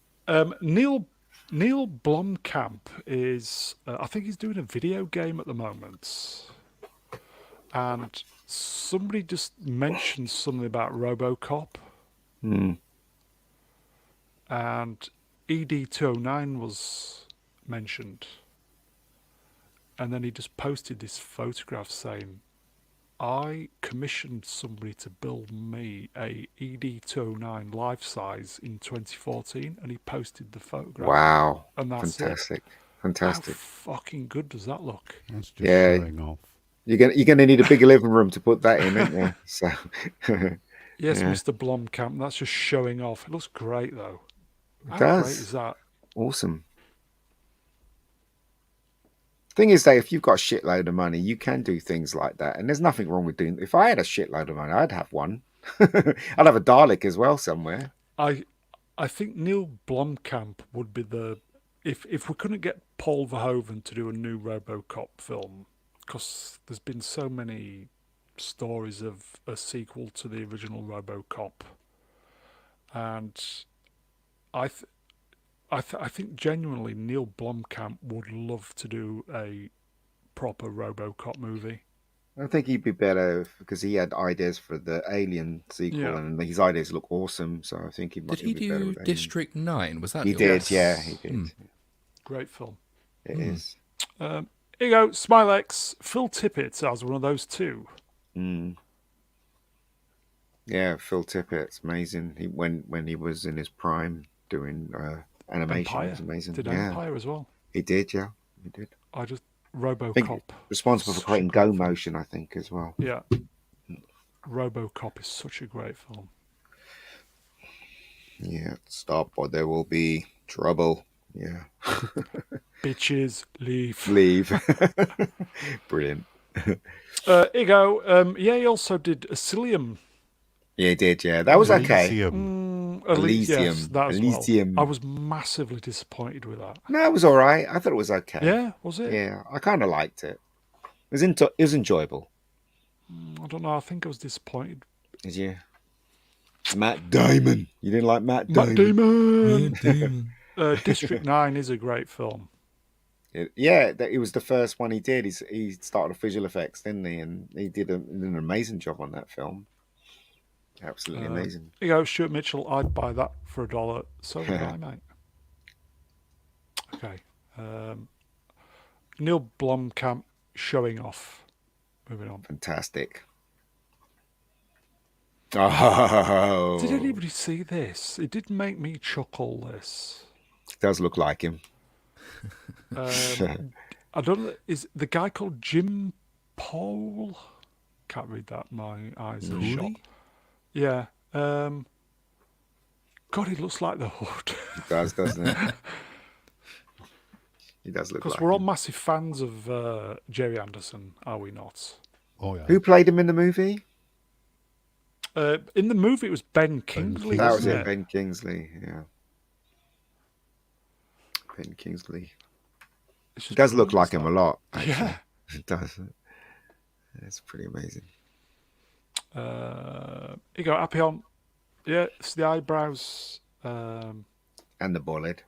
Neil Blomkamp is, I think he's doing a video game at the moment. And somebody just mentioned something about RoboCop. And ED209 was mentioned. And then he just posted this photograph saying, I commissioned somebody to build me a ED209 life-size in 2014, and he posted the photograph. Wow. And that's Fantastic. it. Fantastic. How fucking good does that look? That's just Yeah. showing off. You're gonna need a bigger living room to put that in, aren't you? So Yes, Yeah. Mr. Blomkamp, that's just showing off. It looks great, though. How does. great is that? awesome. Thing is, that if you've got a shitload of money, you can do things like that, and there's nothing wrong with doing. If I had a shitload of money, I'd have one. I'd have a Dalek as well somewhere. I think Neil Blomkamp would be the... If we couldn't get Paul Verhoeven to do a new RoboCop film, because there's been so many stories of a sequel to the original RoboCop, and I think genuinely Neil Blomkamp would love to do a proper RoboCop movie. I think he'd be better because he had ideas for the Alien sequel, Yeah. and his ideas look awesome. So I think Did he'd he be better do with Alien. District 9? Was that He yours? did, yeah, he did. Great film. It is. Here you go, Smilex. Phil Tippett as one of those two. Mm. Yeah, Phil Tippett's amazing. When he was in his prime doing animation, Empire. it was amazing. Did yeah, Empire as well. he did. Yeah, he did. I think RoboCop. Responsible for Such a creating great Go film. Motion, I think, as well. Yeah. RoboCop is such a great film. Yeah, stop or there will be trouble. Yeah. Bitches, leave. Leave. Brilliant. Here you go. Yeah, he also did Asylum. Yeah, he did, yeah. That was okay. Elysium. Yes, Elysium. that as Elysium. well. I was massively disappointed with that. No, it was all right. I thought it was okay. Yeah, was it? Yeah, I kind of liked it. It was enjoyable. I don't know. I think I was disappointed. Did you? Matt Damon. You didn't like Matt Matt Damon? Damon. District 9 is a great film. It was the first one he did. He started with visual effects, didn't he? And he did an amazing job on that film. Absolutely amazing. Here you go, Stuart Mitchell. I'd buy that for $1. So would I, mate. Okay. Neil Blomkamp showing off. Moving on. Fantastic. Oh, Did anybody see this? It did make me chuckle, this. does look like him. I don't know. Is the guy called Jim Paul? Can't read that. My eyes are shot. Yeah. God, he looks like the Hood. He does, doesn't it? He does look Because like we're all him. massive fans of Jerry Anderson, are we not? Oh yeah. Who played him in the movie? In the movie, it was Ben Kingsley. That was wasn't it, Ben Kingsley. Yeah. Ben Kingsley. It's He just does look like brilliant, him a lot. Yeah. It does. It's pretty amazing. Here you go, happy on. Yeah, it's the eyebrows. And the bullet.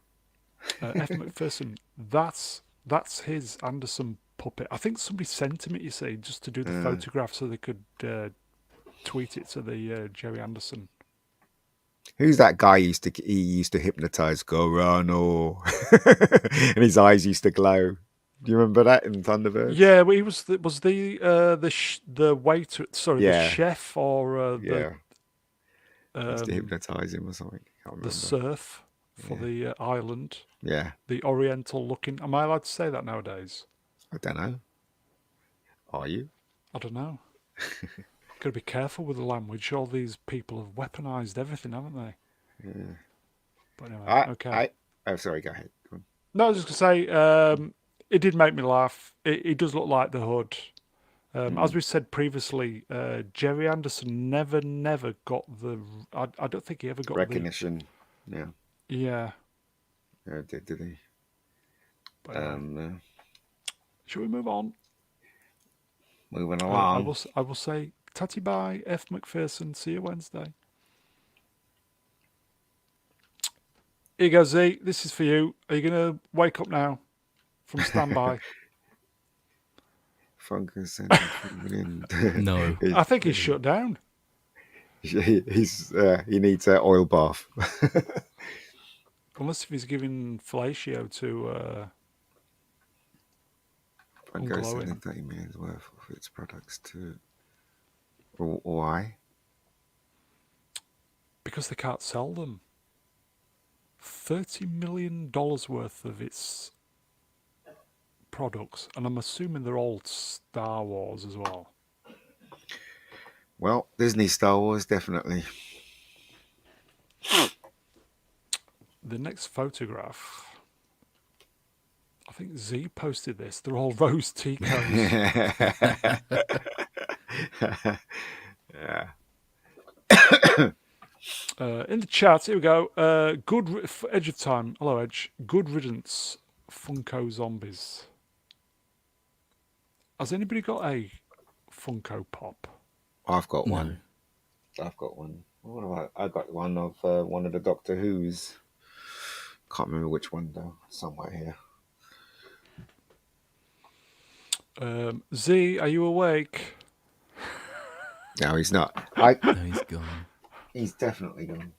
F. McPherson. That's his Anderson puppet. I think somebody sent him it, you see, just to do the photograph so they could tweet it to the Jerry Anderson. Who's that guy he used to hypnotize Gorano? And his eyes used to glow. Do you remember that in Thunderbirds? Yeah, well, he was the waiter. Sorry, Yeah. the chef or Yeah. Used to um, hypnotize him or something. Can't remember. the serf for the island. Yeah. The Oriental looking. Am I allowed to say that nowadays? I don't know. Are you? I don't know. Got to be careful with the language. All these people have weaponized everything, haven't they? Yeah. But anyway, okay. Oh, sorry. Go ahead. Go on. No, I was just going to say, it did make me laugh. It does look like the Hood. As we said previously, Jerry Anderson never got the... I don't think he ever got Recognition. Yeah. the... Yeah. Yeah, did he? But shall we move on? Moving I along. will say, tatty bye, F. McPherson. See you Wednesday. Here you go, Z. This is for you. Are you going to wake up now from standby? Fungus and No. I think he's shut down. he needs an oil bath. Unless if he's giving fellatio to Fungus Unglowing. and 30 million worth of its products to. Why? because they can't sell them. $30 million worth of its products, and I'm assuming they're all Star Wars as well. Well, Disney Star Wars, definitely. The next photograph, I think Z posted this. They're all rose teacups. Yeah. In the chat, here we go. Edge of Time. Hello, Edge. Good riddance, Funko Zombies. Has anybody got a Funko Pop? I've got No. one. I've got one. What have I got one of one of the Doctor Who's. Can't remember which one though. Somewhere here. Z, are you awake? No, he's not. No, he's gone. He's definitely gone.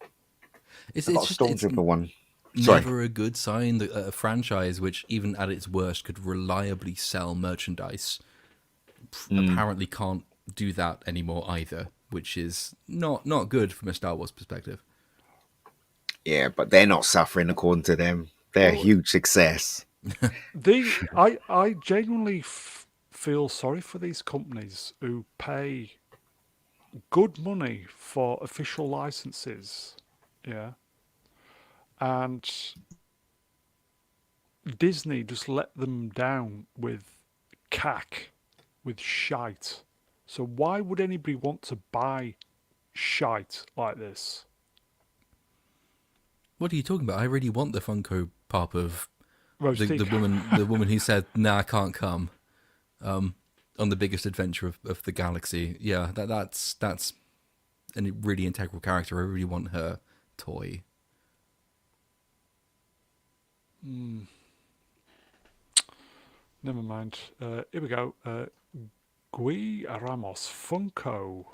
It's I've got a just it's Stormtrooper one. Sorry. never a good sign that a franchise which, even at its worst, could reliably sell merchandise, apparently can't do that anymore either, which is not good from a Star Wars perspective. Yeah, but they're not suffering according to them. They're a huge success. I genuinely feel sorry for these companies who pay good money for official licenses, yeah, and Disney just let them down with cack, with shite. So why would anybody want to buy shite like this? What are you talking about? I really want the Funko Pop of Roasting. the woman who said, "Nah, I can't come," on the biggest adventure of the galaxy. Yeah, that's a really integral character. I really want her toy. Never mind. Here we go. Gui Ramos Funko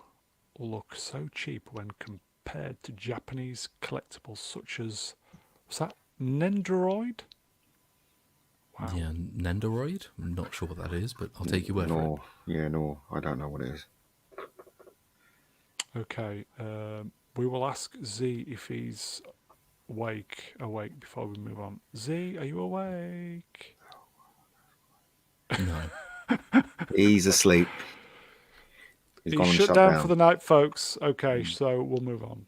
look so cheap when compared to Japanese collectibles such as, what's that, Nendoroid? Wow. Yeah, Nendoroid. I'm not sure what that is, but I'll take your word for it. No, yeah, no, I don't know what it is. Okay. We will ask Z if he's awake before we move on. Z, are you awake? No. He's asleep. He's He's gone and shut shut down down. for the night, folks. Okay, so we'll move on.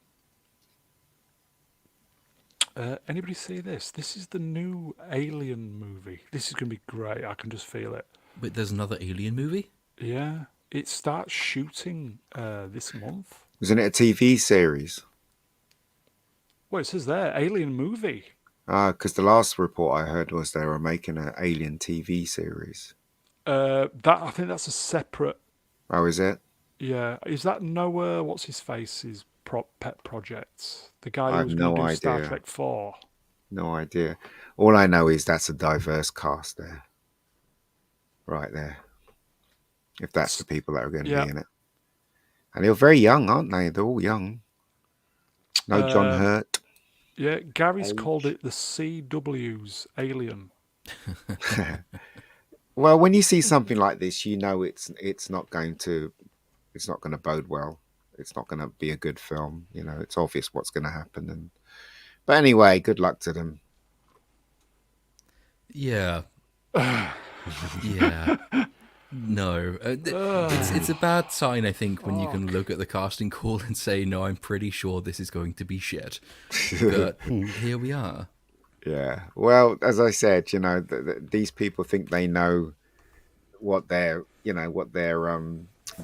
Anybody see this? This is the new Alien movie. This is going to be great. I can just feel it. Wait, there's another Alien movie? Yeah, it starts shooting this month. Isn't it a TV series? Well, it says there, Alien movie. Because the last report I heard was they were making an Alien TV series. I think that's a separate. Oh, is it? Yeah, is that Noah? What's his face? His pet project. The guy I who have was going to no do Star idea. Trek 4. No idea. All I know is that's a diverse cast there. Right there. If that's the people that are going to Yeah. be in it. And they're very young, aren't they? They're all young. No John Hurt. Yeah, Gary's called it the CW's Alien. Well, when you see something like this, you know it's not going to bode well. It's not going to be a good film. You know, it's obvious what's going to happen. But anyway, good luck to them. Yeah. Yeah. No. It's a bad sign, I think, when you can look at the casting call and say, no, I'm pretty sure this is going to be shit. But here we are. Yeah. Well, as I said, you know, these people think they know what they're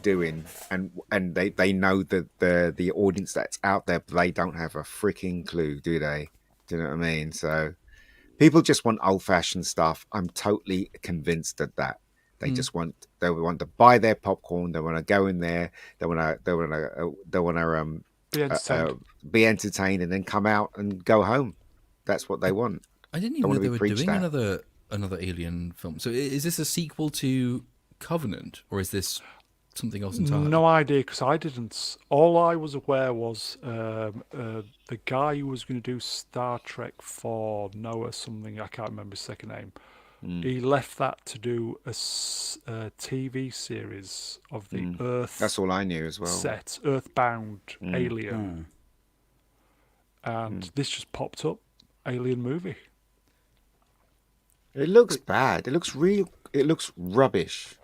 doing, and they know that the audience that's out there, but they don't have a freaking clue, do they? Do you know what I mean? So people just want old-fashioned stuff. I'm totally convinced of that. They just want to buy their popcorn. They want to go in there. They want to Be entertained. be entertained, and then come out and go home. That's what they want. I didn't Don't even know wanna they be were preached doing at. another Alien film. So is this a sequel to Covenant, or is this something else entirely? No idea, because I didn't. All I was aware was the guy who was going to do Star Trek 4, Noah something, I can't remember his second name. He left that to do a TV series of the Earth That's all I knew as well. set, Earthbound Alien. And this just popped up, Alien movie. It looks bad. It looks real. It looks rubbish.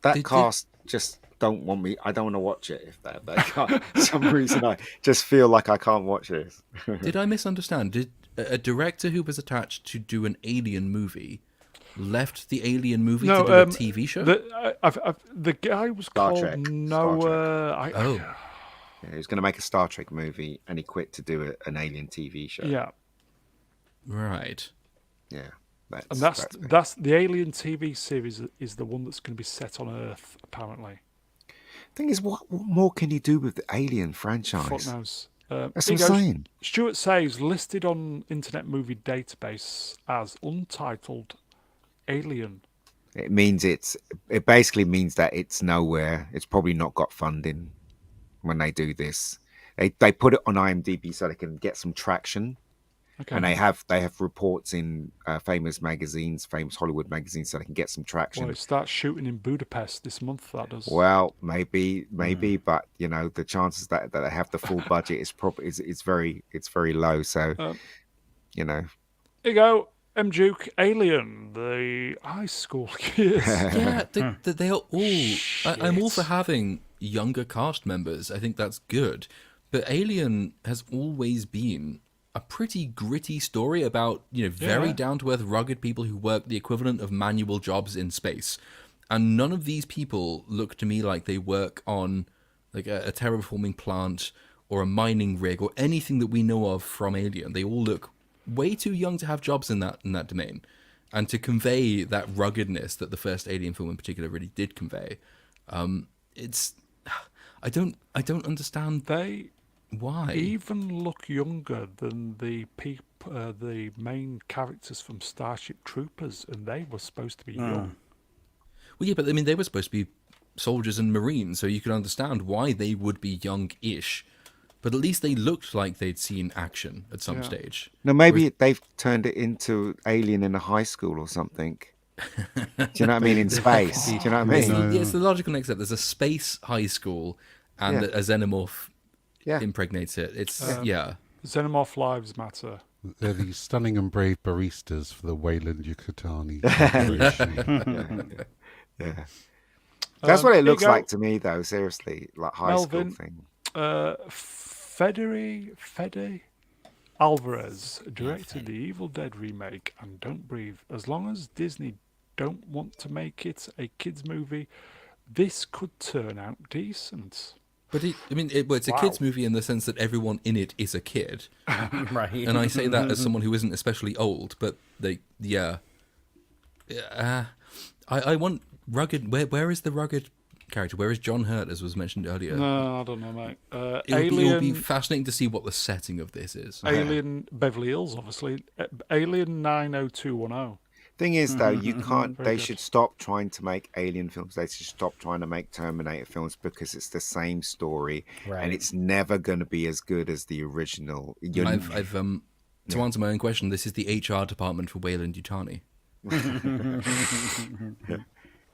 That Did- cast just don't want me. I don't want to watch it. If that can't, for some reason, I just feel like I can't watch this. Did I misunderstand? Did a director who was attached to do an Alien movie left the Alien movie to do a TV show? The guy was Star called Trek. Noah. Oh. Yeah, he was going to make a Star Trek movie, and he quit to do an Alien TV show. Yeah. Right. Yeah. And that's the Alien TV series is the one that's going to be set on Earth, apparently. Thing is, what more can you do with the Alien Fuck franchise? knows. That's Here you go. insane. Stuart says listed on Internet Movie Database as untitled Alien. It basically means that it's nowhere. It's probably not got funding when they do this. They put it on IMDb so they can get some traction. Okay. And they have reports in famous Hollywood magazines, so they can get some traction. Well, it starts shooting in Budapest this month. That does. Well, maybe, but the chances that they have the full budget is very low. So, Here you go. M. Duke, Alien, the high school kids. Yeah, they are all. I'm all for having younger cast members. I think that's good. But Alien has always been a pretty gritty story about, very down-to-earth, rugged people who work the equivalent of manual jobs in space. And none of these people look to me like they work on like a terraforming plant or a mining rig or anything that we know of from Alien. They all look way too young to have jobs in that domain. And to convey that ruggedness that the first Alien film in particular really did convey, it's... I don't understand why. Even look younger than the main characters from Starship Troopers, and they were supposed to be young. Well, yeah, but I mean, they were supposed to be soldiers and Marines, so you could understand why they would be young-ish. But at least they looked like they'd seen action at some stage. No, maybe they've turned it into Alien in a high school or something. Do you know what I mean? In space. Do you know what I mean? It's the logical next step. There's a space high school, and a xenomorph impregnates it. It's Xenomorph lives matter. They're the stunning and brave baristas for the Wayland Yukatani Corporation. Yeah. That's what it looks like to me, though. Seriously, like high school thing. Fede Alvarez directed the Evil Dead remake and Don't Breathe. As long as Disney don't want to make it a kids movie, this could turn out decent. But it's a kids movie in the sense that everyone in it is a kid, Right. and I say that as someone who isn't especially old. But I want rugged. Where is the rugged character? Where is John Hurt, as was mentioned earlier? No, I don't know, mate. It'll be fascinating to see what the setting of this is. Alien Beverly Hills, obviously. Alien 90210. Thing is, though, you can't. Very They good. should stop trying to make Alien films. They should stop trying to make Terminator films because it's the same story, Right. and it's never going to be as good as the original. I've to answer my own question, this is the HR department for Wayland Yutani.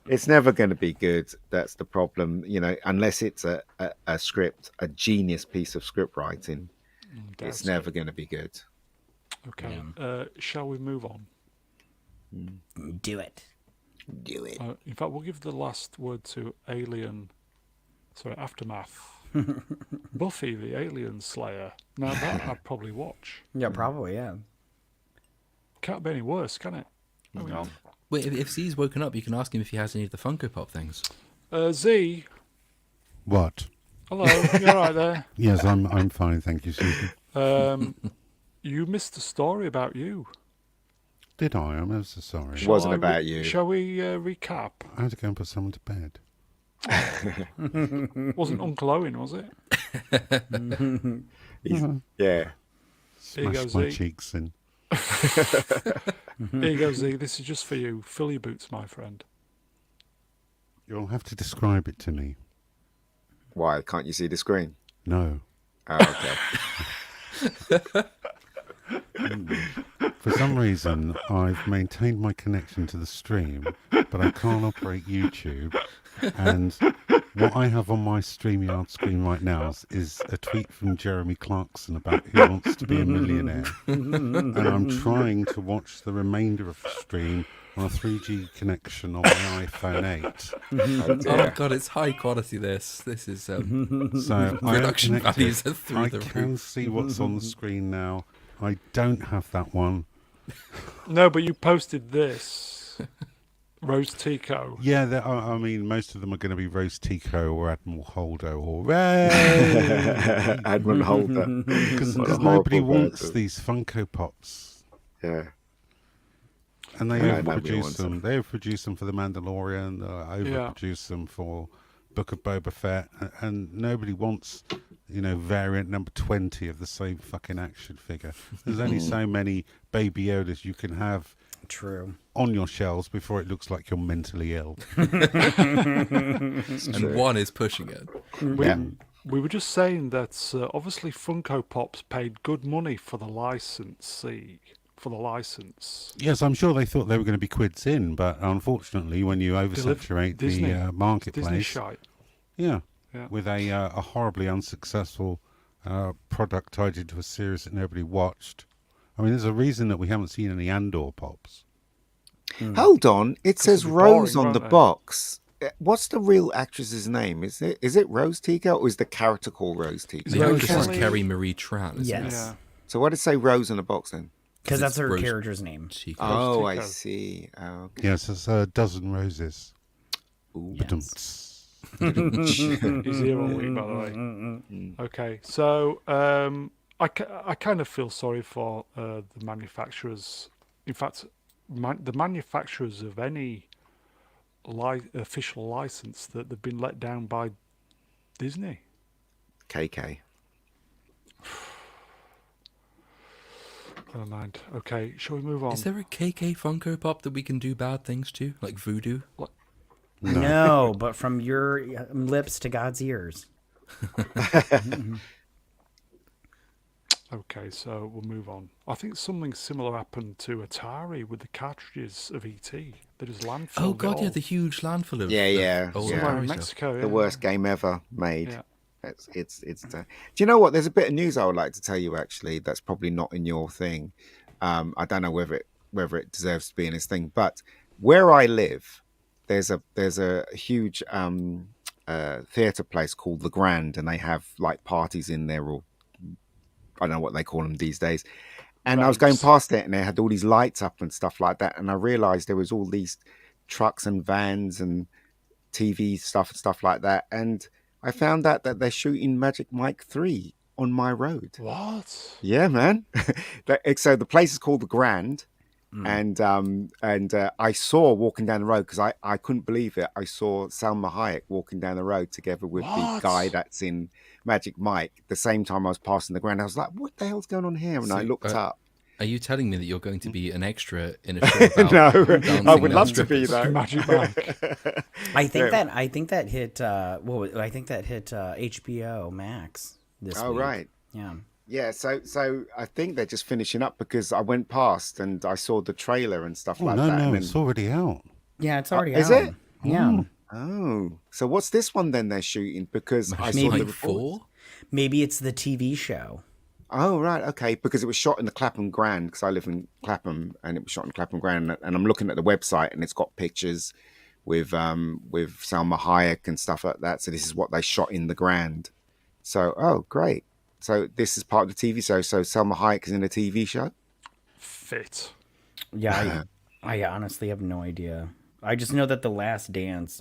It's never going to be good. That's the problem, unless it's a script, a genius piece of script writing. It's never going to be good. Okay. Shall we move on? Do it. Do it. In fact, we'll give the last word to Aftermath. Buffy the Alien Slayer. Now that I'd probably watch. Yeah, probably, yeah. Can't be any worse, can it? There we go. Wait, if Z's woken up, you can ask him if he has any of the Funko Pop things. Z, What? hello, you all right there? Yes, I'm fine, thank you, Susan. You missed a story about you. Did I? I'm so sorry. It wasn't about you. Shall we recap? I had to go and put someone to bed. Wasn't Uncle Owen, was it? Yeah. Here you go, Smashed my Z. cheeks in. Here you go, Z. This is just for you. Fill your boots, my friend. You'll have to describe it to me. Why can't you see the screen? No. Oh, okay. For some reason, I've maintained my connection to the stream, but I can't operate YouTube. And what I have on my StreamYard screen right now is a tweet from Jeremy Clarkson about who wants to be a millionaire. And I'm trying to watch the remainder of the stream on a 3G connection on my iPhone 8. Oh god, it's high quality. This is So production I am values connected. are through I the can roof. see what's on the screen now. I don't have that one. No, but you posted this. Rose Tico. Yeah, I mean, most of them are going to be Rose Tico or Admiral Holdo or Ray. Admiral Holder. Because What a nobody horrible wants person. these Funko Pops. Yeah. And they Yeah, nobody overproduce wants them. They overproduce them for the Mandalorian. Overproduce them for Book of Boba Fett, and nobody wants, variant number 20 of the same fucking action figure. There's only so many Baby Yodas you can have True. on your shelves before it looks like you're mentally ill. And one is pushing it. We were just saying that obviously Funko Pops paid good money for the licensee. Yes, I'm sure they thought they were going to be quids in, but unfortunately, when you oversaturate Disney. the marketplace, Disney shite. yeah, Yeah. with a horribly unsuccessful product tied into a series that nobody watched. I mean, there's a reason that we haven't seen any Andor Pops. Hold on, it says they're Rose boring, on the aren't they? box. What's the real actress's name? Is it Rose Tico, or is the character called Rose Tico? The actress is Kelly. Kerry Marie Tran, isn't Yes. Yeah. So why did it say Rose on the box then? Because that's her Rose- character's name. it? She Oh, I Tico. see. Oh, okay. Yes, it's a dozen roses. Ooh. Yes. He's here all week, by the way. Okay, so I kind of feel sorry for the manufacturers. In fact, the manufacturers of any official license that they've been let down by Disney. KK. Never mind. Okay, shall we move on? Is there a KK Funko Pop that we can do bad things to, like voodoo? No, but from your lips to God's ears. Okay, so we'll move on. I think something similar happened to Atari with the cartridges of ET. They just landfilled. Oh it god, yeah, all. the huge landfill of Yeah, old yeah. Somewhere in Atari stuff. Mexico. Yeah. The worst game ever made. Yeah. It's do you know what? There's a bit of news I would like to tell you actually. That's probably not in your thing. I don't know whether it deserves to be in his thing, but where I live, there's a huge theatre place called the Grand, and they have like parties in there, or I don't know what they call them these days. And I was going Raves. past it, and they had all these lights up and stuff like that, and I realised there was all these trucks and vans and TV stuff and stuff like that, and I found out that they're shooting Magic Mike 3 on my road. What? Yeah, man. So the place is called the Grand, and I saw walking down the road, because I couldn't believe it. I saw Salma Hayek walking down the road together with the What? guy that's in Magic Mike. The same time I was passing the Grand, I was like, "What the hell's going on here?" And I So, looked up. Are you telling me that you're going to be an extra in a show about No, dancing I would and love to be strippers? though. Magic Mike. I think that hit. I think that hit HBO Max this Oh week. right. Yeah. Yeah, so I think they're just finishing up, because I went past and I saw the trailer and stuff Oh, like no, that. no, and it's already out. Yeah, it's already is out. it? Yeah. Oh, so what's this one then they're shooting? Because I saw Maybe the report. 4? Maybe it's the TV show. Oh right, okay, because it was shot in the Clapham Grand, because I live in Clapham, and it was shot in Clapham Grand, and I'm looking at the website, and it's got pictures with Salma Hayek and stuff like that. So this is what they shot in the Grand. So oh great, so this is part of the TV show. So Salma Hayek is in a TV show. Fit. Yeah, I honestly have no idea. I just know that The Last Dance,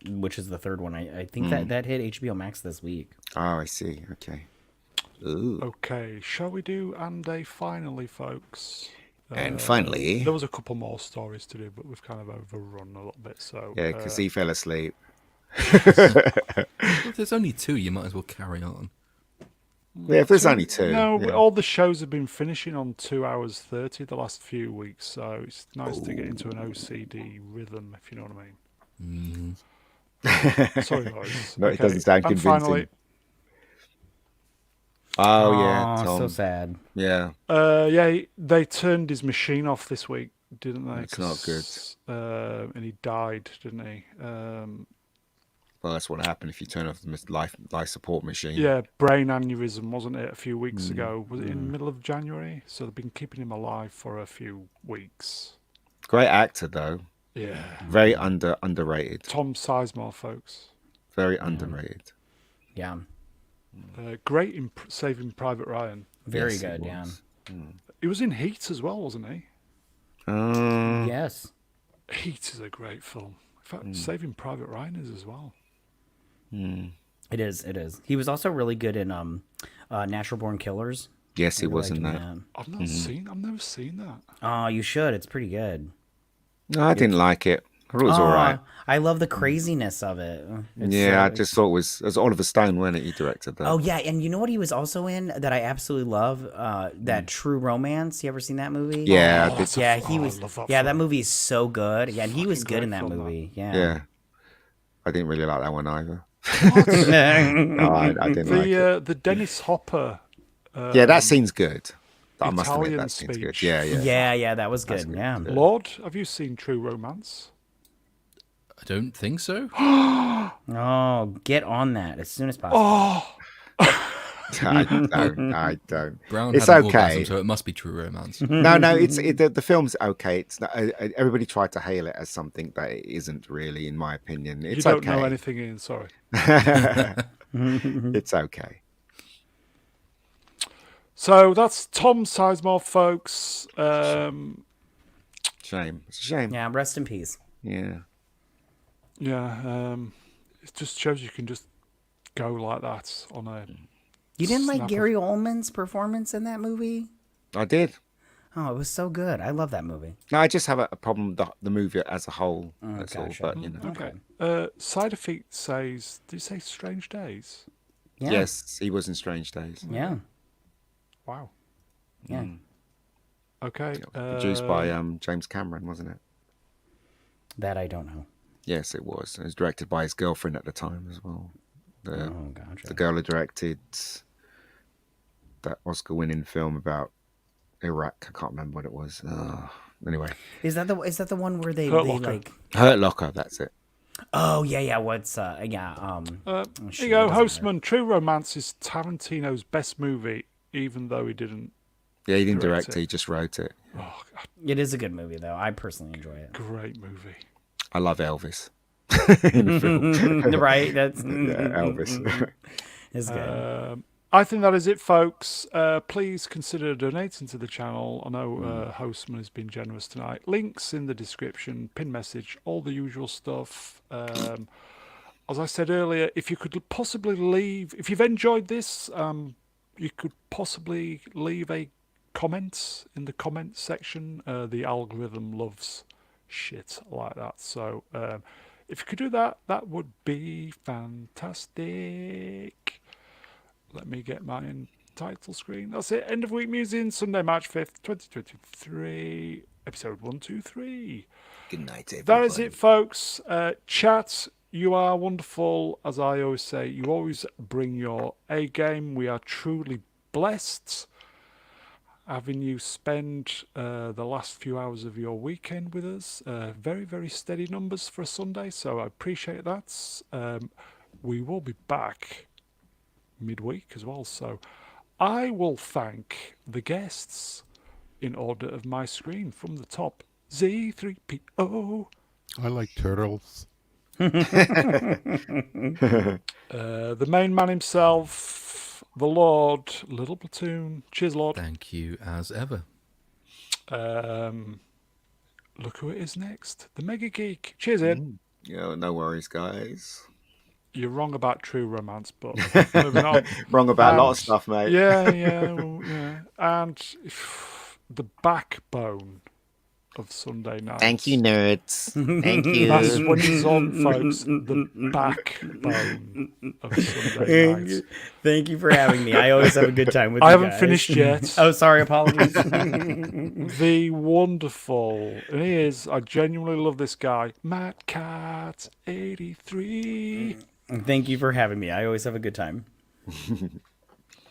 which is the third one, I think that hit HBO Max this week. Oh, I see. Okay. Ooh. Okay, shall we do and a finally, folks? And finally, There was a couple more stories to do, but we've kind of overrun a little bit. So yeah, because he fell asleep. Well, if there's only 2, you might as well carry on. Yeah, if there's only 2. No, yeah. all the shows have been finishing on 2 hours 30 the last few weeks, so it's nice to get into an OCD rhythm, if you know what I mean. Sorry, guys. No, it doesn't sound and convincing. finally, Oh yeah, Aw, Tom. so sad. Yeah. they turned his machine off this week, didn't they? That's not good. And he died, didn't he? Well, that's what happened if you turn off the life support machine. Yeah, brain aneurysm, wasn't it, a few weeks ago? Was it in the middle of January? So they've been keeping him alive for a few weeks. Great actor though. Yeah. Very underrated. Tom Sizemore, folks. Very underrated. Yeah. Great in Saving Private Ryan. Very Yes, he good, yeah. was. He was in Heat as well, wasn't he? Yes. Heat is a great film. In fact, Saving Private Ryan is as well. It is. He was also really good in Natural Born Killers. Yes, he I really was in liked that. him I've never seen that. Oh, you should. It's pretty good. No, I didn't like it. I thought it was all right. I love the craziness of it. Yeah, I just thought it was Oliver Stone, wasn't it? He directed that. Oh yeah, and you know what he was also in that I absolutely love? That True Romance. You ever seen that movie? Yeah, I did. Yeah, he I was. love that Yeah, that film. movie is so good. Yeah, and he was good in that great film, movie. Yeah, I didn't really like that one either. Yeah. No, I didn't like it. The Dennis Hopper Yeah, that scene's good. I must admit Italian that scene's good. speech. Yeah. yeah, that was good. good. Yeah. Lord, have you seen True Romance? I don't think so. Oh, get on that as soon as possible. I don't. Brown It's had an okay. orgasm, so it must be True Romance. No, the film's okay. It's not, everybody tried to hail it as something that it isn't really, in my opinion. You It's don't okay. know anything, Ian. Sorry. It's okay. So that's Tom Sizemore, folks. Shame. It's a shame. Yeah, rest in peace. Yeah. Yeah, it just shows you can just go like that on a. You didn't like Snap Gary Oldman's performance in that movie? I did. Oh, it was so good. I love that movie. No, I just have a problem with the movie as a whole. That's gotcha. all. But you know. Okay. Side Effect says, did you say Strange Days? Yeah. Yes, he was in Strange Days. Yeah. Wow. Yeah. Okay. Produced by James Cameron, wasn't it? That I don't know. Yes, it was. It was directed by his girlfriend at the time as well. Oh, gotcha. The girl who directed that Oscar-winning film about Iraq. I can't remember what it was. Anyway, Is that the one where they Hurt Locker. like? Hurt Locker. That's it. Oh yeah. What's Here you go, it doesn't Hostman. True Romance is Tarantino's best movie, even though he didn't. Yeah, he didn't Direct direct it. it. He just wrote it. Oh, God, It is a good movie though. I personally enjoy it. great movie. I love Elvis in the film. Right? That's Yeah, Elvis. It's good. I think that is it, folks. Please consider donating to the channel. I know Hostman has been generous tonight. Links in the description, pin message, all the usual stuff. As I said earlier, if you could possibly leave, if you've enjoyed this, you could possibly leave a comment in the comment section. The algorithm loves shit like that. So if you could do that, that would be fantastic. Let me get my title screen. That's it. End of week musings, Sunday, March 5th, 2023. Episode 123. Good night, everybody. That is it, folks. Chat, you are wonderful. As I always say, you always bring your A game. We are truly blessed having you spend the last few hours of your weekend with us. Very, very steady numbers for a Sunday, so I appreciate that. We will be back midweek as well, so I will thank the guests in order of my screen from the top. Z3PO, I like turtles. the main man himself, the Lord, Little Platoon. Cheers, Lord. Thank you as ever. Look who it is next, the Mega Geek. Cheers, Ian. Yeah, no worries, guys. You're wrong about True Romance, but moving on. Wrong about a lot of stuff, mate. Yeah, well, yeah. And the backbone of Sunday night. Thank you, nerds. Thank you. That's what it's on, folks. The backbone of Sunday night. Thank you for having me. I always have a good time with you I haven't guys. finished yet. Oh, sorry. Apologies. The wonderful, and he is, I genuinely love this guy, Matt Cat 83. Thank you for having me. I always have a good time.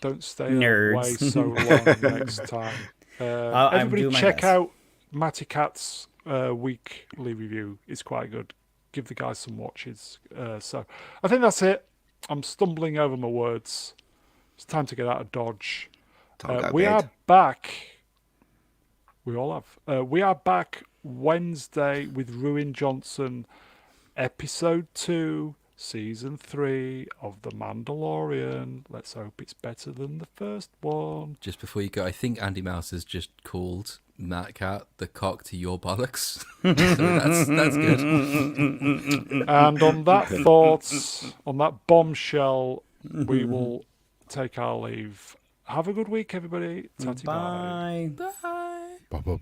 Don't stay Nerds. away so long next time. I'm Everybody doing my check best. out Matty Cat's weekly review. It's quite good. Give the guys some watches. So I think that's it. I'm stumbling over my words. It's time to get out of Dodge. Time to go We bed. are back. We all have. We are back Wednesday with Ruin Johnson, episode 2, season 3 of The Mandalorian. Let's hope it's better than the first one. Just before you go, I think Andy Mouse has just called Matt Cat the cock to your bollocks. So that's good. And on that thought, on that bombshell, we will take our leave. Have a good week, everybody. Tatty bye. Bye. Bye bye.